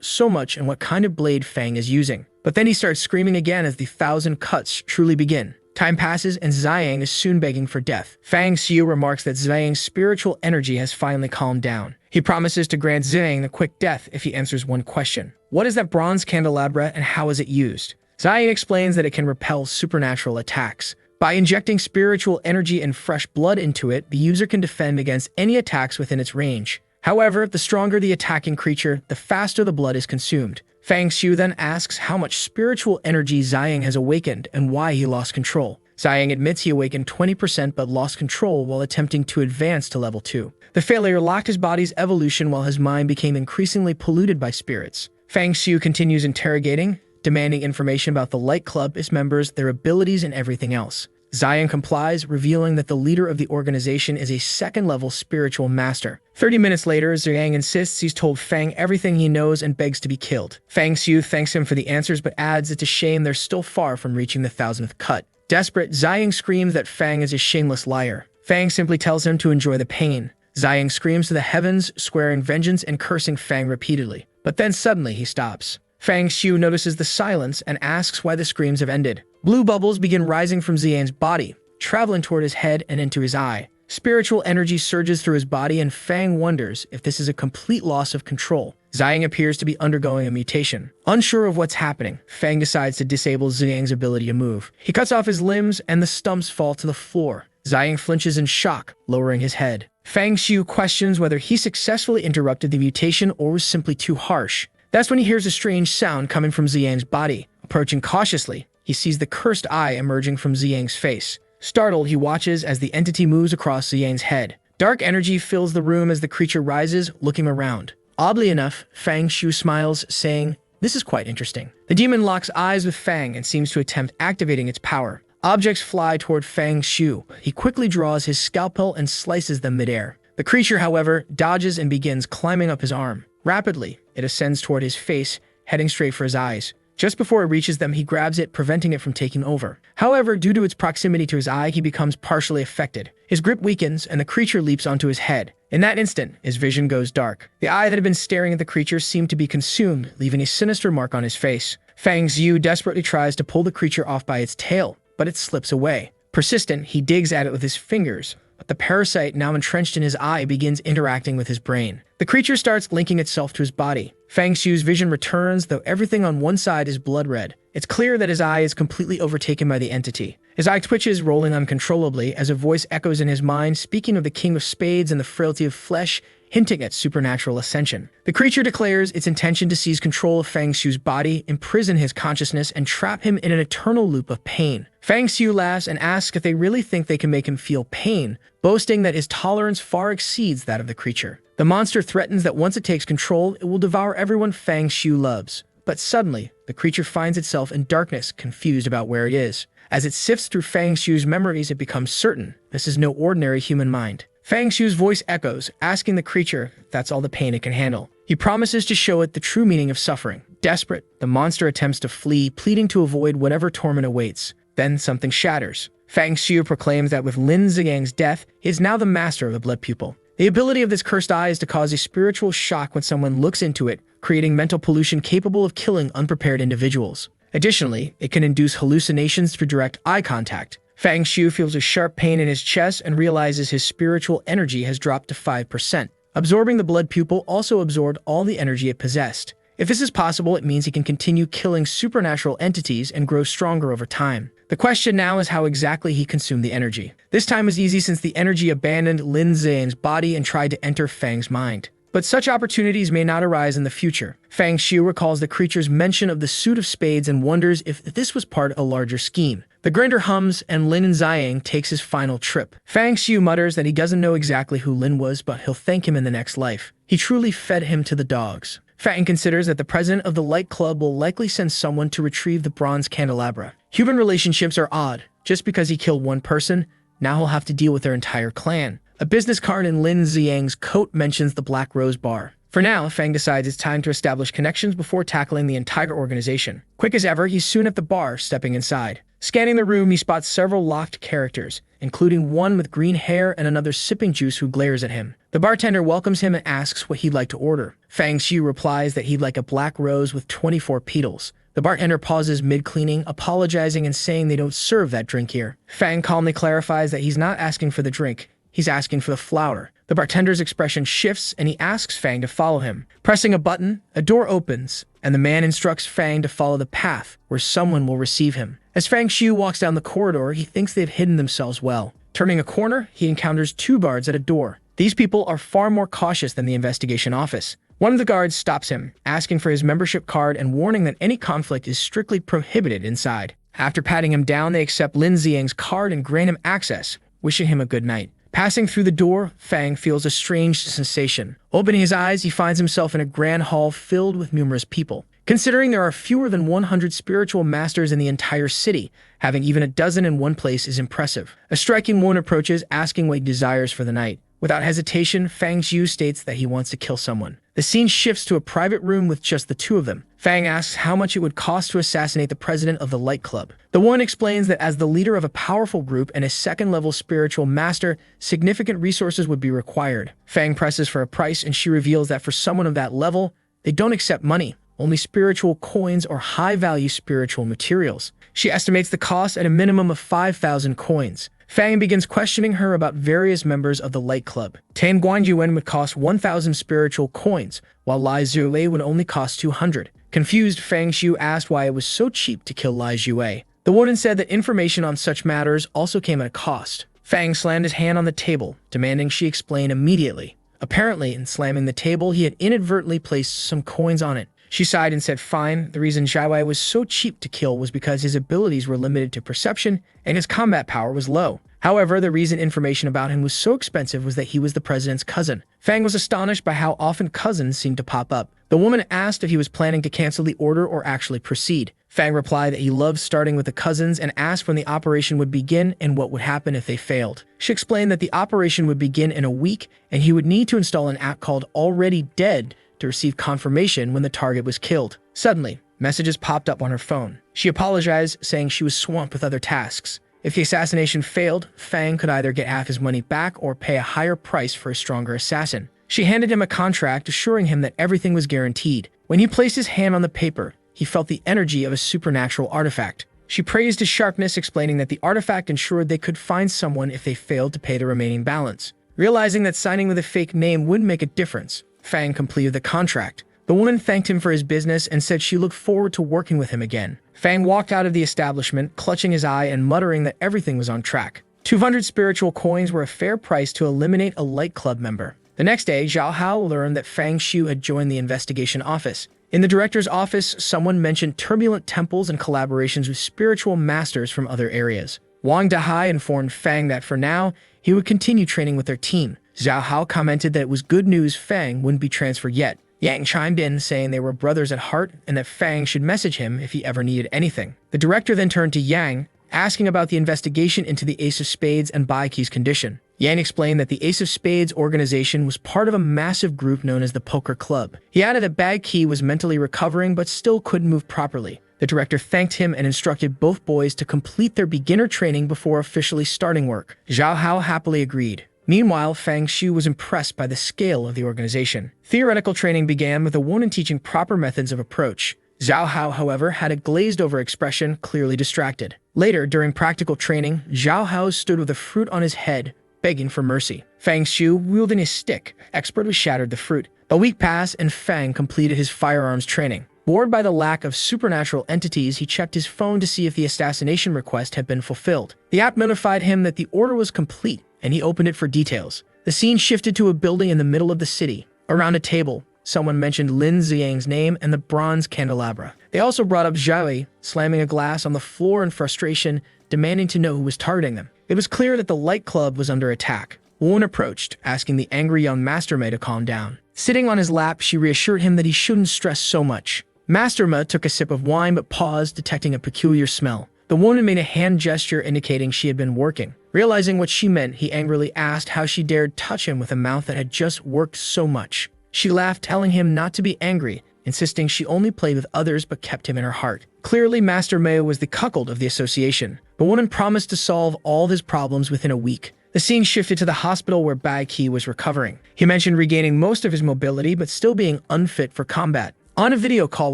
so much and what kind of blade Fang is using. But then he starts screaming again as the 1,000 cuts truly begin. Time passes and Ziyang is soon begging for death. Fang Xiu remarks that Ziyang's spiritual energy has finally calmed down. He promises to grant Ziyang the quick death if he answers one question. What is that bronze candelabra and how is it used? Ziyang explains that it can repel supernatural attacks. By injecting spiritual energy and fresh blood into it, the user can defend against any attacks within its range. However, the stronger the attacking creature, the faster the blood is consumed. Fang Xiu then asks how much spiritual energy Ziyang has awakened and why he lost control. Ziyang admits he awakened 20% but lost control while attempting to advance to level 2. The failure locked his body's evolution while his mind became increasingly polluted by spirits. Fang Xiu continues interrogating, demanding information about the Light Club, its members, their abilities, and everything else. Ziyang complies, revealing that the leader of the organization is a second-level spiritual master. 30 minutes later, Ziyang insists he's told Fang everything he knows and begs to be killed. Fang Xiu thanks him for the answers but adds it's a shame they're still far from reaching the 1000th cut. Desperate, Ziyang screams that Fang is a shameless liar. Fang simply tells him to enjoy the pain. Ziyang screams to the heavens, swearing vengeance and cursing Fang repeatedly. But then suddenly he stops. Fang Xiu notices the silence and asks why the screams have ended. Blue bubbles begin rising from Ziyang's body, traveling toward his head and into his eye. Spiritual energy surges through his body and Fang wonders if this is a complete loss of control. Ziyang appears to be undergoing a mutation. Unsure of what's happening, Fang decides to disable Ziyang's ability to move. He cuts off his limbs and the stumps fall to the floor. Ziyang flinches in shock, lowering his head. Fang Xiu questions whether he successfully interrupted the mutation or was simply too harsh. That's when he hears a strange sound coming from Ziyang's body. Approaching cautiously, he sees the cursed eye emerging from Ziyang's face. Startled, he watches as the entity moves across Ziyang's head. Dark energy fills the room as the creature rises, looking around. Oddly enough, Fang Xiu smiles, saying, "This is quite interesting." The demon locks eyes with Fang and seems to attempt activating its power. Objects fly toward Fang Xiu. He quickly draws his scalpel and slices them midair. The creature, however, dodges and begins climbing up his arm. Rapidly, it ascends toward his face, heading straight for his eyes. Just before it reaches them, he grabs it, preventing it from taking over. However, due to its proximity to his eye, he becomes partially affected. His grip weakens, and the creature leaps onto his head. In that instant, his vision goes dark. The eye that had been staring at the creature seemed to be consumed, leaving a sinister mark on his face. Fang Xiu desperately tries to pull the creature off by its tail, but it slips away. Persistent, he digs at it with his fingers, but the parasite, now entrenched in his eye, begins interacting with his brain. The creature starts linking itself to his body. Fang Xiu's vision returns, though everything on one side is blood red. It's clear that his eye is completely overtaken by the entity. His eye twitches, rolling uncontrollably, as a voice echoes in his mind, speaking of the King of Spades and the frailty of flesh, hinting at supernatural ascension. The creature declares its intention to seize control of Fang Xiu's body, imprison his consciousness, and trap him in an eternal loop of pain. Fang Xiu laughs and asks if they really think they can make him feel pain, boasting that his tolerance far exceeds that of the creature. The monster threatens that once it takes control, it will devour everyone Fang Xiu loves. But suddenly, the creature finds itself in darkness, confused about where it is. As it sifts through Fang Xiu's memories, it becomes certain this is no ordinary human mind. Fang Xiu's voice echoes, asking the creature if that's all the pain it can handle. He promises to show it the true meaning of suffering. Desperate, the monster attempts to flee, pleading to avoid whatever torment awaits. Then something shatters. Fang Xiu proclaims that with Lin Ziyang's death, he is now the master of the blood pupil. The ability of this cursed eye is to cause a spiritual shock when someone looks into it, creating mental pollution capable of killing unprepared individuals. Additionally, it can induce hallucinations through direct eye contact. Fang Xiu feels a sharp pain in his chest and realizes his spiritual energy has dropped to 5%. Absorbing the blood pupil also absorbed all the energy it possessed. If this is possible, it means he can continue killing supernatural entities and grow stronger over time. The question now is how exactly he consumed the energy. This time was easy since the energy abandoned Lin Ziyang's body and tried to enter Fang's mind. But such opportunities may not arise in the future. Fang Xiu recalls the creature's mention of the suit of spades and wonders if this was part of a larger scheme. The grinder hums and Lin Ziyang takes his final trip. Fang Xiu mutters that he doesn't know exactly who Lin was, but he'll thank him in the next life. He truly fed him to the dogs. Fang considers that the president of the Light Club will likely send someone to retrieve the bronze candelabra. Human relationships are odd. Just because he killed one person, now he'll have to deal with their entire clan. A business card in Lin Ziyang's coat mentions the Black Rose Bar. For now, Fang decides it's time to establish connections before tackling the entire organization. Quick as ever, he's soon at the bar, stepping inside. Scanning the room, he spots several locked characters, including one with green hair and another sipping juice who glares at him. The bartender welcomes him and asks what he'd like to order. Fang Xiu replies that he'd like a black rose with 24 petals. The bartender pauses mid-cleaning, apologizing and saying they don't serve that drink here. Fang calmly clarifies that he's not asking for the drink, he's asking for the flower. The The bartender's expression shifts and he asks Fang to follow him. Pressing a button, a door opens, and the man instructs Fang to follow the path where someone will receive him. As Fang Xiu walks down the corridor, he thinks they've hidden themselves well. Turning a corner, he encounters two guards at a door. These people are far more cautious than the investigation office. One of the guards stops him, asking for his membership card and warning that any conflict is strictly prohibited inside. After patting him down, they accept Lin Xiang's card and grant him access, wishing him a good night. Passing through the door, Fang feels a strange sensation. Opening his eyes, he finds himself in a grand hall filled with numerous people. Considering there are fewer than 100 spiritual masters in the entire city, having even a dozen in one place is impressive. A striking woman approaches, asking what he desires for the night. Without hesitation, Fang Xiu states that he wants to kill someone. The scene shifts to a private room with just the two of them. Fang asks how much it would cost to assassinate the president of the Light Club. The woman explains that as the leader of a powerful group and a second-level spiritual master, significant resources would be required. Fang presses for a price and she reveals that for someone of that level, they don't accept money, only spiritual coins or high-value spiritual materials. She estimates the cost at a minimum of 5,000 coins. Fang begins questioning her about various members of the Light Club. Tan Guanyuan would cost 1,000 spiritual coins, while Lai Zhuwei would only cost 200. Confused, Fang Xiu asked why it was so cheap to kill Lai Zhuwei. The woman said that information on such matters also came at a cost. Fang slammed his hand on the table, demanding she explain immediately. Apparently, in slamming the table, he had inadvertently placed some coins on it. She sighed and said fine. The reason Zhuwei was so cheap to kill was because his abilities were limited to perception and his combat power was low. However, the reason information about him was so expensive was that he was the president's cousin. Fang was astonished by how often cousins seemed to pop up. The woman asked if he was planning to cancel the order or actually proceed. Fang replied that he loved starting with the cousins and asked when the operation would begin and what would happen if they failed. She explained that the operation would begin in a week and he would need to install an app called Already Dead to receive confirmation when the target was killed. Suddenly, messages popped up on her phone. She apologized, saying she was swamped with other tasks. If the assassination failed, Fang could either get half his money back or pay a higher price for a stronger assassin. She handed him a contract, assuring him that everything was guaranteed. When he placed his hand on the paper, he felt the energy of a supernatural artifact. She praised his sharpness, explaining that the artifact ensured they could find someone if they failed to pay the remaining balance. Realizing that signing with a fake name wouldn't make a difference, Fang completed the contract. The woman thanked him for his business and said she looked forward to working with him again. Fang walked out of the establishment, clutching his eye and muttering that everything was on track. 200 spiritual coins were a fair price to eliminate a Light Club member. The next day, Zhao Hao learned that Fang Xiu had joined the investigation office. In the director's office, someone mentioned turbulent temples and collaborations with spiritual masters from other areas. Wang Dahai informed Fang that for now, he would continue training with their team. Zhao Hao commented that it was good news Fang wouldn't be transferred yet. Yang chimed in, saying they were brothers at heart and that Fang should message him if he ever needed anything. The director then turned to Yang, asking about the investigation into the Ace of Spades and Bai Qi's condition. Yang explained that the Ace of Spades organization was part of a massive group known as the Poker Club. He added that Bai Qi was mentally recovering but still couldn't move properly. The director thanked him and instructed both boys to complete their beginner training before officially starting work. Zhao Hao happily agreed. Meanwhile, Fang Xiu was impressed by the scale of the organization. Theoretical training began with a woman teaching proper methods of approach. Zhao Hao, however, had a glazed-over expression, clearly distracted. Later, during practical training, Zhao Hao stood with a fruit on his head, begging for mercy. Fang Xiu, wielding his stick, expertly shattered the fruit. A week passed, and Fang completed his firearms training. Bored by the lack of supernatural entities, he checked his phone to see if the assassination request had been fulfilled. The app notified him that the order was complete, and he opened it for details. The scene shifted to a building in the middle of the city. Around a table, someone mentioned Lin Xiang's name and the bronze candelabra. They also brought up Zhuwei, slamming a glass on the floor in frustration, demanding to know who was targeting them. It was clear that the Light Club was under attack. Woman approached, asking the angry young Master Mei to calm down. Sitting on his lap, she reassured him that he shouldn't stress so much. Master Mei took a sip of wine but paused, detecting a peculiar smell. The woman made a hand gesture indicating she had been working. Realizing what she meant, he angrily asked how she dared touch him with a mouth that had just worked so much. She laughed, telling him not to be angry, insisting she only played with others but kept him in her heart. Clearly, Master Mei was the cuckold of the association. The woman promised to solve all of his problems within a week. The scene shifted to the hospital where Bai Qi was recovering. He mentioned regaining most of his mobility but still being unfit for combat. On a video call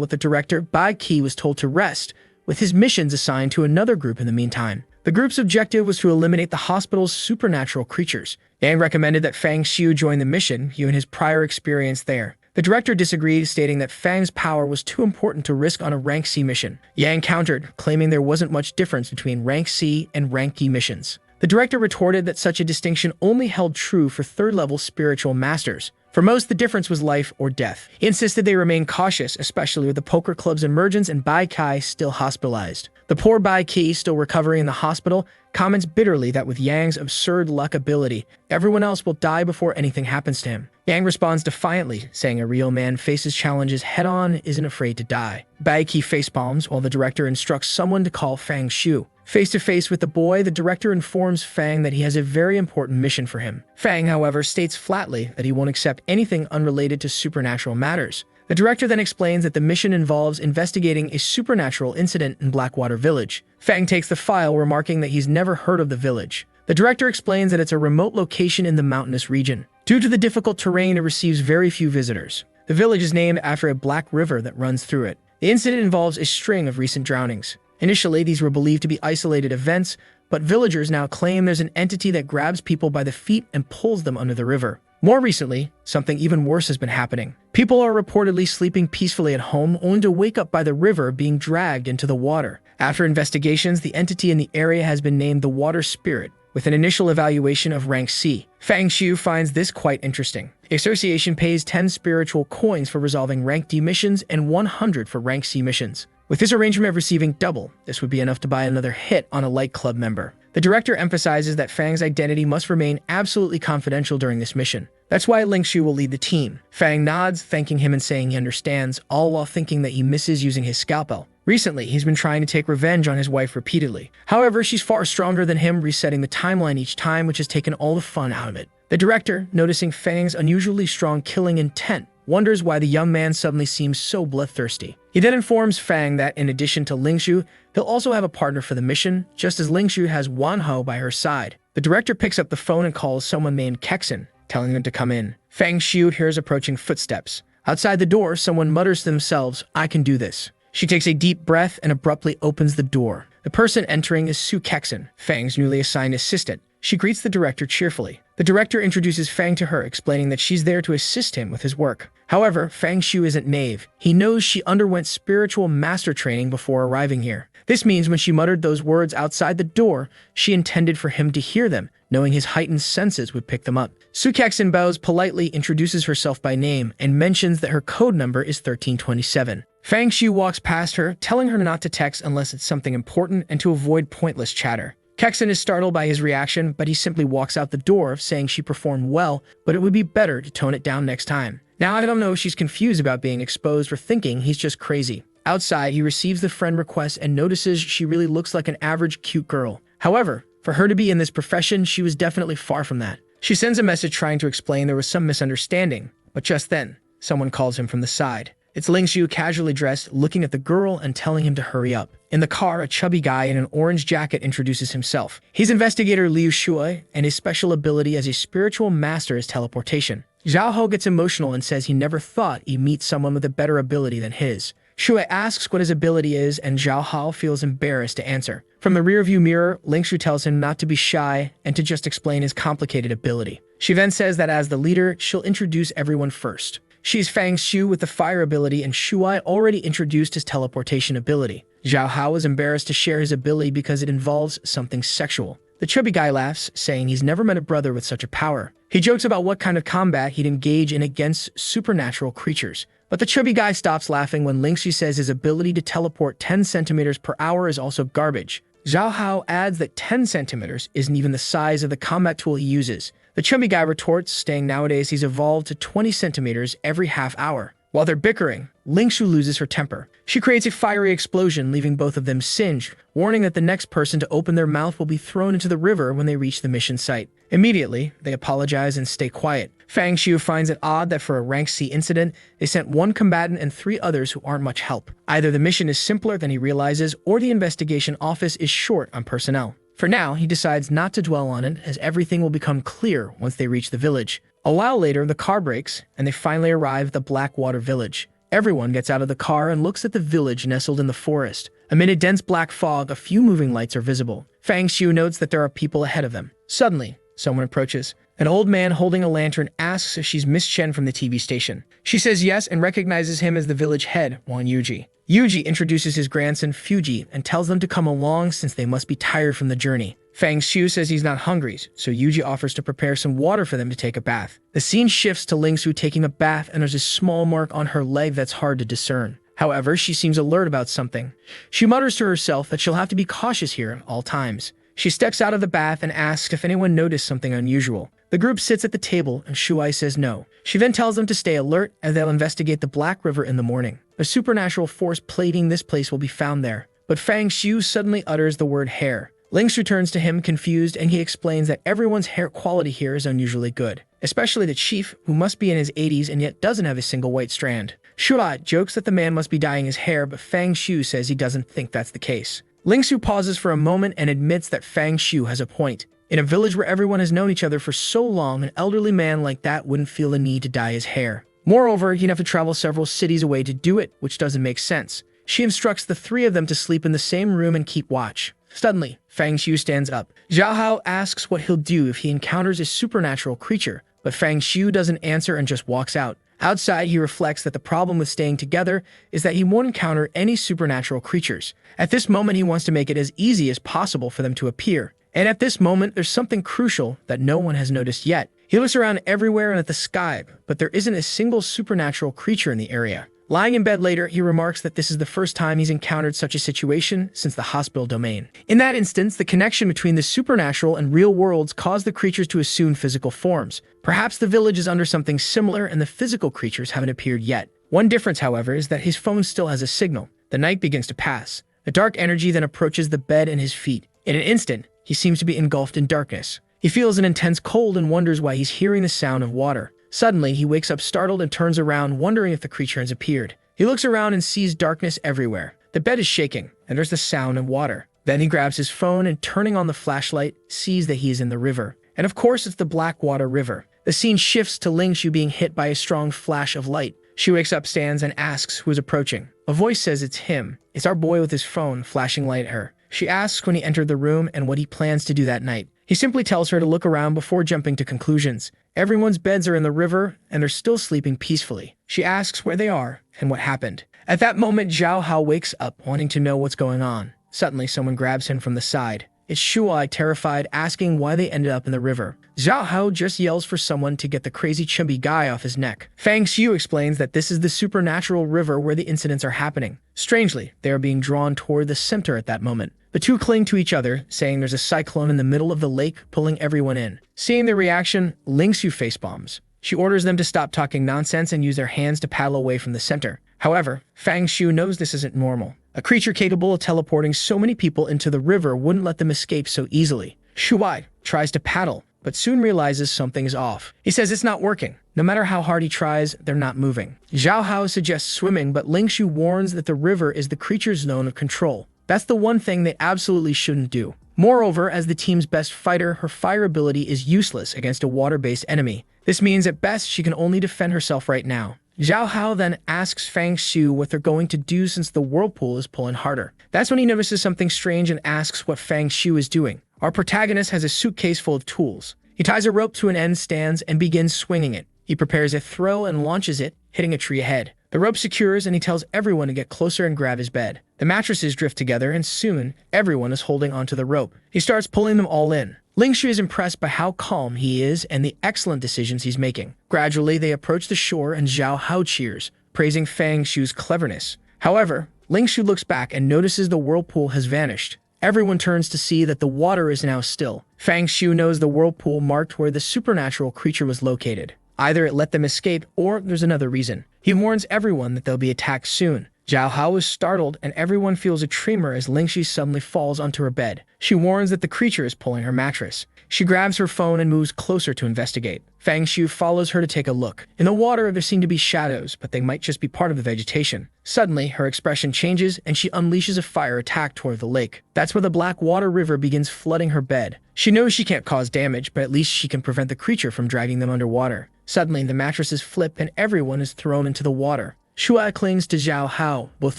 with the director, Bai Qi was told to rest, with his missions assigned to another group in the meantime. The group's objective was to eliminate the hospital's supernatural creatures. Yang recommended that Fang Xiu join the mission, given his prior experience there. The director disagreed, stating that Fang's power was too important to risk on a Rank C mission. Yang countered, claiming there wasn't much difference between Rank C and Rank E missions. The director retorted that such a distinction only held true for third-level spiritual masters. For most, the difference was life or death. He insisted they remain cautious, especially with the poker club's emergence and Bai Kai still hospitalized. The poor Bai Kai, still recovering in the hospital, comments bitterly that with Yang's absurd luck ability, everyone else will die before anything happens to him. Yang responds defiantly, saying a real man faces challenges head-on, isn't afraid to die. Bai Kai facepalms while the director instructs someone to call Fang Xiu. Face-to-face with the boy, the director informs Fang that he has a very important mission for him. Fang, however, states flatly that he won't accept anything unrelated to supernatural matters. The director then explains that the mission involves investigating a supernatural incident in Blackwater Village. Fang takes the file, remarking that he's never heard of the village. The director explains that it's a remote location in the mountainous region. Due to the difficult terrain, it receives very few visitors. The village is named after a black river that runs through it. The incident involves a string of recent drownings. Initially, these were believed to be isolated events, but villagers now claim there's an entity that grabs people by the feet and pulls them under the river. More recently, something even worse has been happening. People are reportedly sleeping peacefully at home, only to wake up by the river being dragged into the water. After investigations, the entity in the area has been named the Water Spirit, with an initial evaluation of rank C. Fang Xiu finds this quite interesting. The association pays 10 spiritual coins for resolving rank D missions and 100 for rank C missions. With this arrangement of receiving double, this would be enough to buy another hit on a light club member. The director emphasizes that Fang's identity must remain absolutely confidential during this mission. That's why Ling Xiu will lead the team. Fang nods, thanking him and saying he understands, all while thinking that he misses using his scalpel. Recently, he's been trying to take revenge on his wife repeatedly. However, she's far stronger than him, resetting the timeline each time, which has taken all the fun out of it. The director, noticing Fang's unusually strong killing intent, wonders why the young man suddenly seems so bloodthirsty. He then informs Fang that, in addition to Ling Xiu, he'll also have a partner for the mission, just as Ling Xiu has Wan Ho by her side. The director picks up the phone and calls someone named Kexin, telling them to come in. Fang Xiu hears approaching footsteps. Outside the door, someone mutters to themselves, "I can do this." She takes a deep breath and abruptly opens the door. The person entering is Su Kexin, Fang's newly assigned assistant. She greets the director cheerfully. The director introduces Fang to her, explaining that she's there to assist him with his work. However, Fang Xiu isn't naive. He knows she underwent spiritual master training before arriving here. This means when she muttered those words outside the door, she intended for him to hear them, knowing his heightened senses would pick them up. Su Kexin bows politely, introduces herself by name, and mentions that her code number is 1327. Fang Xiu walks past her, telling her not to text unless it's something important and to avoid pointless chatter. Kexin is startled by his reaction, but he simply walks out the door, saying she performed well, but it would be better to tone it down next time. Now I don't know if she's confused about being exposed or thinking he's just crazy. Outside, he receives the friend request and notices she really looks like an average cute girl. However, for her to be in this profession, she was definitely far from that. She sends a message trying to explain there was some misunderstanding, but just then, someone calls him from the side. It's Ling Xiu, casually dressed, looking at the girl and telling him to hurry up. In the car, a chubby guy in an orange jacket introduces himself. He's investigator Liu Shui, and his special ability as a spiritual master is teleportation. Zhao Ho gets emotional and says he never thought he'd meet someone with a better ability than his. Shui asks what his ability is, and Zhao Hao feels embarrassed to answer. From the rearview mirror, Ling Xiu tells him not to be shy and to just explain his complicated ability. She then says that as the leader, she'll introduce everyone first. She's Fang Xiu with the fire ability, and Shui already introduced his teleportation ability. Zhao Hao is embarrassed to share his ability because it involves something sexual. The chubby guy laughs, saying he's never met a brother with such a power. He jokes about what kind of combat he'd engage in against supernatural creatures. But the chubby guy stops laughing when Ling Xiu says his ability to teleport 10 centimeters per hour is also garbage. Zhao Hao adds that 10 centimeters isn't even the size of the combat tool he uses. The chubby guy retorts, saying nowadays he's evolved to 20 centimeters every half hour. While they're bickering, Ling Xiu loses her temper. She creates a fiery explosion, leaving both of them singed, warning that the next person to open their mouth will be thrown into the river when they reach the mission site. Immediately, they apologize and stay quiet. Fang Xiu finds it odd that for a rank C incident, they sent one combatant and 3 others who aren't much help. Either the mission is simpler than he realizes, or the investigation office is short on personnel. For now, he decides not to dwell on it, as everything will become clear once they reach the village. A while later, the car breaks, and they finally arrive at the Blackwater village. Everyone gets out of the car and looks at the village nestled in the forest. Amid a dense black fog, a few moving lights are visible. Fang Xiu notes that there are people ahead of them. Suddenly, someone approaches. An old man holding a lantern asks if she's Miss Chen from the TV station. She says yes and recognizes him as the village head, Wan Yuji. Yuji introduces his grandson Fuji and tells them to come along since they must be tired from the journey. Fang Xiu says he's not hungry, so Yuji offers to prepare some water for them to take a bath. The scene shifts to Ling Su taking a bath, and there's a small mark on her leg that's hard to discern. However, she seems alert about something. She mutters to herself that she'll have to be cautious here at all times. She steps out of the bath and asks if anyone noticed something unusual. The group sits at the table and Shuai says no. She then tells them to stay alert and they'll investigate the Black River in the morning. A supernatural force plating this place will be found there. But Fang Xiu suddenly utters the word hair. Ling Su turns to him confused and he explains that everyone's hair quality here is unusually good, especially the chief, who must be in his 80s and yet doesn't have a single white strand. Shuai jokes that the man must be dyeing his hair, but Fang Xiu says he doesn't think that's the case. Ling Su pauses for a moment and admits that Fang Xiu has a point. In a village where everyone has known each other for so long, an elderly man like that wouldn't feel the need to dye his hair. Moreover, he'd have to travel several cities away to do it, which doesn't make sense. She instructs the three of them to sleep in the same room and keep watch. Suddenly, Fang Xiu stands up. Zhao Hao asks what he'll do if he encounters a supernatural creature, but Fang Xiu doesn't answer and just walks out. Outside, he reflects that the problem with staying together is that he won't encounter any supernatural creatures. At this moment, he wants to make it as easy as possible for them to appear. And at this moment, there's something crucial that no one has noticed yet. He looks around everywhere and at the sky, but there isn't a single supernatural creature in the area. Lying in bed later, he remarks that this is the first time he's encountered such a situation since the hospital domain. In that instance, the connection between the supernatural and real worlds caused the creatures to assume physical forms. Perhaps the village is under something similar and the physical creatures haven't appeared yet. One difference, however, is that his phone still has a signal. The night begins to pass. A dark energy then approaches the bed and his feet. In an instant, he seems to be engulfed in darkness. He feels an intense cold and wonders why he's hearing the sound of water. Suddenly, he wakes up startled and turns around, wondering if the creature has appeared. He looks around and sees darkness everywhere. The bed is shaking, and there's the sound of water. Then he grabs his phone and, turning on the flashlight, sees that he is in the river. And of course, it's the Blackwater River. The scene shifts to Ling Shu being hit by a strong flash of light. She wakes up, stands, and asks who is approaching. A voice says it's him. It's our boy with his phone, flashing light at her. She asks when he entered the room and what he plans to do that night. He simply tells her to look around before jumping to conclusions. Everyone's beds are in the river, and they're still sleeping peacefully. She asks where they are and what happened. At that moment, Zhao Hao wakes up, wanting to know what's going on. Suddenly, someone grabs him from the side. It's Shuai, terrified, asking why they ended up in the river. Zhao Hao just yells for someone to get the crazy chubby guy off his neck. Fang Xiu explains that this is the supernatural river where the incidents are happening. Strangely, they are being drawn toward the center at that moment. The two cling to each other, saying there's a cyclone in the middle of the lake, pulling everyone in. Seeing their reaction, Ling Su facebombs. She orders them to stop talking nonsense and use their hands to paddle away from the center. However, Fang Xiu knows this isn't normal. A creature capable of teleporting so many people into the river wouldn't let them escape so easily. Shuai tries to paddle, but soon realizes something is off. He says it's not working. No matter how hard he tries, they're not moving. Zhao Hao suggests swimming, but Ling Shu warns that the river is the creature's zone of control. That's the one thing they absolutely shouldn't do. Moreover, as the team's best fighter, her fire ability is useless against a water-based enemy. This means at best she can only defend herself right now. Zhao Hao then asks Fang Xiu what they're going to do since the whirlpool is pulling harder. That's when he notices something strange and asks what Fang Xiu is doing. Our protagonist has a suitcase full of tools. He ties a rope to an end, stands, and begins swinging it. He prepares a throw and launches it, hitting a tree ahead. The rope secures and he tells everyone to get closer and grab his bed. The mattresses drift together and soon, everyone is holding onto the rope. He starts pulling them all in. Ling Shu is impressed by how calm he is and the excellent decisions he's making. Gradually, they approach the shore and Zhao Hao cheers, praising Fang Xiu's cleverness. However, Ling Shu looks back and notices the whirlpool has vanished. Everyone turns to see that the water is now still. Fang Xiu knows the whirlpool marked where the supernatural creature was located. Either it let them escape or there's another reason. He warns everyone that they'll be attacked soon. Zhao Hao is startled and everyone feels a tremor as Ling Shi suddenly falls onto her bed. She warns that the creature is pulling her mattress. She grabs her phone and moves closer to investigate. Fang Xiu follows her to take a look. In the water, there seem to be shadows, but they might just be part of the vegetation. Suddenly, her expression changes and she unleashes a fire attack toward the lake. That's where the Blackwater River begins flooding her bed. She knows she can't cause damage, but at least she can prevent the creature from dragging them underwater. Suddenly, the mattresses flip and everyone is thrown into the water. Shuai clings to Zhao Hao, both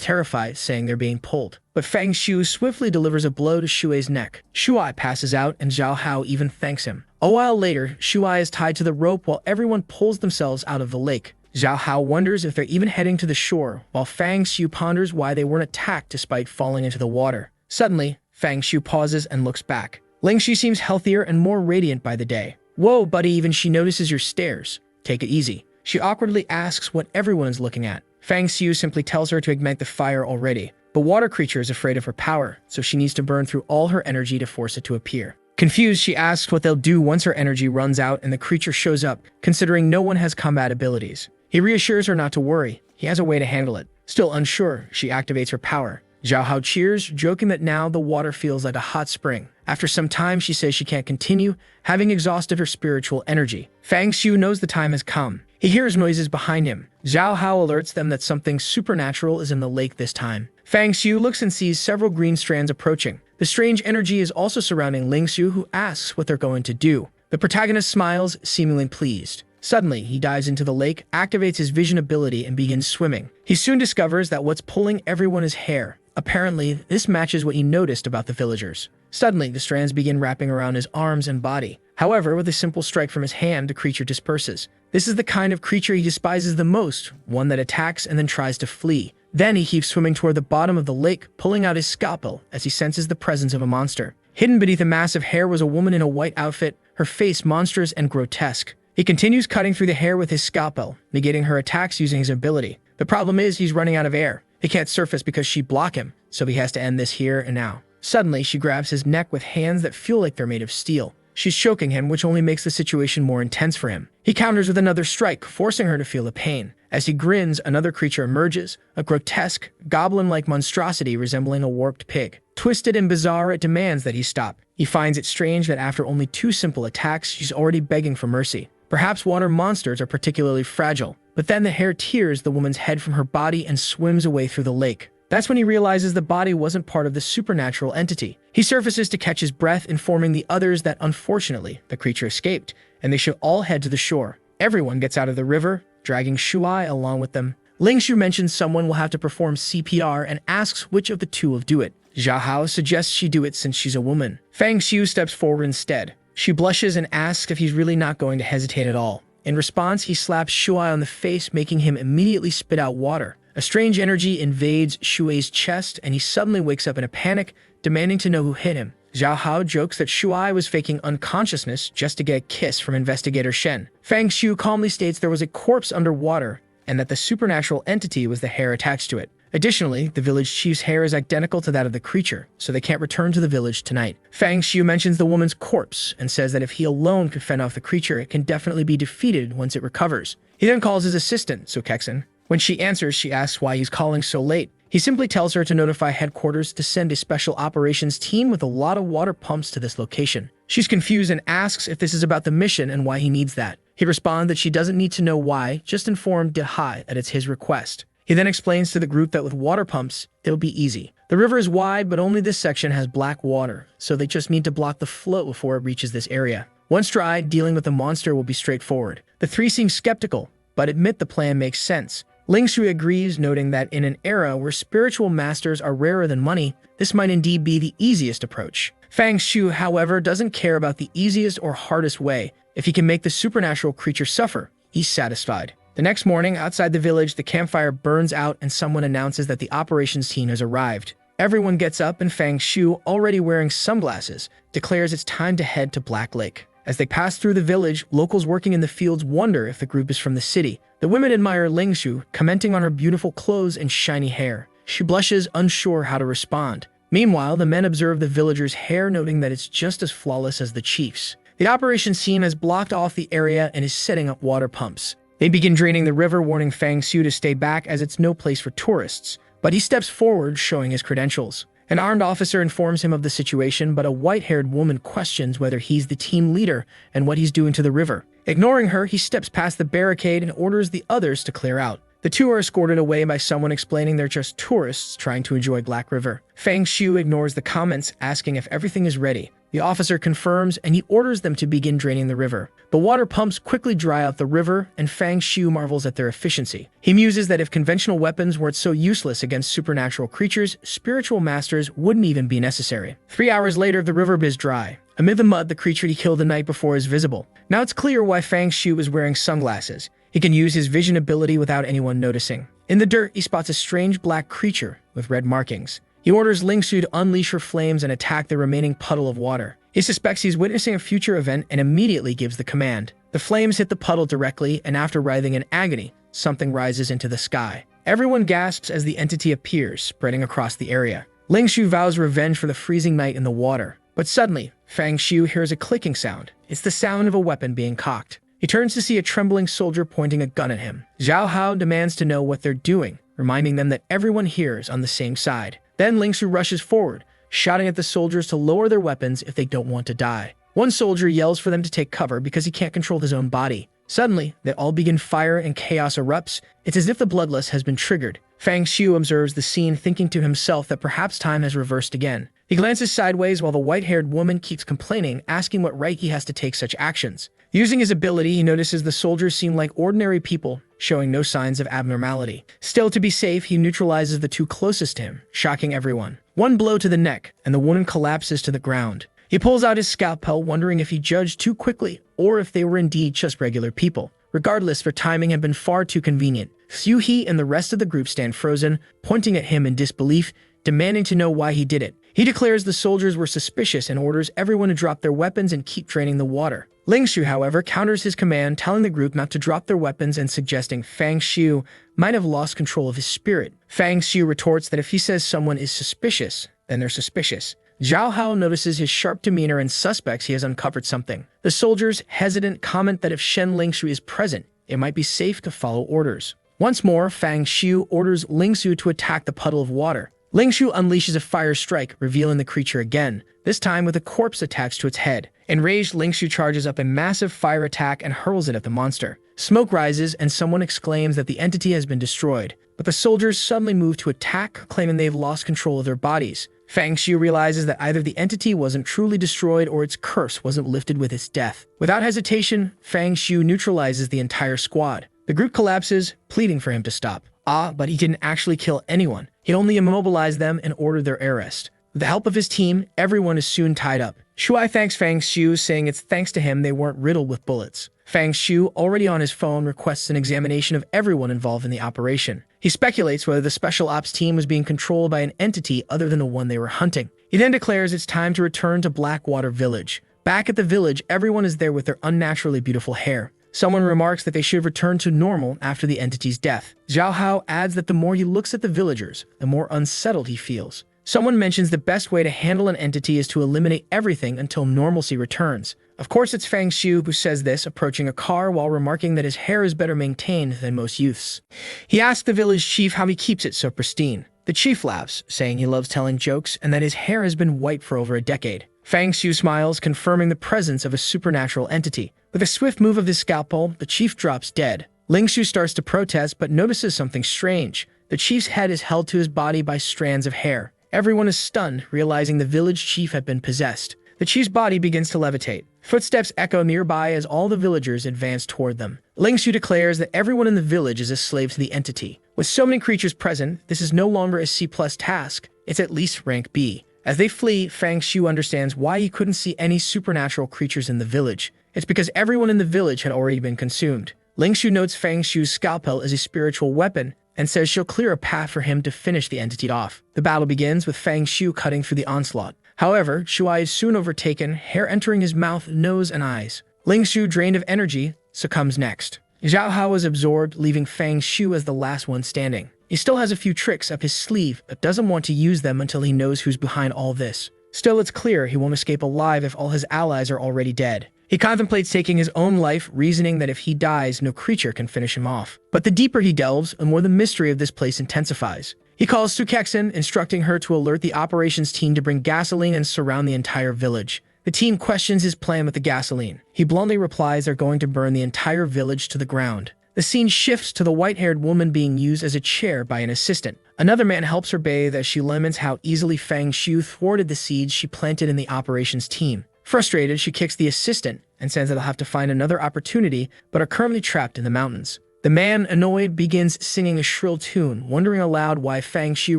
terrified, saying they're being pulled. But Fang Xiu swiftly delivers a blow to Shuai's neck. Shuai passes out, and Zhao Hao even thanks him. A while later, Shuai is tied to the rope while everyone pulls themselves out of the lake. Zhao Hao wonders if they're even heading to the shore, while Fang Xiu ponders why they weren't attacked despite falling into the water. Suddenly, Fang Xiu pauses and looks back. Ling Xu seems healthier and more radiant by the day. "Whoa, buddy, even she notices your stares. Take it easy." She awkwardly asks what everyone is looking at. Fang Xiu simply tells her to ignite the fire already. The water creature is afraid of her power, so she needs to burn through all her energy to force it to appear. Confused, she asks what they'll do once her energy runs out and the creature shows up, considering no one has combat abilities. He reassures her not to worry. He has a way to handle it. Still unsure, she activates her power. Zhao Hao cheers, joking that now the water feels like a hot spring. After some time, she says she can't continue, having exhausted her spiritual energy. Fang Xiu knows the time has come. He hears noises behind him. Zhao Hao alerts them that something supernatural is in the lake this time. Fang Xiu looks and sees several green strands approaching. The strange energy is also surrounding Ling Xiu, who asks what they're going to do. The protagonist smiles, seemingly pleased. Suddenly, he dives into the lake, activates his vision ability, and begins swimming. He soon discovers that what's pulling everyone is hair. Apparently, this matches what he noticed about the villagers. Suddenly, the strands begin wrapping around his arms and body. However, with a simple strike from his hand, the creature disperses. This is the kind of creature he despises the most, one that attacks and then tries to flee. Then he keeps swimming toward the bottom of the lake, pulling out his scalpel as he senses the presence of a monster. Hidden beneath a mass of hair was a woman in a white outfit, her face monstrous and grotesque. He continues cutting through the hair with his scalpel, negating her attacks using his ability. The problem is he's running out of air. He can't surface because she blocked him, so he has to end this here and now. Suddenly, she grabs his neck with hands that feel like they're made of steel. She's choking him, which only makes the situation more intense for him. He counters with another strike, forcing her to feel the pain. As he grins, another creature emerges, a grotesque, goblin-like monstrosity resembling a warped pig. Twisted and bizarre, it demands that he stop. He finds it strange that after only 2 simple attacks, she's already begging for mercy. Perhaps water monsters are particularly fragile. But then the hair tears the woman's head from her body and swims away through the lake. That's when he realizes the body wasn't part of the supernatural entity. He surfaces to catch his breath, informing the others that unfortunately, the creature escaped, and they should all head to the shore. Everyone gets out of the river, dragging Shuai along with them. Ling Xiu mentions someone will have to perform CPR and asks which of the two will do it. Zhao Hao suggests she do it since she's a woman. Fang Xiu steps forward instead. She blushes and asks if he's really not going to hesitate at all. In response, he slaps Shuai on the face, making him immediately spit out water. A strange energy invades Shuai's chest, and he suddenly wakes up in a panic, demanding to know who hit him. Zhao Hao jokes that Shuai was faking unconsciousness just to get a kiss from Investigator Shen. Fang Xiu calmly states there was a corpse underwater, and that the supernatural entity was the hair attached to it. Additionally, the village chief's hair is identical to that of the creature, so they can't return to the village tonight. Fang Xiu mentions the woman's corpse and says that if he alone could fend off the creature, it can definitely be defeated once it recovers. He then calls his assistant, So Kexen. When she answers, she asks why he's calling so late. He simply tells her to notify headquarters to send a special operations team with a lot of water pumps to this location. She's confused and asks if this is about the mission and why he needs that. He responds that she doesn't need to know why, just inform Dehai that it's his request. He then explains to the group that with water pumps, it'll be easy. The river is wide, but only this section has black water, so they just need to block the flow before it reaches this area. Once dry, dealing with the monster will be straightforward. The three seem skeptical, but admit the plan makes sense. Ling Shui agrees, noting that in an era where spiritual masters are rarer than money, this might indeed be the easiest approach. Fang Shu, however, doesn't care about the easiest or hardest way. If he can make the supernatural creature suffer, he's satisfied. The next morning, outside the village, the campfire burns out and someone announces that the operations team has arrived. Everyone gets up and Fang Shu, already wearing sunglasses, declares it's time to head to Black Lake. As they pass through the village, locals working in the fields wonder if the group is from the city. The women admire Ling Shu, commenting on her beautiful clothes and shiny hair. She blushes, unsure how to respond. Meanwhile, the men observe the villagers' hair, noting that it's just as flawless as the chief's. The operations team has blocked off the area and is setting up water pumps. They begin draining the river, warning Fang Shu to stay back as it's no place for tourists. But he steps forward, showing his credentials. An armed officer informs him of the situation, but a white-haired woman questions whether he's the team leader and what he's doing to the river. Ignoring her, he steps past the barricade and orders the others to clear out. The two are escorted away by someone explaining they're just tourists trying to enjoy Black River. Fang Shu ignores the comments, asking if everything is ready. The officer confirms and he orders them to begin draining the river. The water pumps quickly dry out the river, and Fang Xiu marvels at their efficiency. He muses that if conventional weapons weren't so useless against supernatural creatures, spiritual masters wouldn't even be necessary. 3 hours later, the river is dry. Amid the mud, the creature he killed the night before is visible. Now it's clear why Fang Xiu is wearing sunglasses. He can use his vision ability without anyone noticing. In the dirt, he spots a strange black creature with red markings. He orders Ling Su to unleash her flames and attack the remaining puddle of water. He suspects he's witnessing a future event and immediately gives the command. The flames hit the puddle directly, and after writhing in agony, something rises into the sky. Everyone gasps as the entity appears, spreading across the area. Ling Su vows revenge for the freezing night in the water. But suddenly, Fang Xiu hears a clicking sound. It's the sound of a weapon being cocked. He turns to see a trembling soldier pointing a gun at him. Zhao Hao demands to know what they're doing, reminding them that everyone here is on the same side. Then Ling Su rushes forward, shouting at the soldiers to lower their weapons if they don't want to die. One soldier yells for them to take cover because he can't control his own body. Suddenly, they all begin fire and chaos erupts. It's as if the bloodlust has been triggered. Fang Xiu observes the scene, thinking to himself that perhaps time has reversed again. He glances sideways while the white-haired woman keeps complaining, asking what right he has to take such actions. Using his ability, he notices the soldiers seem like ordinary people, showing no signs of abnormality. Still, to be safe, he neutralizes the two closest to him, shocking everyone. One blow to the neck, and the woman collapses to the ground. He pulls out his scalpel, wondering if he judged too quickly, or if they were indeed just regular people. Regardless, their timing had been far too convenient. Xu He and the rest of the group stand frozen, pointing at him in disbelief, demanding to know why he did it. He declares the soldiers were suspicious and orders everyone to drop their weapons and keep draining the water. Ling Shu, however, counters his command, telling the group not to drop their weapons and suggesting Fang Xiu might have lost control of his spirit. Fang Xiu retorts that if he says someone is suspicious, then they're suspicious. Zhao Hao notices his sharp demeanor and suspects he has uncovered something. The soldiers, hesitant, comment that if Shen Lingshu is present, it might be safe to follow orders. Once more, Fang Xiu orders Lingsu to attack the puddle of water. Lingshu unleashes a fire strike, revealing the creature again, this time with a corpse attached to its head. Enraged, Lingshu charges up a massive fire attack and hurls it at the monster. Smoke rises and someone exclaims that the entity has been destroyed, but the soldiers suddenly move to attack, claiming they've lost control of their bodies. Fang Xiu realizes that either the entity wasn't truly destroyed or its curse wasn't lifted with its death. Without hesitation, Fang Xiu neutralizes the entire squad. The group collapses, pleading for him to stop. But he didn't actually kill anyone. He only immobilized them and ordered their arrest. With the help of his team, everyone is soon tied up. Shuai thanks Fang Xiu, saying it's thanks to him they weren't riddled with bullets. Fang Xiu, already on his phone, requests an examination of everyone involved in the operation. He speculates whether the special ops team was being controlled by an entity other than the one they were hunting. He then declares it's time to return to Blackwater Village. Back at the village, everyone is there with their unnaturally beautiful hair. Someone remarks that they should return to normal after the entity's death. Zhao Hao adds that the more he looks at the villagers, the more unsettled he feels. Someone mentions the best way to handle an entity is to eliminate everything until normalcy returns. Of course, it's Fang Xiu who says this, approaching a car while remarking that his hair is better maintained than most youths. He asks the village chief how he keeps it so pristine. The chief laughs, saying he loves telling jokes and that his hair has been white for over a decade. Fang Xiu smiles, confirming the presence of a supernatural entity. With a swift move of his scalpel, the chief drops dead. Ling Shu starts to protest but notices something strange. The chief's head is held to his body by strands of hair. Everyone is stunned, realizing the village chief had been possessed. The chief's body begins to levitate. Footsteps echo nearby as all the villagers advance toward them. Ling Shu declares that everyone in the village is a slave to the entity. With so many creatures present, this is no longer a C+ task, it's at least rank B. As they flee, Fang Xiu understands why he couldn't see any supernatural creatures in the village. It's because everyone in the village had already been consumed. Ling Shu notes Fang Xiu's scalpel as a spiritual weapon and says she'll clear a path for him to finish the entity off. The battle begins with Fang Xiu cutting through the onslaught. However, Shuai is soon overtaken, hair entering his mouth, nose, and eyes. Ling Shu, drained of energy, succumbs next. Zhao Hao is absorbed, leaving Fang Xiu as the last one standing. He still has a few tricks up his sleeve, but doesn't want to use them until he knows who's behind all this. Still, it's clear he won't escape alive if all his allies are already dead. He contemplates taking his own life, reasoning that if he dies, no creature can finish him off. But the deeper he delves, the more the mystery of this place intensifies. He calls Su Kexin, instructing her to alert the operations team to bring gasoline and surround the entire village. The team questions his plan with the gasoline. He bluntly replies they're going to burn the entire village to the ground. The scene shifts to the white-haired woman being used as a chair by an assistant. Another man helps her bathe as she laments how easily Fang Xiu thwarted the seeds she planted in the operations team. Frustrated, she kicks the assistant and says that they'll have to find another opportunity, but are currently trapped in the mountains. The man, annoyed, begins singing a shrill tune, wondering aloud why Fang Xiu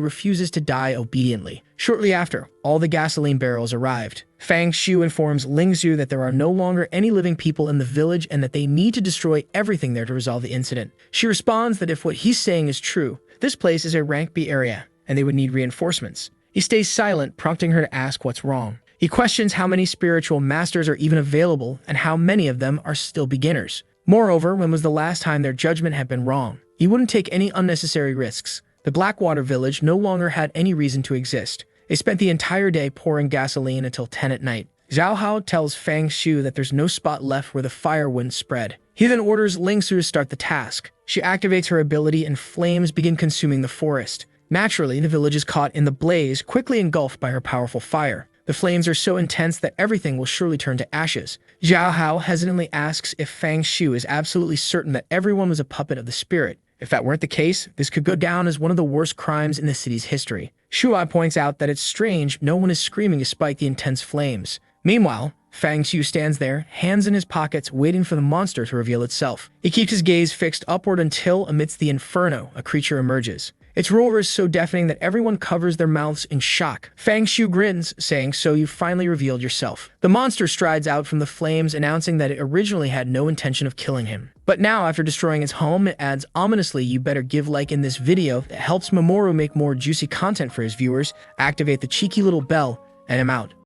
refuses to die obediently. Shortly after, all the gasoline barrels arrived. Fang Xiu informs Ling Zhu that there are no longer any living people in the village and that they need to destroy everything there to resolve the incident. She responds that if what he's saying is true, this place is a rank B area, and they would need reinforcements. He stays silent, prompting her to ask what's wrong. He questions how many spiritual masters are even available and how many of them are still beginners. Moreover, when was the last time their judgment had been wrong? He wouldn't take any unnecessary risks. The Blackwater village no longer had any reason to exist. They spent the entire day pouring gasoline until 10 at night. Zhao Hao tells Fang Xiu that there's no spot left where the fire wouldn't spread. He then orders Ling Su to start the task. She activates her ability and flames begin consuming the forest. Naturally, the village is caught in the blaze, quickly engulfed by her powerful fire. The flames are so intense that everything will surely turn to ashes. Zhao Hao hesitantly asks if Fang Xiu is absolutely certain that everyone was a puppet of the spirit. If that weren't the case, this could go down as one of the worst crimes in the city's history. Shuai points out that it's strange no one is screaming despite the intense flames. Meanwhile, Fang Xiu stands there, hands in his pockets, waiting for the monster to reveal itself. He keeps his gaze fixed upward until, amidst the inferno, a creature emerges. Its roar is so deafening that everyone covers their mouths in shock. Fang Xiu grins, saying, "So you finally revealed yourself." The monster strides out from the flames, announcing that it originally had no intention of killing him. But now, after destroying its home, it adds ominously, "You better give like in this video that helps Mamoru make more juicy content for his viewers, activate the cheeky little bell, and I'm out."